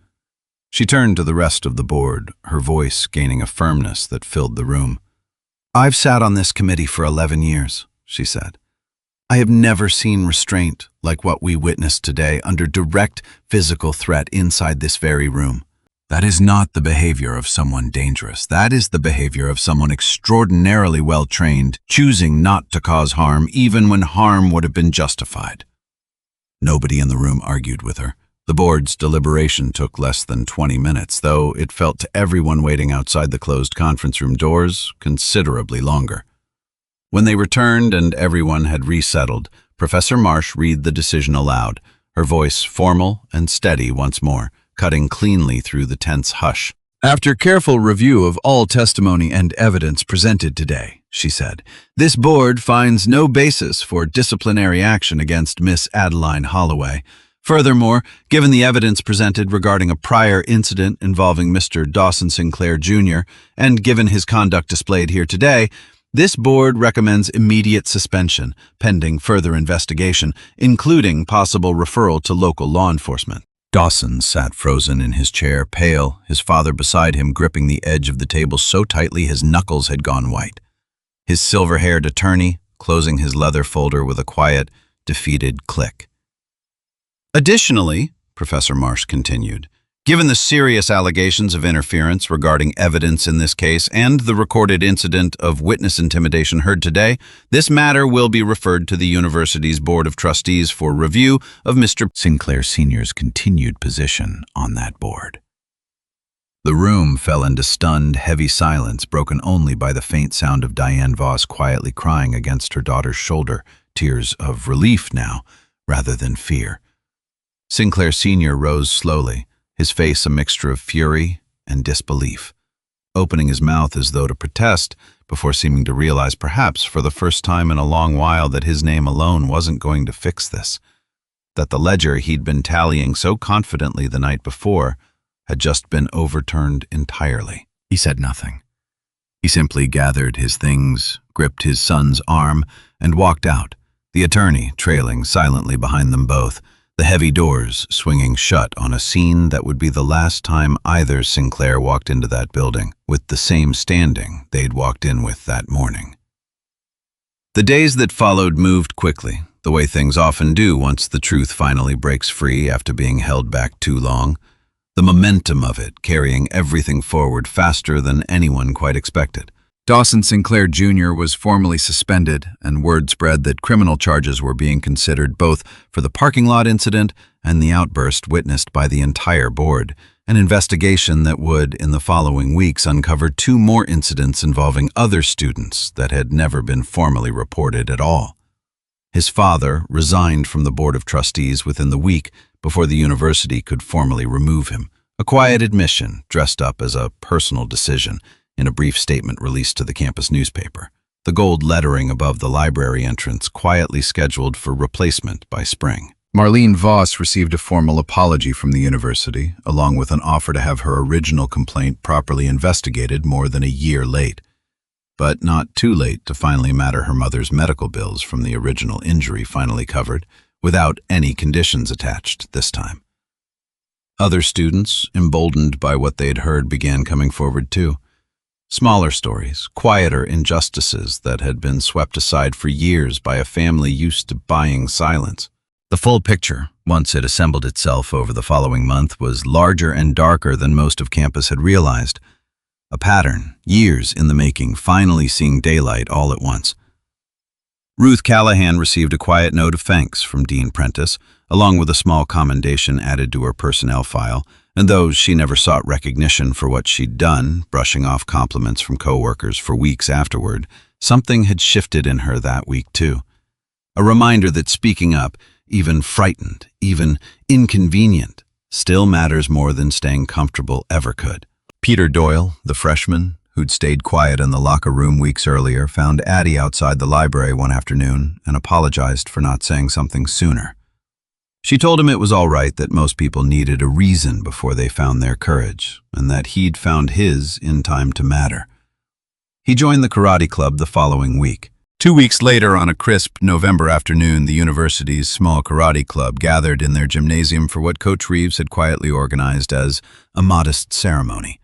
[SPEAKER 4] She turned to the rest of the board, her voice gaining a firmness that filled the room. "I've sat on this committee for 11 years, she said. "I have never seen restraint like what we witnessed today under direct physical threat inside this very room. That is not the behavior of someone dangerous. That is the behavior of someone extraordinarily well-trained, choosing not to cause harm even when harm would have been justified." Nobody in the room argued with her. The board's deliberation took less than 20 minutes, though it felt to everyone waiting outside the closed conference room doors considerably longer. When they returned and everyone had resettled, Professor Marsh read the decision aloud, her voice formal and steady once more, cutting cleanly through the tense hush. "After careful review of all testimony and evidence presented today," she said, "this board finds no basis for disciplinary action against Miss Adeline Holloway. Furthermore, given the evidence presented regarding a prior incident involving Mr. Dawson Sinclair, Jr., and given his conduct displayed here today, this board recommends immediate suspension, pending further investigation, including possible referral to local law enforcement." Dawson sat frozen in his chair, pale, his father beside him gripping the edge of the table so tightly his knuckles had gone white. His silver-haired attorney closing his leather folder with a quiet, defeated click. "Additionally," Professor Marsh continued, "given the serious allegations of interference regarding evidence in this case and the recorded incident of witness intimidation heard today, this matter will be referred to the university's Board of Trustees for review of Mr. Sinclair Sr.'s continued position on that board." The room fell into stunned, heavy silence, broken only by the faint sound of Diane Voss quietly crying against her daughter's shoulder, tears of relief now, rather than fear. Sinclair Sr. rose slowly, his face a mixture of fury and disbelief, opening his mouth as though to protest before seeming to realize, perhaps for the first time in a long while, that his name alone wasn't going to fix this, that the ledger he'd been tallying so confidently the night before had just been overturned entirely. He said nothing. He simply gathered his things, gripped his son's arm, and walked out, the attorney trailing silently behind them both, the heavy doors swinging shut on a scene that would be the last time either Sinclair walked into that building with the same standing they'd walked in with that morning. The days that followed moved quickly, the way things often do once the truth finally breaks free after being held back too long, the momentum of it carrying everything forward faster than anyone quite expected. Dawson Sinclair Jr. was formally suspended, and word spread that criminal charges were being considered both for the parking lot incident and the outburst witnessed by the entire board, an investigation that would, in the following weeks, uncover 2 more incidents involving other students that had never been formally reported at all. His father resigned from the Board of Trustees within the week before the university could formally remove him. A quiet admission dressed up as a personal decision in a brief statement released to the campus newspaper. The gold lettering above the library entrance quietly scheduled for replacement by spring.
[SPEAKER 3] Marlene Voss received a formal apology from the university, along with an offer to have her original complaint properly investigated more than a year late. But not too late to finally matter her mother's medical bills from the original injury finally covered, without any conditions attached this time. Other students, emboldened by what they had heard, began coming forward too. Smaller stories, quieter injustices that had been swept aside for years by a family used to buying silence. The full picture, once it assembled itself over the following month, was larger and darker than most of campus had realized. A pattern, years in the making, finally seeing daylight all at once. Ruth Callahan received a quiet note of thanks from Dean Prentice, along with a small commendation added to her personnel file, and though she never sought recognition for what she'd done, brushing off compliments from coworkers for weeks afterward, something had shifted in her that week too. A reminder that speaking up, even frightened, even inconvenient, still matters more than staying comfortable ever could. Peter Doyle, the freshman, who'd stayed quiet in the locker room weeks earlier, found Addie outside the library one afternoon and apologized for not saying something sooner. She told him it was all right that most people needed a reason before they found their courage, and that he'd found his in time to matter. He joined the karate club the following week. 2 weeks later, on a crisp November afternoon, the university's small karate club gathered in their gymnasium for what Coach Reeves had quietly organized as a modest ceremony.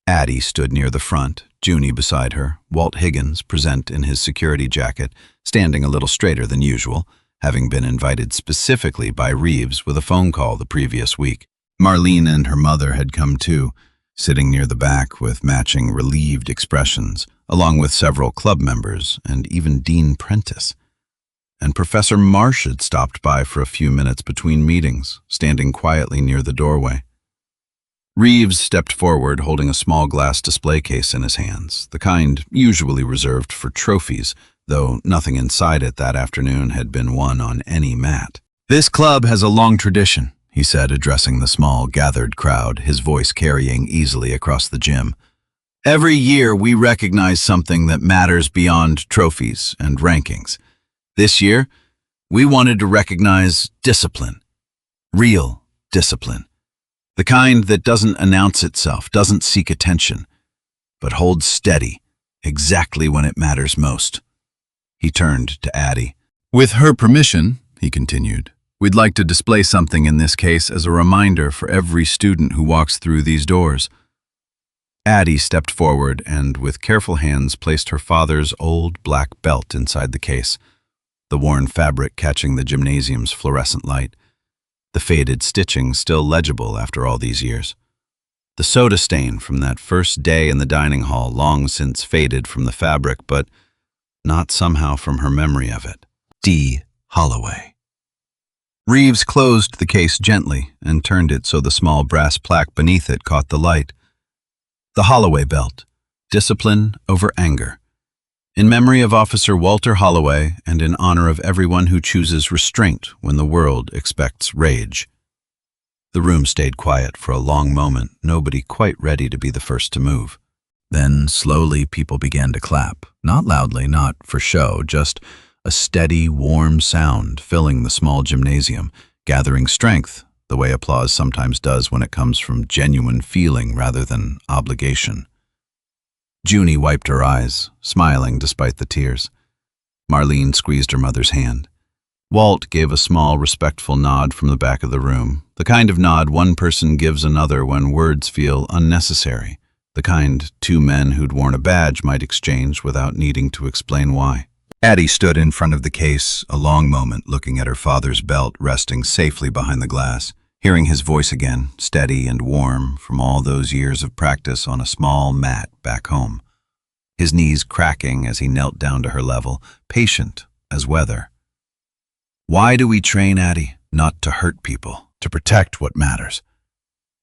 [SPEAKER 3] Addie stood near the front, Junie beside her, Walt Higgins, present in his security jacket, standing a little straighter than usual, having been invited specifically by Reeves with a phone call the previous week. Marlene and her mother had come too, sitting near the back with matching relieved expressions, along with several club members and even Dean Prentice. And Professor Marsh had stopped by for a few minutes between meetings, standing quietly near the doorway. Reeves stepped forward, holding a small glass display case in his hands, the kind usually reserved for trophies, though nothing inside it that afternoon had been won on any mat. "This club has a long tradition," he said, addressing the small, gathered crowd, his voice carrying easily across the gym. "Every year we recognize something that matters beyond trophies and rankings. This year, we wanted to recognize discipline. Real discipline. The kind that doesn't announce itself, doesn't seek attention, but holds steady, exactly when it matters most." He turned to Addie. "With her permission," he continued, "we'd like to display something in this case as a reminder for every student who walks through these doors." Addie stepped forward and, with careful hands, placed her father's old black belt inside the case, the worn fabric catching the gymnasium's fluorescent light, the faded stitching still legible after all these years. The soda stain from that first day in the dining hall long since faded from the fabric, but not somehow from her memory of it. D. Holloway. Reeves closed the case gently and turned it so the small brass plaque beneath it caught the light. The Holloway Belt, Discipline over Anger. In memory of Officer Walter Holloway and in honor of everyone who chooses restraint when the world expects rage. The room stayed quiet for a long moment, nobody quite ready to be the first to move. Then, slowly, people began to clap. Not loudly, not for show, just a steady, warm sound filling the small gymnasium, gathering strength, the way applause sometimes does when it comes from genuine feeling rather than obligation. Junie wiped her eyes, smiling despite the tears. Marlene squeezed her mother's hand. Walt gave a small, respectful nod from the back of the room, the kind of nod one person gives another when words feel unnecessary, the kind two men who'd worn a badge might exchange without needing to explain why. Addie stood in front of the case, a long moment looking at her father's belt resting safely behind the glass, hearing his voice again, steady and warm from all those years of practice on a small mat back home. His knees cracking as he knelt down to her level, patient as weather. Why do we train, Addie? Not to hurt people, to protect what matters,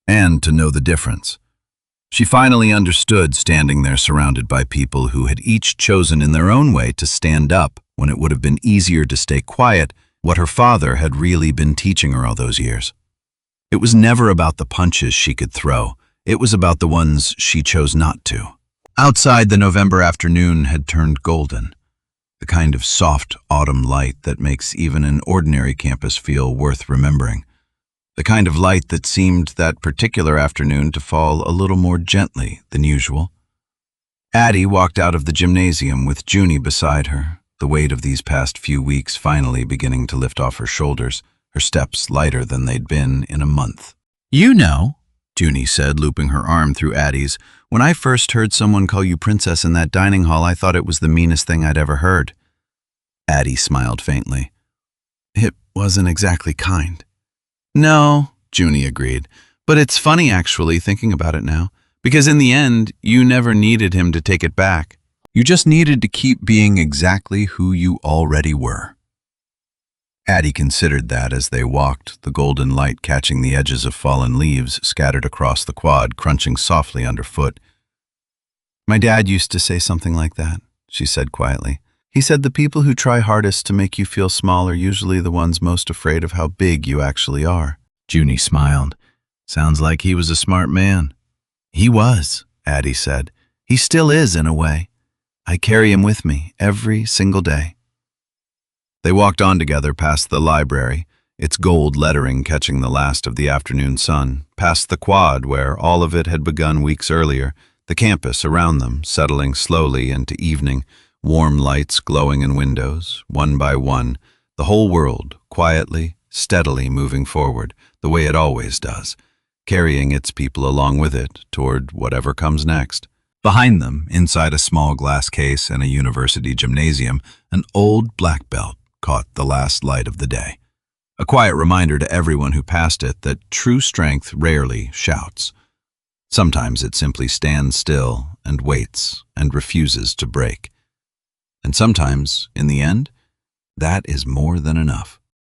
[SPEAKER 3] and to know the difference. She finally understood, standing there surrounded by people who had each chosen in their own way to stand up
[SPEAKER 2] when it would have been easier to stay quiet, what her father had really been teaching her all those years. It was never about the punches she could throw. It was about the ones she chose not to. Outside, the November afternoon had turned golden, the kind of soft autumn light that makes even an ordinary campus feel worth remembering. The kind of light that seemed that particular afternoon to fall a little more gently than usual. Addie walked out of the gymnasium with Junie beside her, the weight of these past few weeks finally beginning to lift off her shoulders, her steps lighter than they'd been in a month.
[SPEAKER 3] You know,
[SPEAKER 2] Junie said, looping her arm through Addie's, when I first heard someone call you princess in that dining hall, I thought it was the meanest thing I'd ever heard. Addie smiled faintly. It wasn't exactly kind. No, Junie agreed, but it's funny actually thinking about it now, because in the end, you never needed him to take it back.
[SPEAKER 3] you just needed to keep being exactly who you already were.
[SPEAKER 2] Addie considered that as they walked, the golden light catching the edges of fallen leaves scattered across the quad, crunching softly underfoot. My dad used to say something like that, she said quietly. He said the people who try hardest to make you feel small are usually the ones most afraid of how big you actually are.
[SPEAKER 3] Junie smiled. Sounds like he was a smart man.
[SPEAKER 2] He was, Addie said. He still is in a way. I carry him with me every single day. They walked on together past the library, its gold lettering catching the last of the afternoon sun, past the quad where all of it had begun weeks earlier, the campus around them settling slowly into evening, warm lights glowing in windows, one by one, the whole world quietly, steadily moving forward, the way it always does, carrying its people along with it toward whatever comes next. Behind them, inside a small glass case and a university gymnasium, an old black belt caught the last light of the day. A quiet reminder to everyone who passed it that true strength rarely shouts. Sometimes it simply stands still and waits and refuses to break. And sometimes, in the end, that is more than enough.